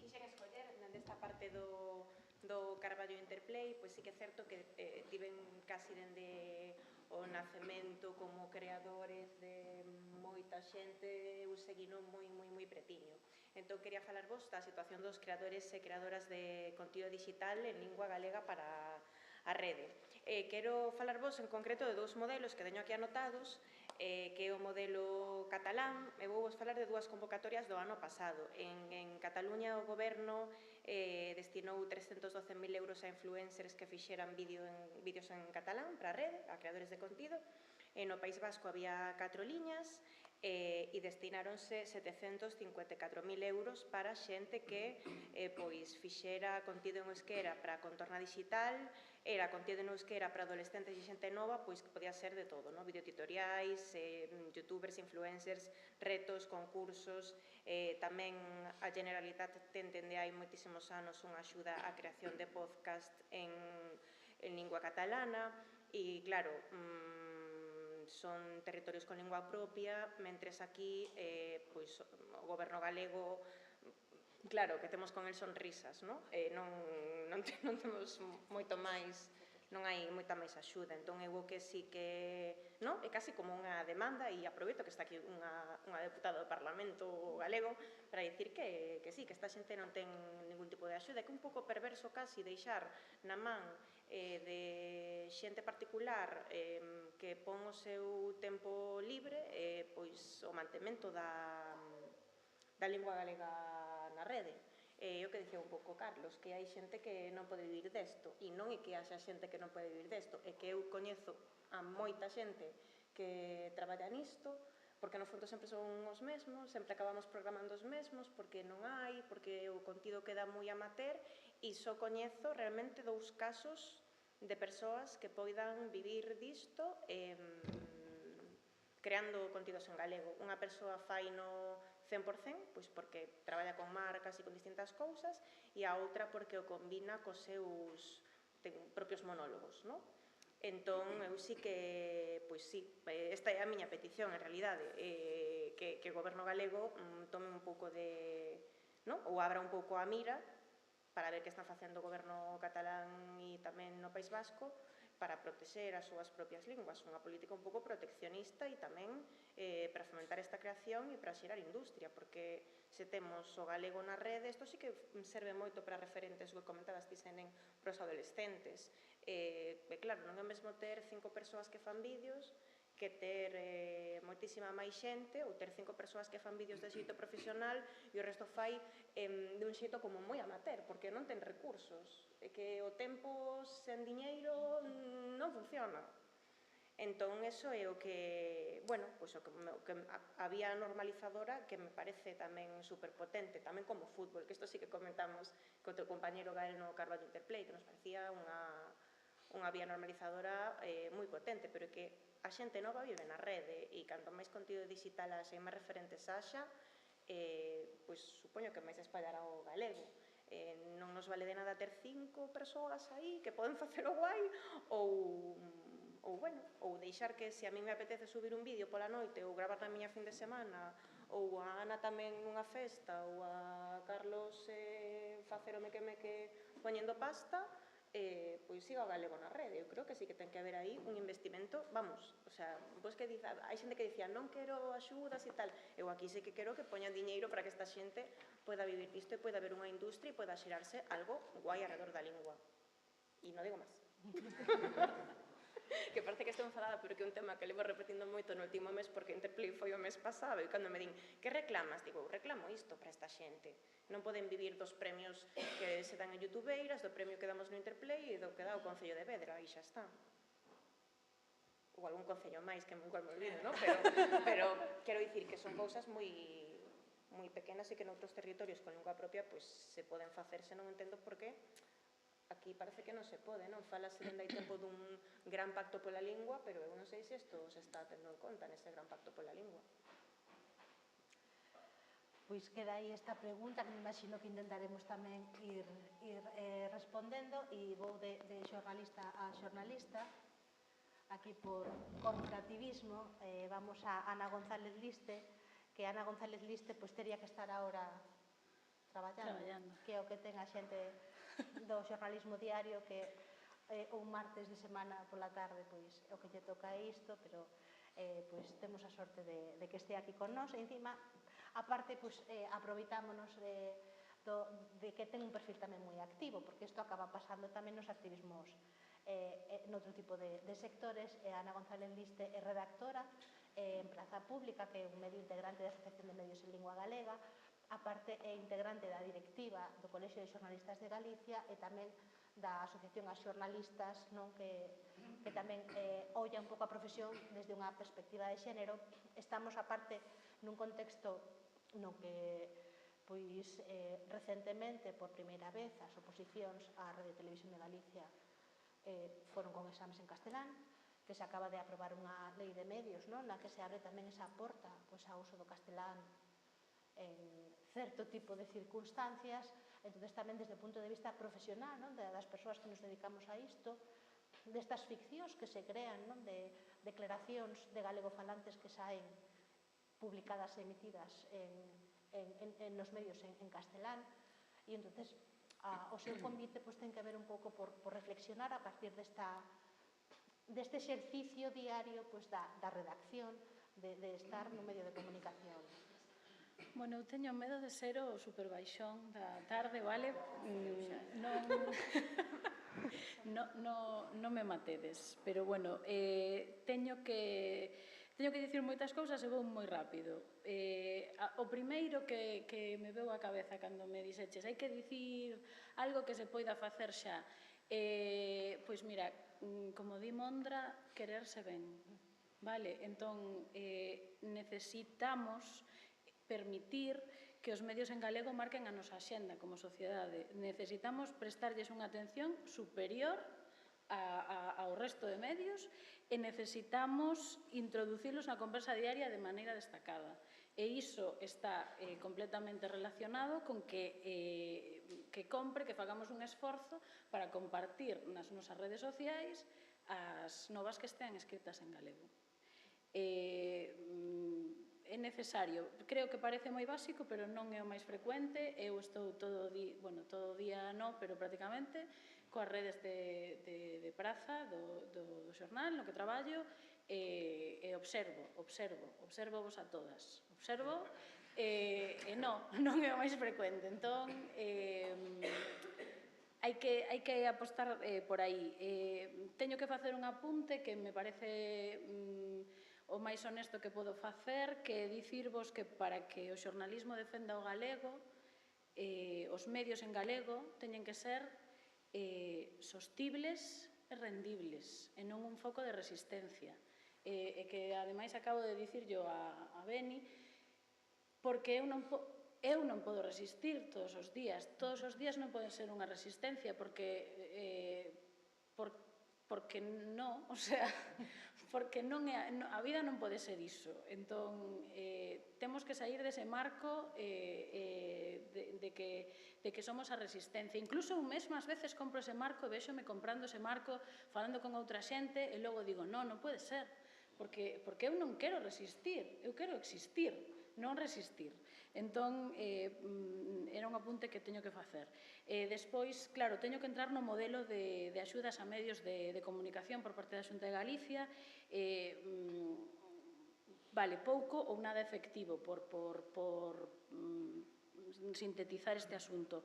quixen escoller nesta parte do Carballo Interplay, pois sí que é certo que tiven casi dende o o nacemento como creadores de moita xente, eu seguino moi pretiño. Entón, quería falarvos da situación dos creadores e creadoras de contido digital en lingua galega para a rede. Quero falarvos en concreto de dous modelos que teño aquí anotados, que é o modelo catalán, e vou vos falar de dúas convocatorias do ano pasado. En Cataluña o goberno destinou 312.000 euros a influencers que fixeran vídeos en catalán para a rede, a creadores de contido. No País Vasco había 4 liñas e destináronse 754.000 euros para xente que fixera contido en euskera para a contorna digital, era contido en euskera para adolescentes e xente nova, pois que podía ser de todo, videotutoriais, youtubers, influencers, retos, concursos, tamén a Generalitat ten dende hai moitísimos anos unha axuda á creación de podcast en lingua catalana e, claro, son territorios con lingua propia, mentres aquí o goberno galego, claro, que temos con el son risas, non temos moito máis, non hai moita máis axuda, entón eu que sí que, é casi como unha demanda, e aproveito que está aquí unha deputada do Parlamento galego para dicir que sí, que esta xente non ten ningún tipo de axuda, que é un pouco perverso casi deixar na man de xente particular que pon o seu tempo libre pois o mantemento da lingua galega na rede. É o que dicía un pouco Carlos, que hai xente que non pode vivir desto, e non é que haxa xente que non pode vivir desto, é que eu coñezo a moita xente que traballa nisto, porque no fondo sempre son os mesmos, sempre acabamos programando os mesmos, porque non hai, porque o contido queda moi amateur, e só coñezo realmente 2 casos de persoas que poidan vivir disto creando contidos en galego. Unha persoa fai no 100%, pois porque traballa con marcas e con distintas cousas, e a outra porque o combina cos seus propios monólogos, non? Entón, eu sí que, pois sí, esta é a miña petición, en realidade, que o goberno galego tome un pouco de, ou abra un pouco a mira para ver que están facendo o goberno catalán e tamén no País Vasco para protexer as súas propias linguas, unha política un pouco proteccionista e tamén para fomentar esta creación e para xerar industria, porque se temos o galego na rede, isto sí que serve moito para referentes, o que comentabas ti, Senen, para os adolescentes. Claro, non é o mesmo ter 5 persoas que fan vídeos que ter moitísima máis xente ou ter 5 persoas que fan vídeos de xeito profesional e o resto fai dun xeito como moi amateur, porque non ten recursos, e que o tempo sen diñeiro non funciona. Entón, eso é o que, bueno, pois o que había normalizadora que me parece tamén superpotente, tamén como fútbol, que isto sí que comentamos co teu compañero Gael no Carballo Interplay, que nos parecía unha vía normalizadora moi potente, pero que a xente nova vive na rede e canto máis contido digital haxa e máis referentes haxa, pois supoño que máis espallará o galego. Non nos vale de nada ter 5 persoas aí que poden facer o guai ou deixar que se a mí me apetece subir un vídeo pola noite ou gravar na miña fin de semana ou a Ana tamén nunha festa ou a Carlos facer o meque poñendo pasta, pois siga o galego na rede. Eu creo que sí que ten que haber aí un investimento, vamos, o sea, hai xente que dicía non quero axudas e tal, eu aquí sí que quero que poñan diñeiro para que esta xente poida vivir disto e poida haber unha industria e poida xerarse algo guai alrededor da lingua. E non digo máis. Que parece que estou enfadada, pero que é un tema que levo repetindo moito no último mes, porque Interplay foi o mes pasado, e cando me din, que reclamas? Digo, reclamo isto para esta xente. Non poden vivir dos premios que se dan en youtubeiras, do premio que damos no Interplay e do que dá o Concello de Vedra, e xa está. Ou algún concello máis, que igual me olvido, non? Pero quero dicir que son cousas moi pequenas e que noutros territorios con lingua propia se poden facer, se non entendo por qué aquí parece que non se pode, non? Falase dende hai tempo dun gran pacto pola lingua, pero eu non sei se isto se está tendo en conta nese gran pacto pola lingua. Pois queda aí esta pregunta que me imagino que intentaremos tamén ir respondendo, e vou de xornalista a xornalista. Aquí por corporativismo vamos a Ana González Liste, que Ana González Liste teria que estar agora traballando, que é o que ten a xente do xornalismo diario, que ou martes de semana pola tarde, pois o que lle toca é isto, pero pois temos a sorte de que este aquí con nós, e encima, aparte, pois aproveitámonos de que ten un perfil tamén moi activo, porque isto acaba pasando tamén nos activismos noutro tipo de sectores. Ana González Liste é redactora en Praza Pública, que é un medio integrante da Asociación de Medios en Lingua Galega, aparte é integrante da directiva do Colexio de Xornalistas de Galicia e tamén da Asociación a Xornalistas, que tamén olla un pouco a profesión desde unha perspectiva de xénero. Estamos, aparte, nun contexto no que pois recentemente, por primeira vez, as oposicións á Radio Televisión de Galicia foron con exames en castelán, que se acaba de aprobar unha lei de medios na que se abre tamén esa porta ao uso do castelán en certo tipo de circunstancias. Entón, tamén desde o punto de vista profesional das persoas que nos dedicamos a isto, destas ficcións que se crean, de declaracións de galegofalantes que saen publicadas e emitidas nos medios en castelán. E entón, o seu convite ten que ver un pouco por reflexionar a partir deste exercicio diario da redacción, de estar no medio de comunicación. Bueno, eu teño medo de ser o superbaixón da tarde, vale? Non me matedes, pero bueno, teño que dicir moitas cousas e vou moi rápido. O primeiro que me veu á cabeza cando me dixeches hai que dicir algo que se poida facer xa. Pois mira, como di Mondra, quererse ben, vale? Entón, necesitamos permitir que os medios en galego marquen a nosa axenda como sociedade. Necesitamos prestarlles unha atención superior ao resto de medios e necesitamos introducirlos na conversa diaria de maneira destacada. E iso está completamente relacionado con que compre que fagamos un esforzo para compartir nas nosas redes sociais as novas que estean escritas en galego. É necesario, creo que parece moi básico, pero non é o máis frecuente. Eu estou todo o día non, pero prácticamente coas redes de praza do xornal no que traballo, e observo vos a todas. Observo e non é o máis frecuente. Entón, hai que apostar por aí. Teño que facer un apunte que me parece o máis honesto que podo facer, que é dicirvos que para que o xornalismo defenda o galego, os medios en galego teñen que ser sostibles e rendibles, e non un foco de resistencia. E que, ademais, acabo de dicirlo a Beni, porque eu non podo resistir todos os días. Todos os días non poden ser unha resistencia, porque non, o sea, porque a vida non pode ser iso. Entón, temos que sair dese marco de que somos a resistencia. Incluso un mesmo ás veces compro ese marco, véxome comprando ese marco, falando con outra xente, e logo digo, non pode ser, porque eu non quero resistir, eu quero existir, non resistir. Entón, era un apunte que teño que facer. Despois, claro, teño que entrar no modelo de axudas a medios de comunicación por parte da Xunta de Galicia. Vale, pouco ou nada efectivo por sintetizar este asunto.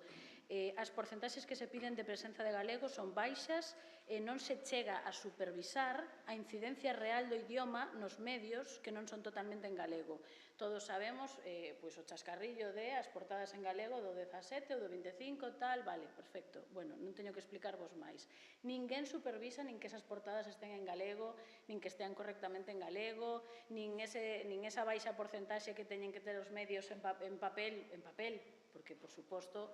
As porcentaxes que se piden de presenza de galego son baixas e non se chega a supervisar a incidencia real do idioma nos medios que non son totalmente en galego. Todos sabemos o chascarrillo de as portadas en galego do 17 ou do 25, tal, vale, perfecto. Bueno, non teño que explicarvos máis. Ninguén supervisa nin que esas portadas estén en galego, nin que estean correctamente en galego, nin esa baixa porcentaxe que teñen que ter os medios en papel, porque, por suposto,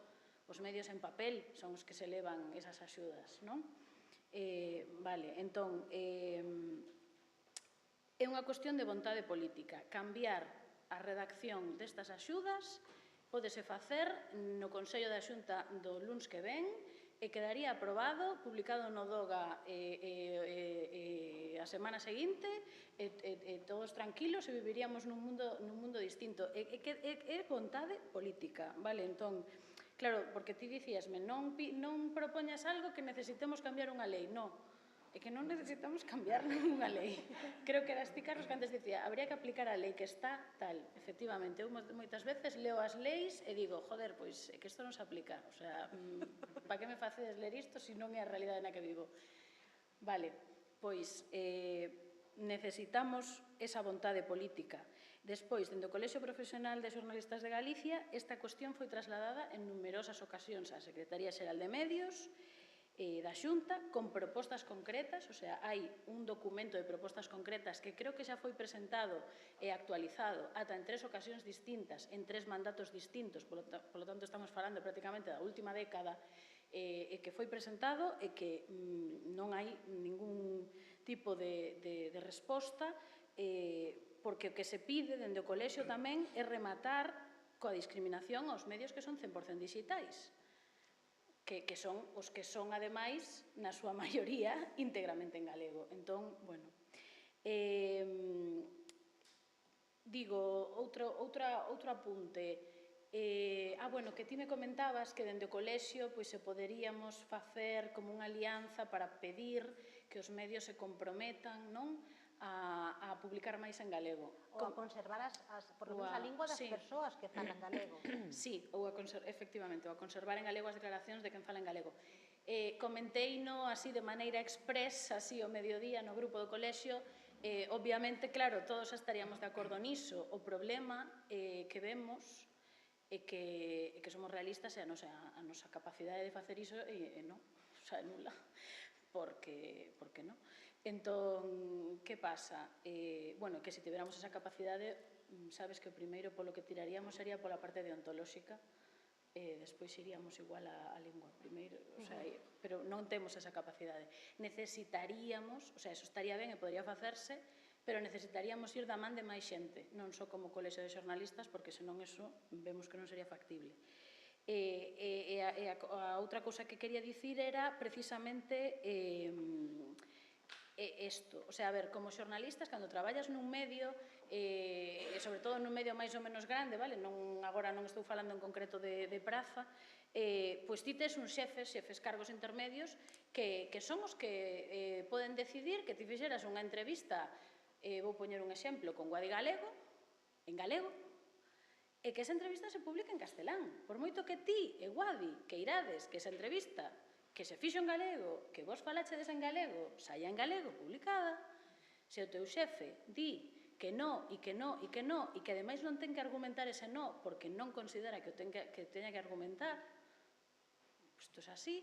os medios en papel son os que se levan esas axudas, non? Vale, entón, é unha cuestión de vontade política. Cambiar a redacción destas axudas pódese facer no Consello da Xunta do luns que ven e quedaría aprobado, publicado no DOGA a semana seguinte, e todos tranquilos e viviríamos nun mundo distinto. É vontade política, vale? Entón, Claro, porque ti dicíasme, non propoñas algo que necesitemos cambiar unha lei. Non, é que non necesitamos cambiar ninguna lei. Creo que eras ti, Carlos, que antes dicía, habría que aplicar a lei que está tal. Efectivamente, eu moitas veces leo as leis e digo, joder, pois é que isto non se aplica. O sea, para que me facedes ler isto se non é a realidade na que vivo? Vale, pois necesitamos esa vontade política. Despois, dende o Colexio Profesional de Xornalistas de Galicia, esta cuestión foi trasladada en numerosas ocasións á Secretaría Xeral de Medios da Xunta con propostas concretas, o sea, hai un documento de propostas concretas que creo que xa foi presentado e actualizado ata en 3 ocasións distintas, en 3 mandatos distintos, polo tanto estamos falando prácticamente da última década, e que foi presentado e que non hai ningún tipo de resposta, porque o que se pide dende o colexio tamén é rematar coa discriminación aos medios que son 100% digitais, que son os que son, ademais, na súa maioría, íntegramente en galego. Entón, bueno, digo, outro apunte. Bueno, que ti me comentabas que dende o colexio se poderíamos facer como unha alianza para pedir que os medios se comprometan, non?, a publicar máis en galego. Ou a conservar por lo menos a lingua das persoas que falan galego. Sí, efectivamente, ou a conservar en galego as declaracións de quen fala en galego. Comenteino así de maneira express, así ao mediodía no grupo do colexio. Obviamente, claro, todos estaríamos de acordo niso. O problema que vemos é que somos realistas e a nosa capacidade de facer iso é non, o sea, é nula. Porque non? Entón, que pasa? Bueno, que se tiveramos esa capacidade, sabes que o primeiro polo que tiraríamos sería pola parte deontolóxica, despois iríamos igual á lingua primeiro, o sea, pero non temos esa capacidade. Necesitaríamos, o sea, eso estaría ben e podría facerse, pero necesitaríamos ir da man de máis xente, non só como colexio de xornalistas, porque senón eso vemos que non sería factible. A outra cousa que quería dicir era precisamente isto, o sea, a ver, como xornalistas, cando traballas nun medio, e sobre todo nun medio máis ou menos grande, vale? Agora non estou falando en concreto de praza, pois ti tes uns xefes cargos intermedios, que son os que poden decidir que ti fixeras unha entrevista, vou poñer un exemplo, con Guadi Galego, en galego, e que esa entrevista se publique en castelán. Por moito que ti e Guadi que irades que esa entrevista que se fixo en galego, que vos falachedes en galego, saia en galego publicada, se o teu xefe di que no, e que no, e que no, e que ademais non ten que argumentar ese no porque non considera que teña que argumentar, isto é así,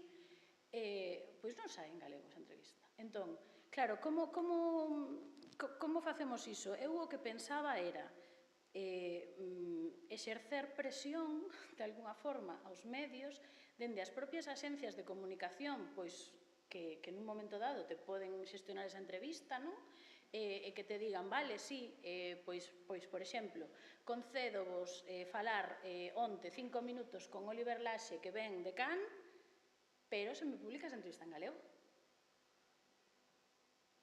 pois non sae en galego esa entrevista. Entón, claro, como facemos iso? Eu o que pensaba era exercer presión, de alguna forma, aos medios, dende as propias axencias de comunicación, pois que nun momento dado te poden xestionar esa entrevista, non? E que te digan, vale, sí, pois, por exemplo, concédovos falar onte 5 minutos con Oliver Laxe, que ven de Can, pero se me publica esa entrevista en galego.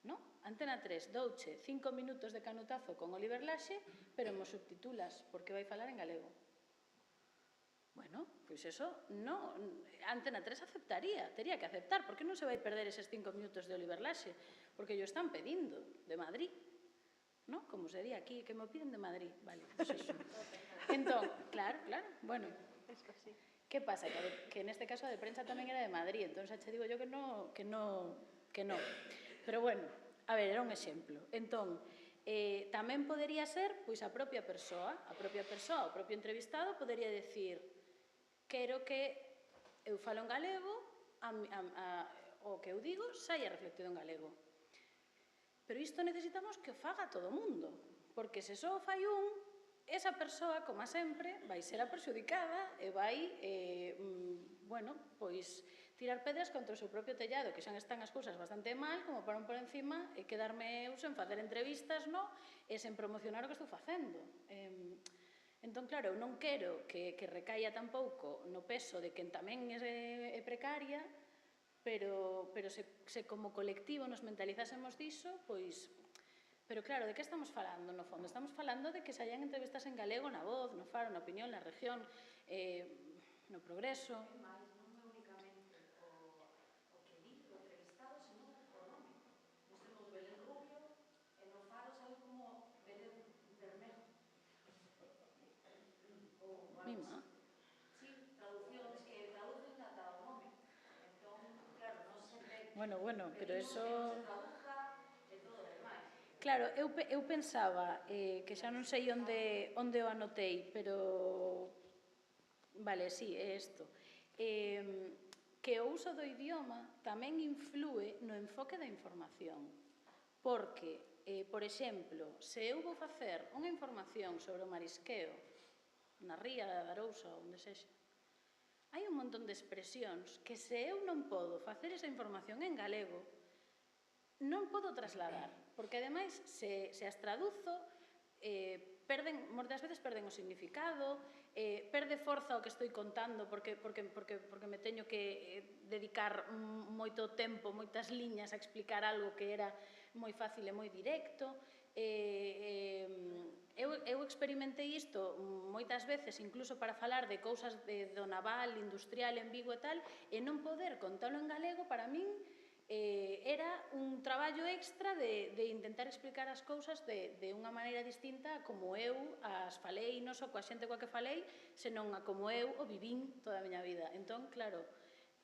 Non? Antena 3, douche 5 minutos de canutazo con Oliver Laxe, pero mo subtitulas, porque vai falar en galego. Bueno, pois eso, Antena 3 aceptaría, tería que aceptar, porque non se vai perder eses 5 minutos de Oliver Laxe, porque yo están pedindo de Madrid, non? Como se di aquí, que me piden de Madrid, vale, pois eso. Entón, claro, bueno, que pasa? Que neste caso a de prensa tamén era de Madrid, entón xa che digo yo que non. Pero bueno, a ver, era un exemplo. Entón, tamén podería ser, pois, a propia persoa, o propio entrevistado, podería decir, quero que eu falo en galego, o que eu digo saia reflectido en galego. Pero isto necesitamos que o faga todo o mundo, porque se só fai un, esa persoa, como sempre, vai ser a perxudicada e vai, bueno, pois, tirar pedras contra o seu propio tellado, que xa están as cousas bastante mal, como para un por encima e quedarme eu sen facer entrevistas, e sen promocionar o que estou facendo. Entón, claro, eu non quero que recaia tampouco no peso de quen tamén é precaria, pero se como colectivo nos mentalizásemos diso, pois... Pero claro, de que estamos falando, no fondo? Estamos falando de que saian entrevistas en galego na Voz, no Faro, na Opinión, na Región, no Progreso. Mima. Bueno, pero eso... Claro, eu pensaba, que xa non sei onde o anotei, pero... Vale, sí, é isto. Que o uso do idioma tamén influe no enfoque da información. Porque, por exemplo, se eu vou facer unha información sobre o marisqueo na ría da Arousa, onde sexa, hai un montón de expresións que se eu non podo facer esa información en galego, non podo trasladar, porque ademais se as traduzo, moitas veces perden o significado, perde forza o que estou contando porque me teño que dedicar moito tempo, moitas liñas a explicar algo que era moi fácil e moi directo. Eu experimentei isto moitas veces, incluso para falar de cousas do naval, industrial, en Vigo e tal, e non poder contalo en galego, para min, era un traballo extra de intentar explicar as cousas de unha maneira distinta a como eu as falei, non só coa xente coa que falei, senón a como eu o vivín toda a miña vida. Entón, claro,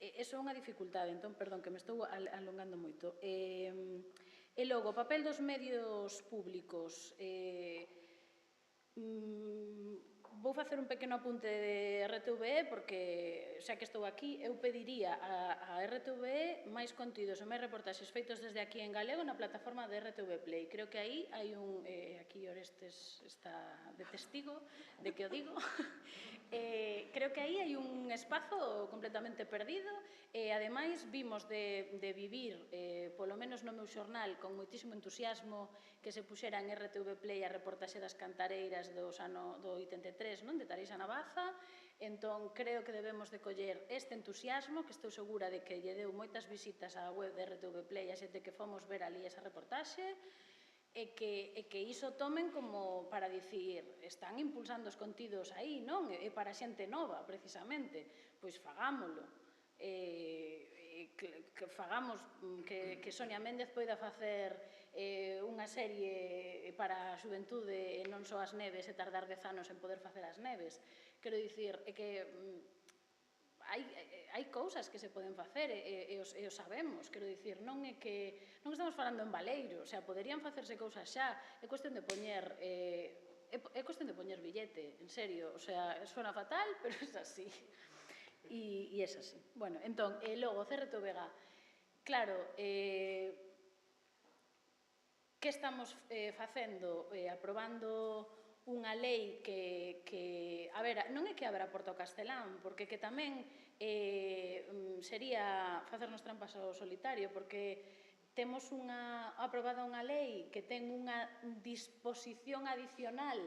eso é unha dificultade, entón, perdón, que me estou alongando moito. E logo, o papel dos medios públicos. Vou facer un pequeno apunte de RTVE porque, xa que estou aquí, eu pediría a RTVE máis contidos e máis reportaxes feitos desde aquí en galego na plataforma de RTV Play. Creo que aí hai un... Aquí Orestes está de testigo de que o digo. Creo que aí hai un espazo completamente perdido e, ademais, vimos de vivir, polo menos no meu xornal, con moitísimo entusiasmo que se puxera en RTV Play a reportaxe das cantareiras do 83, non? De Tarisa Navaza. Entón, creo que debemos de coller este entusiasmo, que estou segura de que lle deu moitas visitas á web de RTV Play a xente que fomos ver ali esa reportaxe, e que iso tomen como para dicir, están impulsando os contidos aí, non? E para xente nova, precisamente. Pois fagámolo. Que fagamos que Sonia Méndez poida facer unha serie para a xuventude e non só as neves e tardar 10 anos en poder facer as neves. Quero dicir, é que hai cousas que se poden facer e o sabemos, quero dicir, non é que non estamos falando en baleiro, o sea, poderían facerse cousas xa, é cuestión de poñer billete, en serio, o sea, suena fatal, pero é así. E é así. Bueno, entón, logo, CRTVG, claro, que estamos facendo? Aprobando unha lei que, a ver, non é que abra a porta ao castelán, porque que tamén sería facernos trampas ao solitario, porque temos aprobada unha lei que ten unha disposición adicional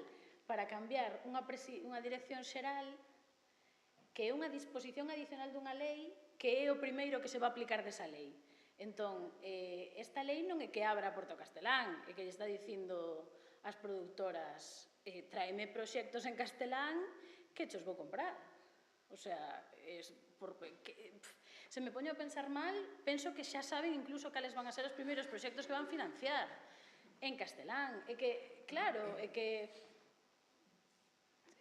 para cambiar unha dirección xeral, que é unha disposición adicional dunha lei que é o primeiro que se va a aplicar desa lei. Entón, esta lei non é que abra a porta ao castelán, é que lle está dicindo ás produtoras tráeme proxectos en castelán que chos vou comprar. O sea, se me poño a pensar mal, penso que xa saben incluso cales van a ser os primeiros proxectos que van financiar en castelán. É que, claro, é que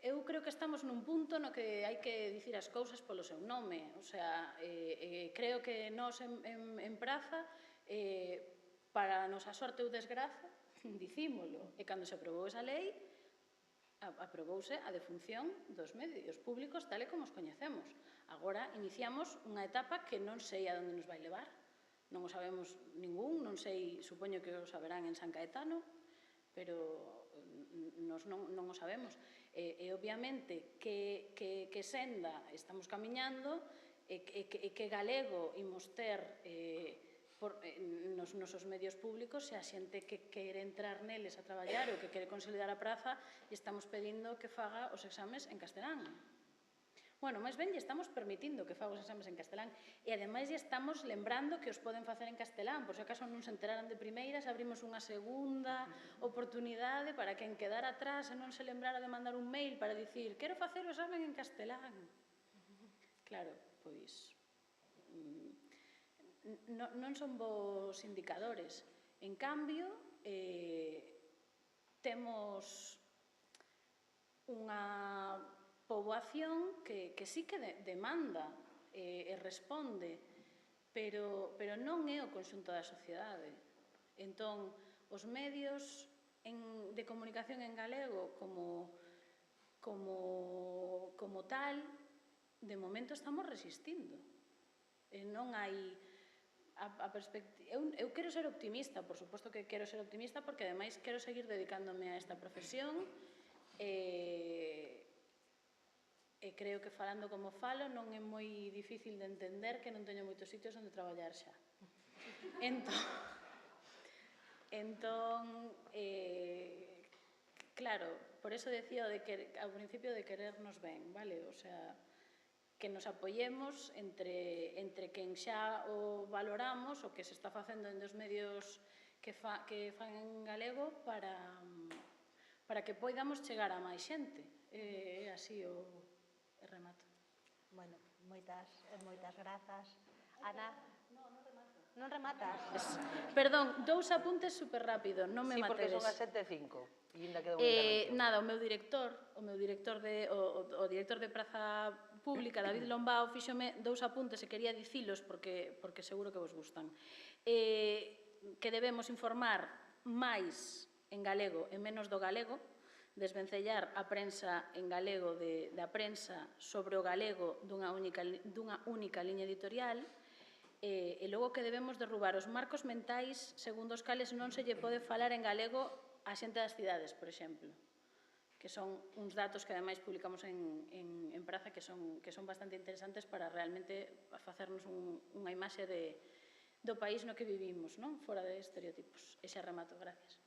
eu creo que estamos nun punto no que hai que dicir as cousas polo seu nome. O sea, creo que nós en Praza, para a nosa sorte ou desgraza, dicímolo. E cando se aprobou esa lei, aprobouse a defunción dos medios públicos tal e como os coñecemos. Agora iniciamos unha etapa que non sei a onde nos vai levar. Non o sabemos ningún, non sei, supoño que o saberán en San Caetano, pero nos non o sabemos. E obviamente que senda estamos camiñando e que galego imos ter nos nosos medios públicos se a xente que quere entrar neles a traballar ou que quere consolidar a praza e estamos pedindo que faga os exames en castelán. Bueno, máis ben, lle estamos permitindo que faga os exames en castelán e ademais lle estamos lembrando que os poden facer en castelán, por se acaso non se enteraran de primeiras, abrimos unha segunda oportunidade para quen quedara atrás e non se lembrara de mandar un mail para dicir quero facer o examen en castelán. claro, pois non son bons indicadores. En cambio, temos unha poboación que sí que demanda e responde, pero non é o conxunto da sociedade. Entón, os medios de comunicación en galego como tal, de momento estamos resistindo. Non hai a perspectiva. Eu quero ser optimista, por suposto que quero ser optimista, porque ademais quero seguir dedicándome a esta profesión e creo que falando como falo non é moi difícil de entender que non teño moitos sitios onde traballar xa. Entón, claro, por eso decía ao principio de querernos ben, vale? O sea, que nos apoyemos entre quen xa o valoramos, o que se está facendo en dos medios que fan en galego para que poidamos chegar a máis xente. É así o remato. Bueno, moitas grazas. Ana? Non rematas? Perdón, 2 apuntes super rápido, non me matedes. Sí, porque son as 7:05. Nada, o director de Praza Pública, David Lombao, fíxome 2 apuntes e quería dicilos porque seguro que vos gustan. Que debemos informar máis en galego e menos do galego, desvencellar a prensa en galego da prensa sobre o galego dunha única liña editorial, e logo que debemos derrubar os marcos mentais segundo os cales non se lle pode falar en galego a xente das cidades, por exemplo, que son uns datos que ademais publicamos en Praza que son bastante interesantes para realmente facernos unha imaxe do país no que vivimos, non? Fora de estereotipos. Ese remato, gracias.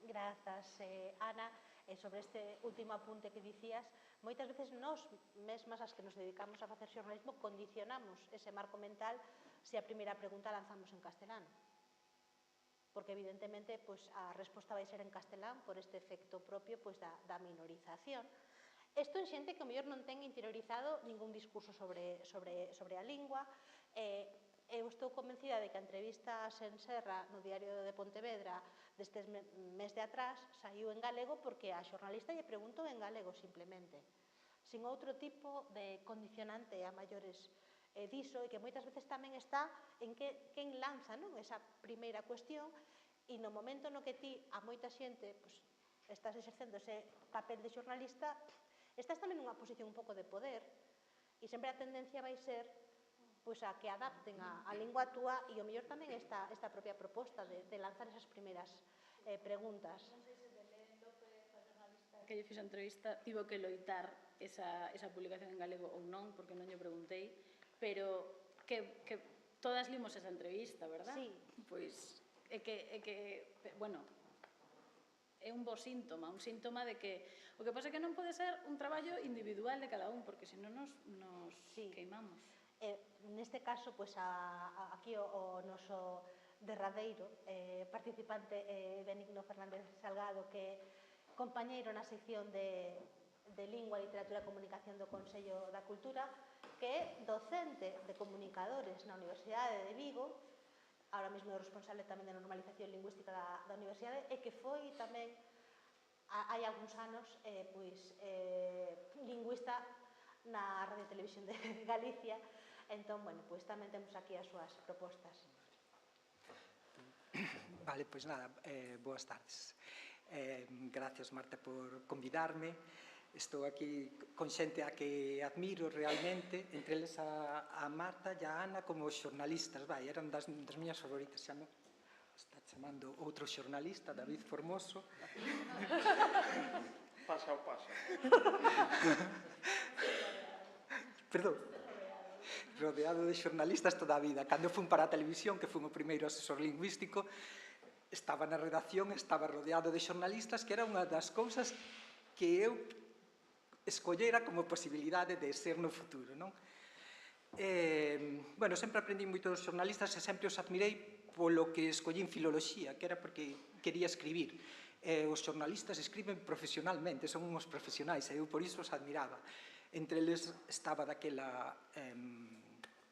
Grazas, Ana. Sobre este último apunte que dicías, moitas veces nós mesmas as que nos dedicamos a facer xornalismo condicionamos ese marco mental se a primeira pregunta lanzamos en castelán. Porque evidentemente a resposta vai ser en castelán por este efecto propio da minorización. Isto en xente que o mellor non ten interiorizado ningún discurso sobre a lingua. Eu estou convencida de que a entrevista a Senserra no Diario de Pontevedra deste mes de atrás saiu en galego porque a xornalista lle preguntou en galego simplemente, sin outro tipo de condicionante a maiores diso, e que moitas veces tamén está en quen lanza esa primeira cuestión, e no momento no que ti a moita xente estás exercendo ese papel de xornalista, estás tamén nunha posición un pouco de poder, e sempre a tendencia vai ser a que adapten a lingua túa, e o mellor tamén esta propia proposta de lanzar esas primeiras preguntas. Non sei se Belén López, a xornalista que lle fixe a entrevista, tivo que loitar esa publicación en galego ou non, porque non lle preguntei, pero que todas limos esa entrevista, verdad? Sí. Pois é que, bueno, é un bo síntoma, un síntoma de que o que pasa é que non pode ser un traballo individual de cada un, porque senón nos queimamos. Neste caso, aquí o noso derradeiro participante Benigno Fernández Salgado, que é compañeiro na sección de Lingua, Literatura e Comunicación do Consello da Cultura, que é docente de comunicadores na Universidade de Vigo, ahora mesmo é responsable tamén de normalización lingüística da Universidade, e que foi tamén, hai algúns anos, lingüista na Radio Televisión de Galicia. Entón, tamén temos aquí as súas propostas. Vale, pois nada, boas tardes. Gracias, Marta, por convidarme. Estou aquí con xente a que admiro realmente, entre eles a Marta e a Ana como xornalistas, eran das miñas favoritas, xa me está chamando outro xornalista, David Formoso. Pasa. Perdón. Rodeado de xornalistas toda a vida. Cando fun para a televisión, que fun o primeiro asesor lingüístico, estaba na redacción, estaba rodeado de xornalistas, que era unha das cousas que eu escollera como posibilidade de ser no futuro, non? Sempre aprendí moito dos xornalistas e sempre os admirei polo que escollín filoloxía, que era porque quería escribir. Os xornalistas escriben profesionalmente, son uns profesionais, e eu por iso os admiraba. Entre eles estaba daquela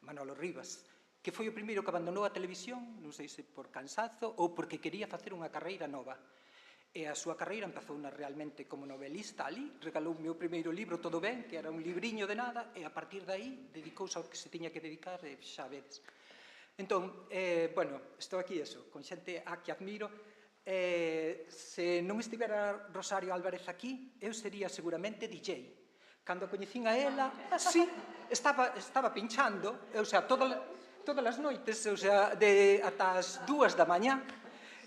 Manolo Rivas, que foi o primeiro que abandonou a televisión, non sei se por cansazo ou porque quería facer unha carreira nova. E a súa carreira empezou realmente como novelista ali, regalou o meu primeiro libro, Todo ben, que era un libriño de nada, e a partir de aí dedicouse ao que se tiña que dedicar, e xa vedes. Entón, bueno, estou aquí, con xente a que admiro. Se non estivera Rosario Álvarez aquí, eu sería seguramente DJ. Cando a coñecín a ela, sí, estaba pinchando, o sea, todas as noites, o sea, ata as 2 da mañá.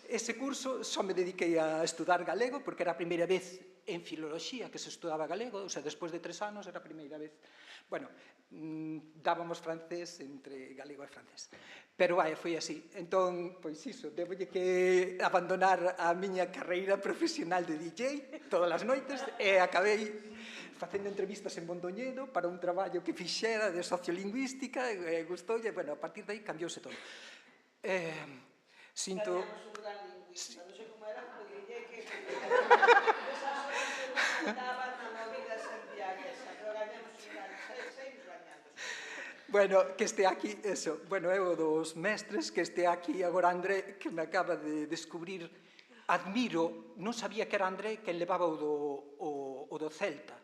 Ese curso só me dediquei a estudar galego, porque era a primeira vez en filoloxía que se estudaba galego, o sea, despois de 3 anos era a primeira vez. Bueno, dábamos francés entre galego e francés. Pero vai, foi así. Entón, pois iso, debolle que abandonar a miña carreira profesional de DJ todas as noites e acabei facendo entrevistas en Mondoñedo para un traballo que fixera de sociolingüística e gustoulle, bueno, a partir de aí cambiouse todo. Sinto... un gran lingüista, non sei como era, pero diría que esas horas que nos contaban na movida santiaguesa, pero gañamos un gran, sempre gañamos. Bueno, que este aquí, eso, bueno, é o dos mestres, que este aquí agora André, que me acaba de descubrir, admiro, non sabía que era André quen levaba o do Celta,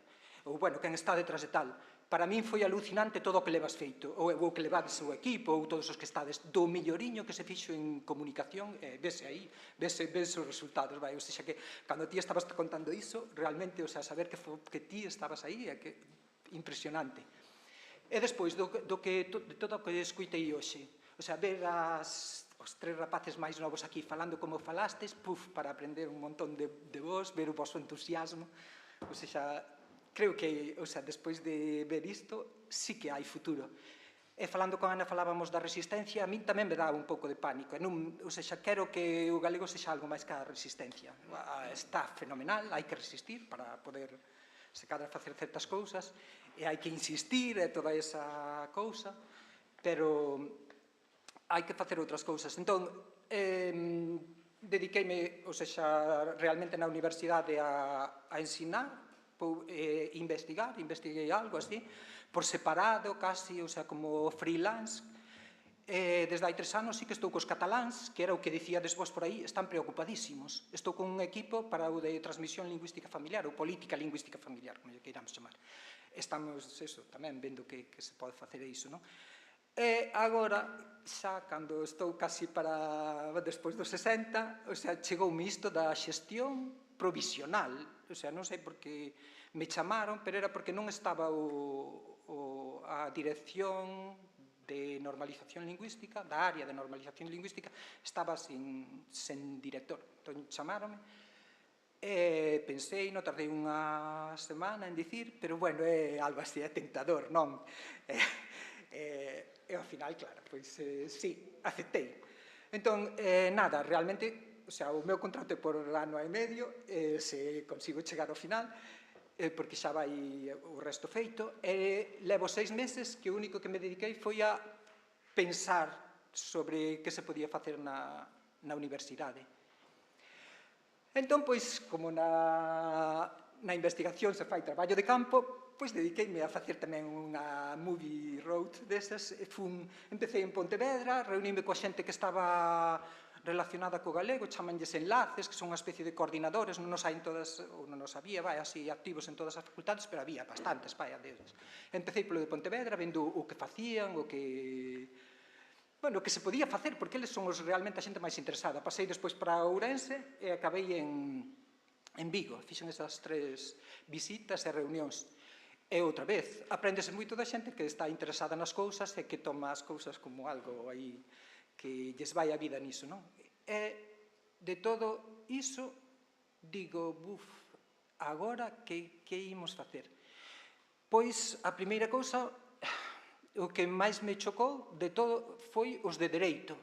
ou, bueno, quen está detrás de tal. Para min foi alucinante todo o que levas feito, ou o que levades o equipo, ou todos os que estades, do milloriño que se fixo en comunicación, vese aí, vese os resultados, vai, ou seja que, cando ti estabas contando iso, realmente, o sea, saber que ti estabas aí, é que impresionante. E despois, de todo o que escuitei hoxe, o sea, ver os 3 rapaces máis novos aquí falando como falastes, para aprender un montón de vos, ver o vosso entusiasmo, ou seja, creo que, o sea, despois de ver isto, sí que hai futuro. E falando con Ana falábamos da resistencia, a min tamén me dá un pouco de pánico. O sea, quero que o galego sexa algo máis que a resistencia. Está fenomenal, hai que resistir para poder secar a facer certas cousas, e hai que insistir e toda esa cousa, pero hai que facer outras cousas. Entón, dediqueime, o sea, realmente na universidade a ensinar, investiguei algo así, por separado, casi, o sea, como freelance. Desde hai 3 anos sí que estou cos cataláns, que era o que dicíades vos por aí, están preocupadísimos. Estou con un equipo para o de transmisión lingüística familiar, ou política lingüística familiar, como lle queiramos chamar. Estamos, eso, tamén vendo que se pode facer iso, non? E agora, xa, cando estou casi para despois dos 60, o sea, chegoume isto da xestión provisional, o sea, non sei por que me chamaron, pero era porque non estaba a dirección de normalización lingüística, da área de normalización lingüística, estaba sen director. Entón, chamaronme, e pensei, non tardei unha semana en dicir, pero, bueno, é algo así, é tentador, non? E ao final, claro, pois sí, aceptei. Entón, nada, realmente, o sea, o meu contrato é por ano e medio, se consigo chegar ao final, porque xa vai o resto feito, e levo 6 meses que o único que me dediquei foi a pensar sobre que se podía facer na universidade. Entón, pois, como na investigación se fai traballo de campo, pois dediqueime a facer tamén unha movie road desas. Empecé en Pontevedra, reuníme coa xente que estaba relacionada co galego, chamanlles enlaces, que son unha especie de coordinadores, non nos hai en todas, ou non nos había, vai, así activos en todas as facultades, pero había bastantes, vai, deles. Empecé polo de Pontevedra, vendo o que facían, o que... Bueno, o que se podía facer, porque eles son realmente a xente máis interesada. Pasei despois para Ourense e acabei en Vigo. Fixen esas 3 visitas e reunións. E outra vez, apréndese moito da xente que está interesada nas cousas e que toma as cousas como algo aí que lles vai a vida niso, non? E de todo iso, digo, agora que imos facer? Pois a primeira cousa, o que máis me chocou de todo foi os de Dereito.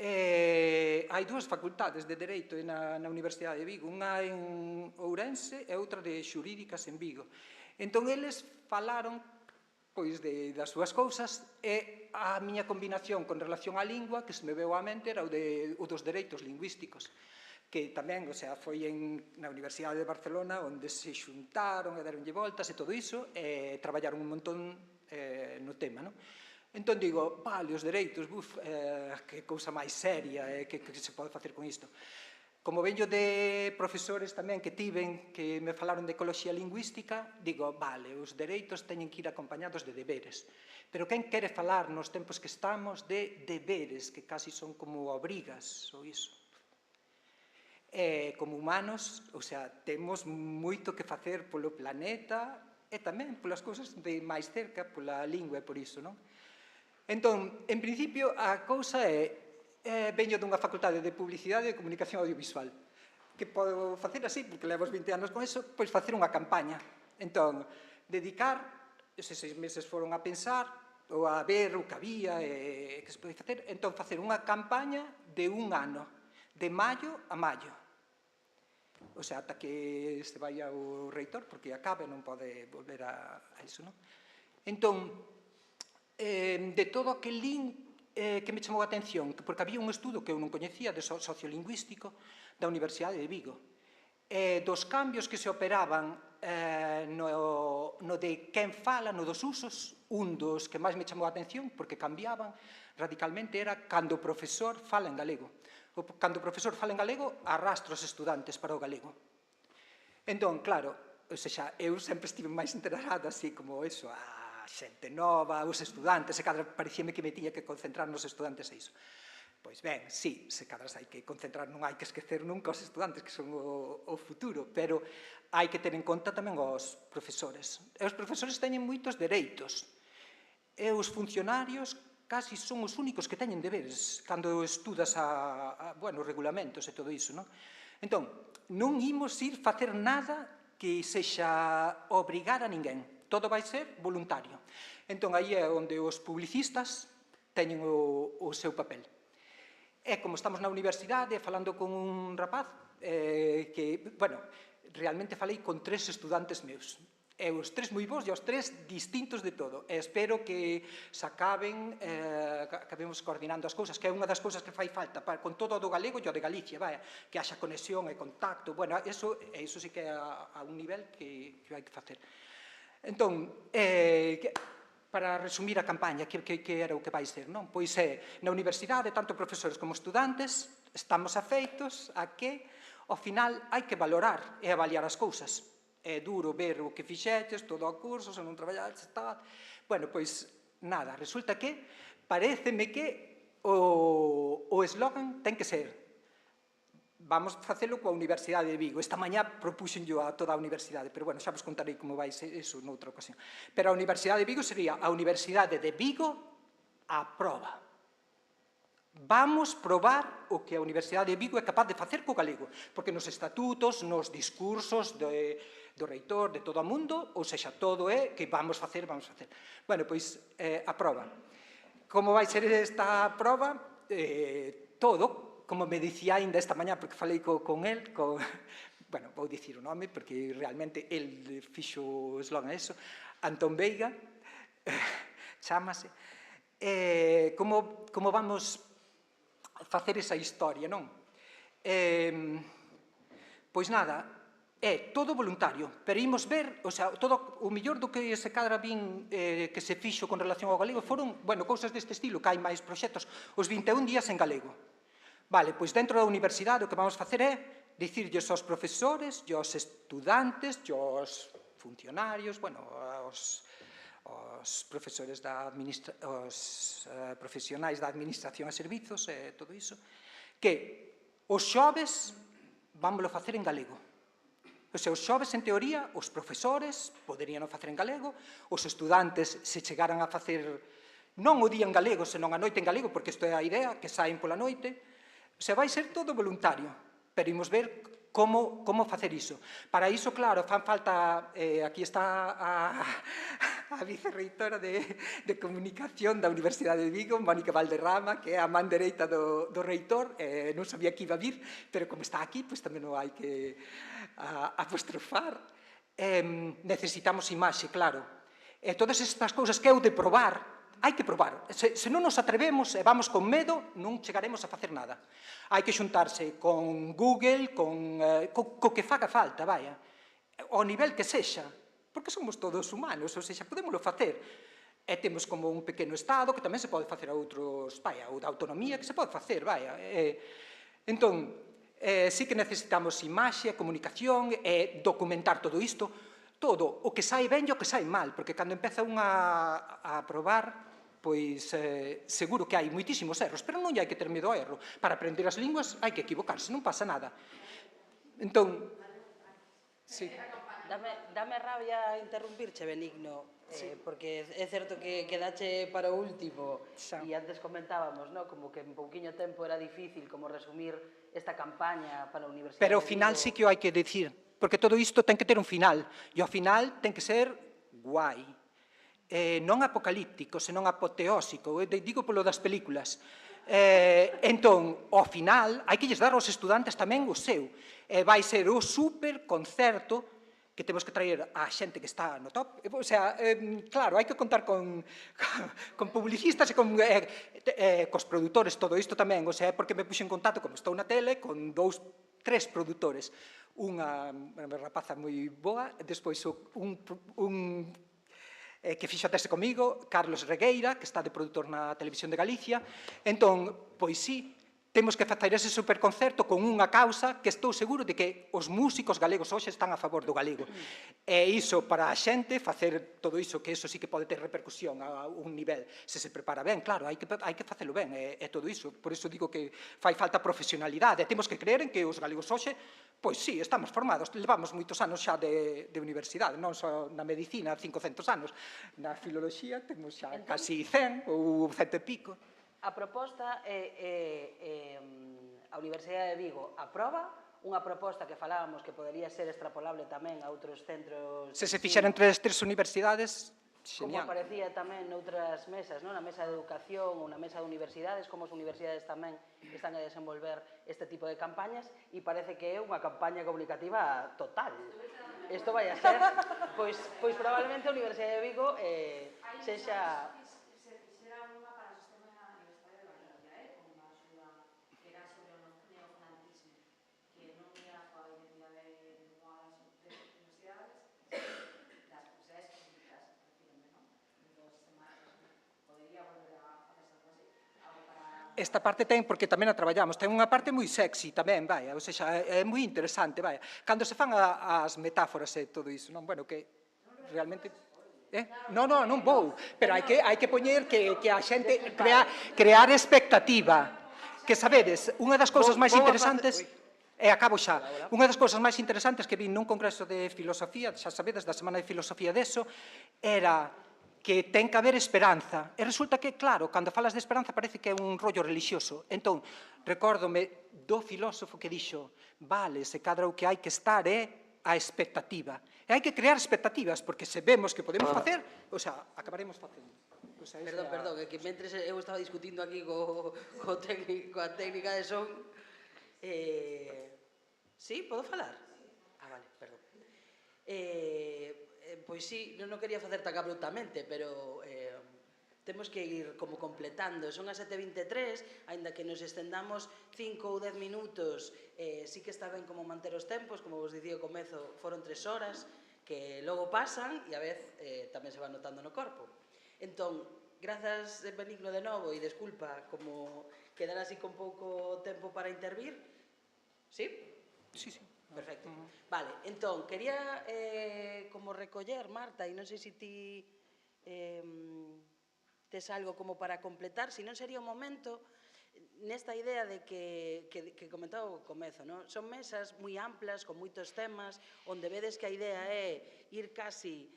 Hai 2 facultades de Dereito na Universidade de Vigo, unha en Ourense e outra de Xurídicas en Vigo. Entón, eles falaron pois das súas cousas e a miña combinación con relación á lingua que se me veu á mente era o dos dereitos lingüísticos. que tamén, o sea, foi na Universidade de Barcelona onde se xuntaron e deronlle voltas e todo iso, e traballaron un montón no tema, non? Entón digo, vale, os dereitos, que cousa máis seria, que se pode facer con isto. Como veño de profesores tamén que tiven, que me falaron de ecoloxía lingüística, digo, vale, os dereitos teñen que ir acompañados de deberes. Pero quen quere falar nos tempos que estamos de deberes, que casi son como obrigas, ou iso? Como humanos, o sea, temos moito que facer polo planeta e tamén polas cousas de máis cerca, pola lingua e por iso, non? Entón, en principio, a cousa veño dunha facultade de publicidade e de comunicación audiovisual. Que podo facer así, porque levo 20 anos con eso, pois facer unha campaña. Entón, dedicar, eses 6 meses foron a pensar, ou a ver o que había e que se pode facer, entón facer unha campaña de un ano, de maio a maio. O sea, ata que se vai ao reitor, porque acabe, non pode volver a iso, non? Entón, de todo aquel link que me chamou a atención, porque había un estudo que eu non coñecía de sociolingüístico da Universidade de Vigo, dos cambios que se operaban no de quen fala, no dos usos, un dos que máis me chamou a atención, porque cambiaban radicalmente, era cando o profesor fala en galego. Cando o profesor fala en galego, arrastra os estudantes para o galego. Entón, claro, ou seja, eu sempre estive máis enterada así como eso, xente nova, os estudantes, e cada parecíame que me tiña que concentrar nos estudantes a iso. Pois ben, sí, se cadras hai que concentrar, non hai que esquecer nunca os estudantes, que son o futuro, pero hai que ter en conta tamén os profesores. E os profesores teñen moitos dereitos, e os funcionarios casi son os únicos que teñen deberes cando estudas regulamentos e todo iso, non? Entón, non imos ir facer nada que sexa obrigar a ninguén. Todo vai ser voluntario. Entón, aí é onde os publicistas teñen o seu papel. E como estamos na universidade, falando con un rapaz, que, bueno, realmente falei con 3 estudantes meus. E os 3 moi bons e os 3 distintos de todo. E espero que se acabemos coordinando as cousas, que é unha das cousas que fai falta, con todo o do galego e o de Galicia, que haxa conexión e contacto. Bueno, eso sí que é a un nivel que hai que facer. Entón, para resumir a campaña, que era o que vai ser, non? Pois na universidade, tanto profesores como estudantes, estamos afeitos a que, ao final, hai que valorar e avaliar as cousas. É duro ver o que fixeches, todo o curso, se non traballaches, tal. Bueno, pois, nada, resulta que paréceme que o eslogan ten que ser vamos facelo coa Universidade de Vigo. Esta mañá propuxenllo a toda a universidade, pero bueno, xa vos contarei como vai ser iso noutra ocasión. Pero a Universidade de Vigo sería a Universidade de Vigo a proba. Vamos probar o que a Universidade de Vigo é capaz de facer co galego, porque nos estatutos, nos discursos do reitor, de todo o mundo, ou sexa, todo é que vamos facer. Bueno, pois, a proba. Como vai ser esta proba? Todo, como me dicía ainda esta mañá, porque falei con el, bueno, vou dicir o nome, porque realmente el fixo o eslogan eso, Antón Veiga, chámase, como vamos facer esa historia, non? Pois nada, é todo voluntario, pero imos ver, o sea, todo o millor do que se cadra vin que se fixo con relación ao galego foron, bueno, cousas deste estilo, que hai máis proxectos, os 21 días en galego. Vale, pois dentro da universidade o que vamos facer é dicirlles aos profesores, aos estudantes, aos funcionarios, bueno, aos profesores os profesionais da administración e servizos e todo iso, que os xoves vámoslo facer en galego. O sea, os xoves, en teoría, os profesores poderían facer en galego, os estudantes se chegaran a facer non o día en galego, senón a noite en galego, porque isto é a idea, que saen pola noite. O sea, vai ser todo voluntario, pero imos ver como facer iso. Para iso, claro, fan falta, aquí está a vicerreitora de comunicación da Universidade de Vigo, Mónica Valderrama, que é a man dereita do reitor, non sabía que iba a vir, pero como está aquí, pois tamén non hai que apostrofar. Necesitamos imaxe, claro. E todas estas cousas que eu de probar, hai que probar. Se non nos atrevemos e vamos con medo, non chegaremos a facer nada. Hai que xuntarse con Google, co que faga falta, vaya, ao nivel que sexa, porque somos todos humanos, ou seja, podémoslo facer. E temos como un pequeno Estado que tamén se pode facer a outros, vaya, ou da autonomía que se pode facer, vaya. Entón, sí que necesitamos imaxe, comunicación e documentar todo isto, todo, o que sai ben e o que sai mal, porque cando empeza unha a probar, pois seguro que hai moitísimos erros, pero non hai que ter medo ao erro. Para aprender as linguas hai que equivocarse, non pasa nada. Entón, sí. Dame rabia interrumpirche, Benigno, porque é certo que quedache para o último e antes comentábamos, como que en pouquiño tempo era difícil como resumir esta campaña para a Universidade. Pero ao final sí que o hai que dicir, porque todo isto ten que ter un final, e ao final ten que ser guai, non apocalíptico, senón apoteósico, digo polo das películas. Entón, ao final, hai que lles dar aos estudantes tamén o seu. Vai ser o super concerto que temos que traer a xente que está no top. O sea, claro, hai que contar con publicistas e cos produtores, todo isto tamén, o sea, porque me puxo en contacto, como estou na tele, con 2, 3 produtores. Unha rapaza moi boa, despois un que fixo a tese comigo, Carlos Regueira, que está de produtor na Televisión de Galicia. Entón, pois sí, temos que facer ese superconcerto con unha causa que estou seguro de que os músicos galegos hoxe están a favor do galego. E iso para a xente, facer todo iso, que iso sí que pode ter repercusión a un nivel. Se se prepara ben, claro, hai que facelo ben, e todo iso. Por iso digo que fai falta profesionalidade. Temos que creer en que os galegos hoxe, pois sí, estamos formados. Levamos moitos anos xa de universidade, non só na medicina, 500 anos. Na filoloxía temos xa casi 100 ou 100 e pico. A proposta é a Universidade de Vigo aproba unha proposta que falábamos que podería ser extrapolable tamén a outros centros. Se se fixeran entre as 3 universidades, como aparecía tamén noutras mesas, na mesa de educación ou na mesa de universidades, como as universidades tamén están a desenvolver este tipo de campañas, e parece que é unha campaña comunicativa total. Isto vai a ser, pois probablemente a Universidade de Vigo sexa... Esta parte ten, porque tamén a traballamos, ten unha parte moi sexy tamén, vai, ou seja, é moi interesante, vai. Cando se fan as metáforas e todo iso, non, bueno, que realmente... Non vou, pero hai que poñer que a xente crear expectativa, que sabedes, unha das cousas máis interesantes... E acabo xa. Unha das cousas máis interesantes que vi nun congreso de filosofía, xa sabedes, da Semana de Filosofía deso, era que ten que haber esperanza. E resulta que, claro, cando falas de esperanza parece que é un rollo religioso. Entón, recórdome do filósofo que dixo, vale, se cadra o que hai que estar é a expectativa. E hai que crear expectativas, porque se vemos que podemos facer, o sea, acabaremos facendo. Perdón, que mentres eu estaba discutindo aquí coa técnica de son... Sí, podo falar? Vale, perdón. Pois sí, non quería facer tan abruptamente, pero temos que ir como completando. Son as 7:23, aínda que nos estendamos 5 ou 10 minutos, sí que está ben como manter os tempos, como vos dicía ao comezo, foron 3 horas, que logo pasan e a vez tamén se van notando no corpo. Entón, grazas, Benigno, de novo, e desculpa, como quedar así con pouco tempo para intervir. Sí? Sí. Perfecto. Vale, entón, quería como recoller, Marta, e non sei se ti tes algo como para completar, se non sería o momento nesta idea de que comentaba ao comezo, son mesas moi amplas, con moitos temas, onde vedes que a idea é ir casi,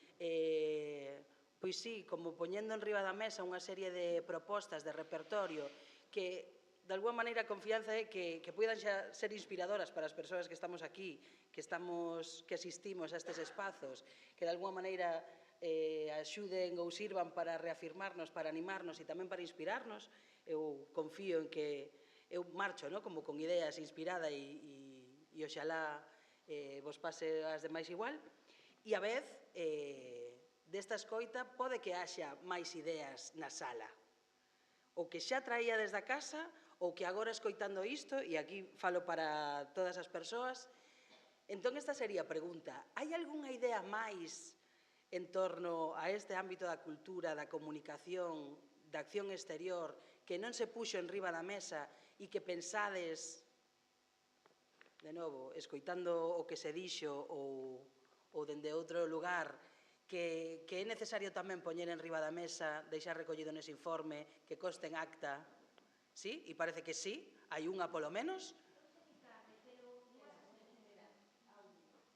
pois sí, como poñendo en riba da mesa unha serie de propostas de repertorio que de alguma maneira a confianza é que poidan xa ser inspiradoras para as persoas que estamos aquí, que asistimos a estes espazos, que de alguma maneira axuden ou sirvan para reafirmarnos, para animarnos e tamén para inspirarnos. Eu confío en que eu marcho como con ideas inspirada e oxalá vos pase as demais igual. E a vez, nesta escoita pode que haxa máis ideas na sala. O que xa traía desde a casa, ou que agora escoitando isto, e aquí falo para todas as persoas, entón esta sería a pregunta. Hai algunha idea máis en torno a este ámbito da cultura, da comunicación, da acción exterior, que non se puxo en riba da mesa e que pensades, de novo, escoitando o que se dixo ou dende outro lugar, que é necesario tamén poñer en riba da mesa, deixar recollido nese informe, que conste en acta. Sí? E parece que sí, hai unha polo menos.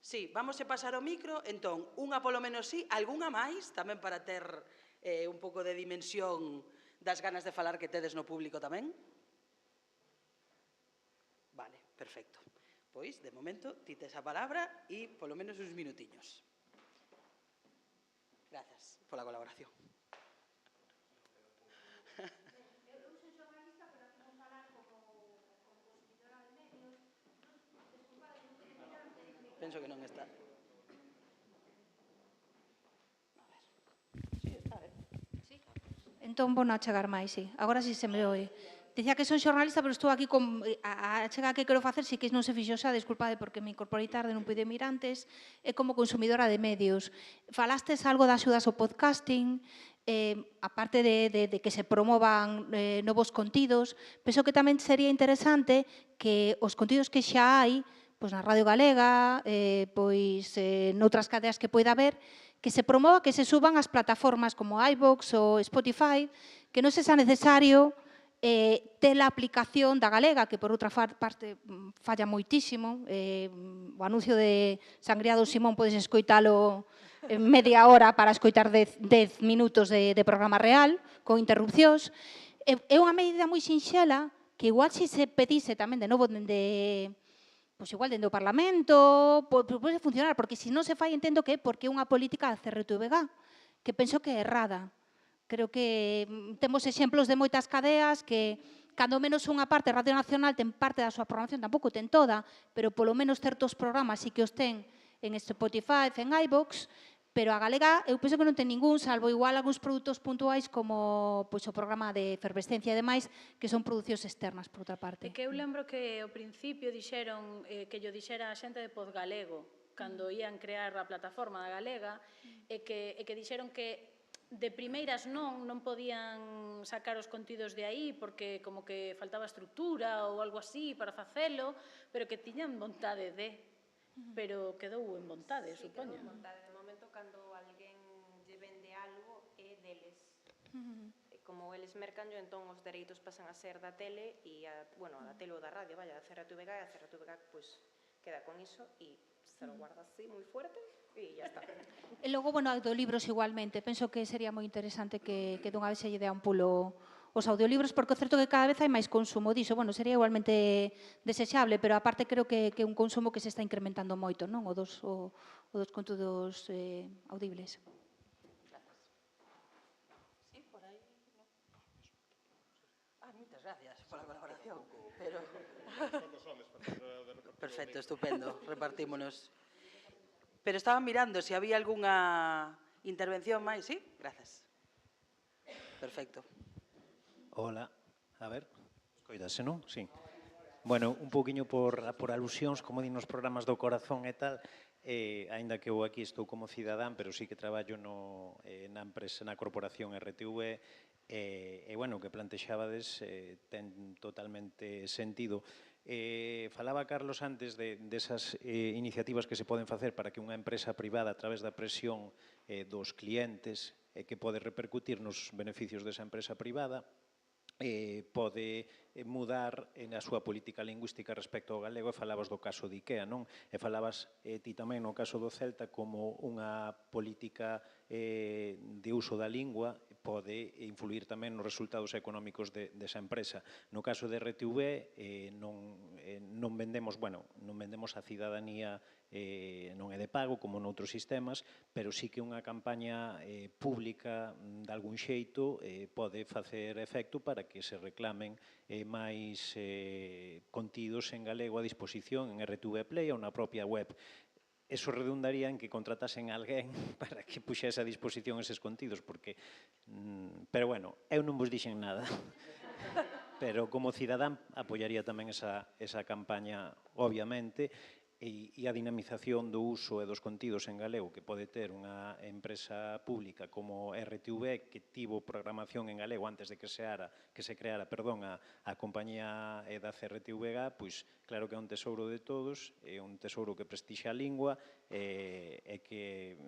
Sí, vamos a pasar o micro, entón, unha polo menos sí, algunha máis, tamén para ter un pouco de dimensión das ganas de falar que tedes no público tamén. Vale, perfecto. Pois, de momento, ti tes a palabra e polo menos uns minutiños. Grazas pola colaboración. Penso que non está. Entón, vou non chegar máis, sí. Agora sí se me oe. Dicía que son xornalista, pero estou aquí con... A chega que quero facer, si que non se fixo xa, desculpade porque me incorporei tarde, non pude mirar antes, é como consumidora de medios. Falastes algo das axudas ao podcasting, aparte de que se promovan novos contidos, penso que tamén sería interesante que os contidos que xa hai, pois na Radio Galega, pois noutras cadeas que poida haber, que se promova, que se suban as plataformas como iVoox ou Spotify, que non sexa necesario ter a aplicación da Galega, que por outra parte falla moitísimo. O anuncio de Sangría do Simón podes escoitalo en media hora para escoitar 10 minutos de programa real, con interrupcións. É unha medida moi sinxela que igual se pedise tamén de novo dende... Pois igual dentro do Parlamento, pode funcionar, porque se non se fai entendo que é porque é unha política da CRTVG, que penso que é errada. Creo que temos exemplos de moitas cadeas que, cando menos unha parte, Radio Nacional ten parte da súa programación, tampouco ten toda, pero polo menos certos programas sí que os ten en Spotify, en iVoox, pero a Galega eu penso que non ten ningún, salvo igual algúns produtos puntuais como o programa de efervescencia e demais, que son producións externas, por outra parte. É que eu lembro que ao principio dixeron que yo dixera a xente de Podgalego, cando ían crear a plataforma da Galega, e que dixeron que de primeiras non podían sacar os contidos de aí porque como que faltaba estructura ou algo así para facelo, pero que tiñan vontade de, pero quedou en vontade, supoño. Sí, quedou en vontade. De momento, cando alguén lle vende algo, é deles. Como eles mercanllo, entón os dereitos pasan a ser da tele e bueno, da tele ou da radio, vaya, da CRTVG, e a CRTVG pois queda con iso e se lo guarda así moi fuerte e ya está. E logo, bueno, audiolibros igualmente. Penso que sería moi interesante que dunha vez se lle dea un pulo os audiolibros, porque é certo que cada vez hai máis consumo diso. Bueno, sería igualmente desexable, pero aparte creo que é un consumo que se está incrementando moito, non? O dos contidos audibles. Sí, por aí. Moitas gracias pola colaboración. Perfecto, estupendo. Repartímonos. Pero estaba mirando se había algunha intervención máis, ¿sí? Grazas. Perfecto. Hola, a ver, escoitase, non? Sí. Bueno, un pouquiño por alusións, como din nos programas do corazón e tal, aínda que eu aquí estou como cidadán, pero sí que traballo na empresa, na corporación RTV, e, bueno, o que plantexabades ten totalmente sentido. Falaba Carlos antes desas iniciativas que se poden facer para que unha empresa privada, a través da presión dos clientes, que pode repercutir nos beneficios desa empresa privada, pode mudar a súa política lingüística respecto ao galego, e falabas do caso de IKEA, non? E falabas ti tamén no caso do Celta como unha política de uso da lingua pode influir tamén nos resultados económicos desa empresa. No caso de RTV non vendemos a cidadanía, non é de pago como noutros sistemas, pero sí que unha campaña pública de algún xeito pode facer efecto para que se reclamen máis contidos en galego a disposición en RTV Play ou na propia web. eso redundaría en que contratasen alguén para que puxese a disposición eses contidos, porque, pero bueno, eu non vos dixen nada, pero como cidadán apoiaría tamén esa campaña, obviamente, e a dinamización do uso e dos contidos en galego que pode ter unha empresa pública como RTV, que tivo programación en galego antes de que se creara a compañía da CRTVG, pois claro que é un tesouro de todos, é un tesouro que prestixa a lingua e que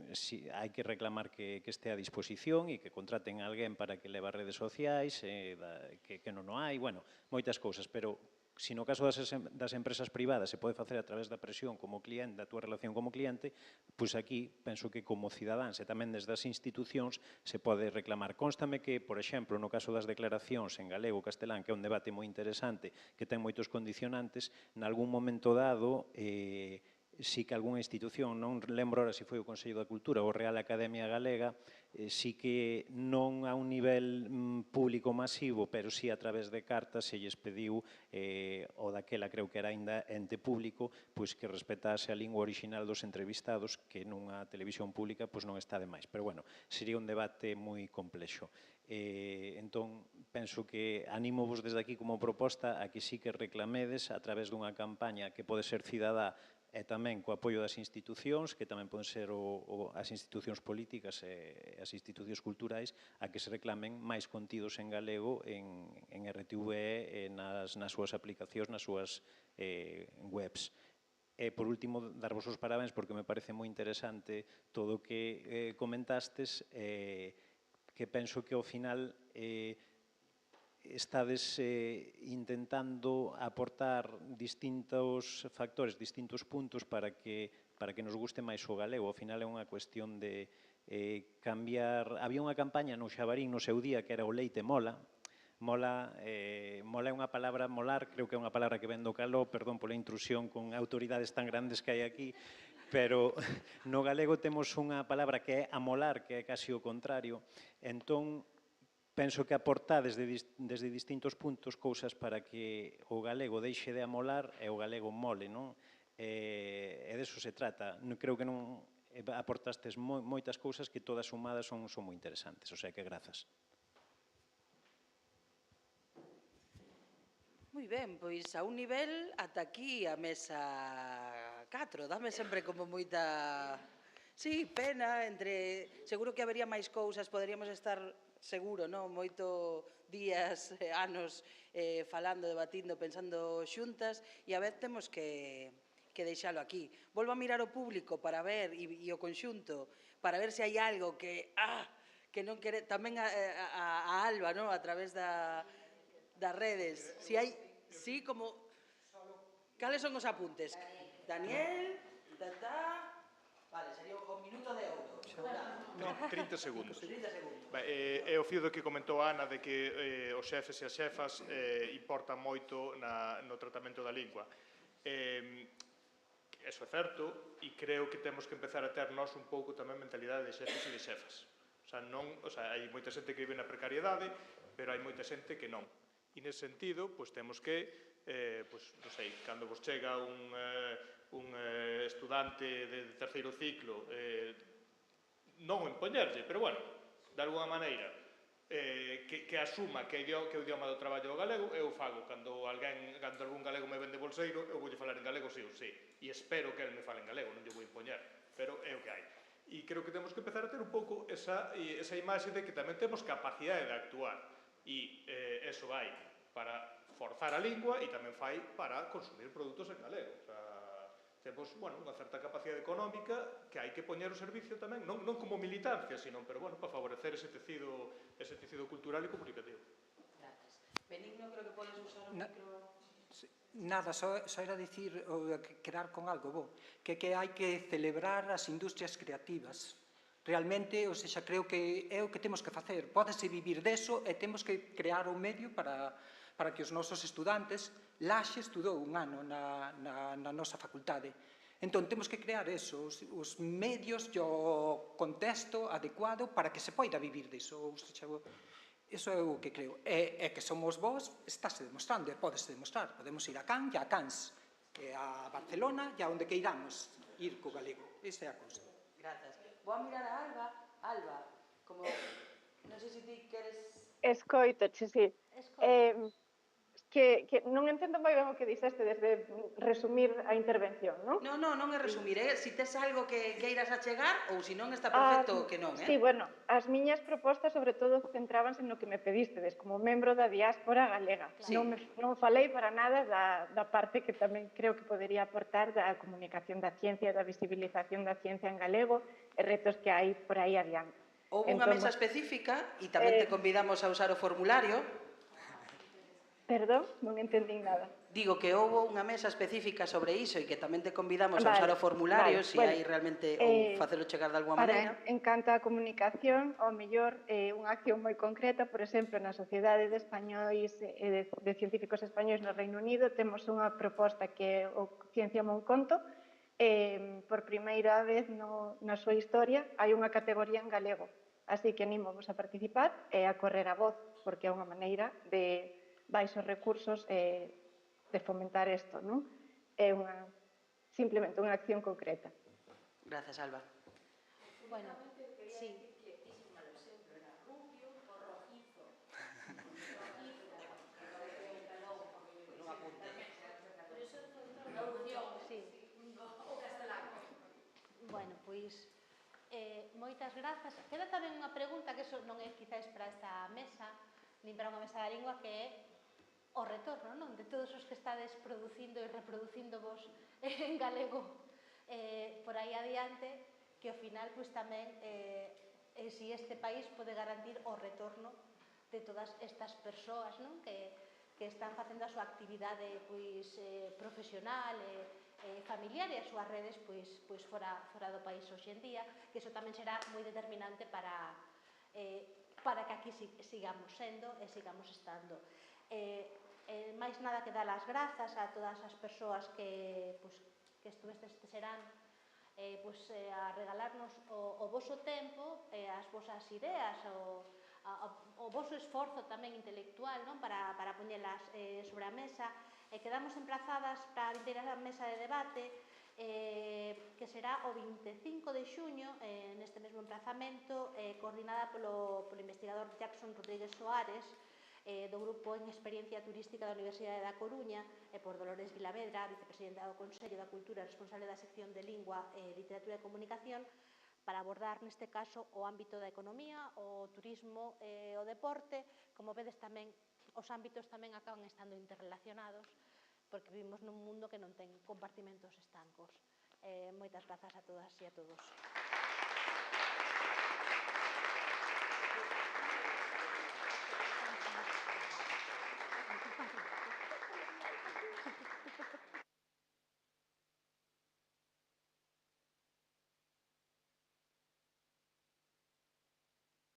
hai que reclamar que este a disposición e que contraten a alguén para que leva redes sociais, que non o hai, bueno, moitas cousas, pero se no caso das empresas privadas se pode facer a través da presión como cliente, da túa relación como cliente, pois aquí penso que como cidadáns e tamén desde as institucións se pode reclamar. Constame que, por exemplo, no caso das declaracións en galego e castelán, que é un debate moi interesante, que ten moitos condicionantes, nalgún momento dado si que algunha institución, non lembro ahora se foi o Consello da Cultura ou a Real Academia Galega, si que non a un nivel público masivo, pero si a través de cartas se lles pediu, o daquela creo que era ainda ente público, pois que respetase a lingua original dos entrevistados, que nunha televisión pública pois non está de máis. Pero bueno, sería un debate moi complexo. Entón, penso que animo vos desde aquí como proposta a que sí que reclamedes a través dunha campaña que pode ser cidadá e tamén co apoio das institucións, que tamén poden ser as institucións políticas e as institucións culturais, a que se reclamen máis contidos en galego en RTV e nas súas aplicacións, nas súas webs. E, por último, darvos os parabéns porque me parece moi interesante todo o que comentastes, que penso que ao final estades intentando aportar distintos factores, distintos puntos para que nos guste máis o galego. Ao final é unha cuestión de cambiar... Había unha campaña no Xabarín no seu día que era o leite mola. Mola é unha palabra, molar, creo que é unha palabra que ven do caló, perdón pola intrusión con autoridades tan grandes que hai aquí, pero no galego temos unha palabra que é amolar, que é casi o contrario. Entón, penso que aportades desde distintos puntos cousas para que o galego deixe de amolar e o galego mole, non? E deso se trata. Creo que non aportastes moitas cousas que todas sumadas son moi interesantes, o sea que grazas. Moi ben, pois a un nivel ata aquí a mesa 4, dame sempre como moita... Sí, pena, seguro que habería máis cousas, poderíamos estar... seguro, non? Moito días, anos falando, debatindo, pensando xuntas e a vez temos que deixalo aquí. Volvo a mirar o público para ver e o conxunto, para ver se hai algo que non quere, tamén a Alba, non? A través das redes. Si hai, si, como... Cales son os apuntes? Daniel, Vale, sería o minuto de ouro. 30 segundos. 30 segundos. É o fío do que comentou a Ana de que os xefes e as xefas importan moito no tratamento da lingua. Eso é certo e creo que temos que empezar a ter nós un pouco tamén mentalidade de xefes e de xefas. Hai moita xente que vive na precariedade, pero hai moita xente que non. E nese sentido, temos que, non sei, cando vos chega un estudante de terceiro ciclo, non impoñerlle, pero, bueno, de alguna maneira, que asuma que o idioma do traballo o galego, eu fago, cando algún galego me vende bolseiro, eu voulle falar en galego sí ou sí, e espero que ele me fale en galego, non lle vou impoñer, pero é o que hai. E creo que temos que empezar a ter un pouco esa imaxe de que tamén temos capacidade de actuar, e eso vai para forzar a lingua e tamén fai para consumir produtos en galego. Temos unha certa capacidade económica que hai que poñer o servicio tamén, non como militancia, sino para favorecer ese tecido cultural e comunicativo. Benigno, creo que podes usar o micro... Nada, só era dicir, quedar con algo, que hai que celebrar as industrias creativas. Realmente, creo que é o que temos que facer. Pódese vivir deso e temos que crear un medio para que os nosos estudantes... Laxe estudou un ano na nosa facultade. Entón, temos que crear eso, os medios e o contexto adecuado para que se poida vivir diso. Iso é o que creo. E que somos vós, estáse demostrando, e podese demostrar. Podemos ir a Cannes e a Cannes, a Barcelona e a onde queiramos. ir co galego. Esta é a cousa. Grazas. Vou a mirar a Alba. Alba, como... Non sei se ti queres... Escoitoche, sí. Que non entendo moi ben o que dixeste desde resumir a intervención, non? Non é resumir, si tes algo que queiras achegar ou se non está perfecto que non, Sí, bueno, as miñas propostas sobre todo centrábanse no que me pedístedes como membro da diáspora galega. Non falei para nada da parte que tamén creo que podería aportar da comunicación da ciencia, da visibilización da ciencia en galego e retos que hai por aí adiante. Houve unha mesa específica e tamén te convidamos a usar o formulario. Perdón, non entendín nada. Digo que houve unha mesa específica sobre iso e que tamén te convidamos a usar o formulario se hai realmente ou facelo chegar de alguma maneira. En canto á comunicación, ao mellor unha acción moi concreta, por exemplo, na Sociedade de Españois de Científicos Españois no Reino Unido temos unha proposta que é o Ciencia mon conto. Por primeira vez na súa historia hai unha categoría en galego, así que animo-vos a participar e a correr a voz, porque é unha maneira de baixos recursos de fomentar isto, non? É simplemente unha acción concreta. Grazas, Alba. Bueno, sí. Bueno, pois moitas grazas. Queda tamén unha pregunta que non é quizás para esta mesa, nin para unha mesa da lingua, que é o retorno, non? De todos os que estades producindo e reproducindo vos en galego por aí adiante, que ao final pois tamén si este país pode garantir o retorno de todas estas persoas, non? Que están facendo a súa actividade pois profesional e familiar e as súas redes pois fora do país hoxe en día, que iso tamén será moi determinante para que aquí sigamos sendo e sigamos estando. Máis nada que dar as grazas a todas as persoas que estuvestes este serán a regalarnos o voso tempo, as vosas ideas, o voso esforzo tamén intelectual para poñelas sobre a mesa. Quedamos emplazadas para a vindeira mesa de debate que será o 25 de xuño neste mesmo emplazamento, coordinada polo investigador Jackson Rodríguez Soares do Grupo en Experiencia Turística da Universidade da Coruña e por Dolores Vilavedra, vicepresidenta do Consello da Cultura e responsable da sección de Lingua, Literatura e Comunicación, para abordar neste caso o ámbito da economía, o turismo e o deporte. Como vedes tamén, os ámbitos tamén acaban estando interrelacionados porque vivimos nun mundo que non ten compartimentos estancos. Moitas grazas a todas e a todos.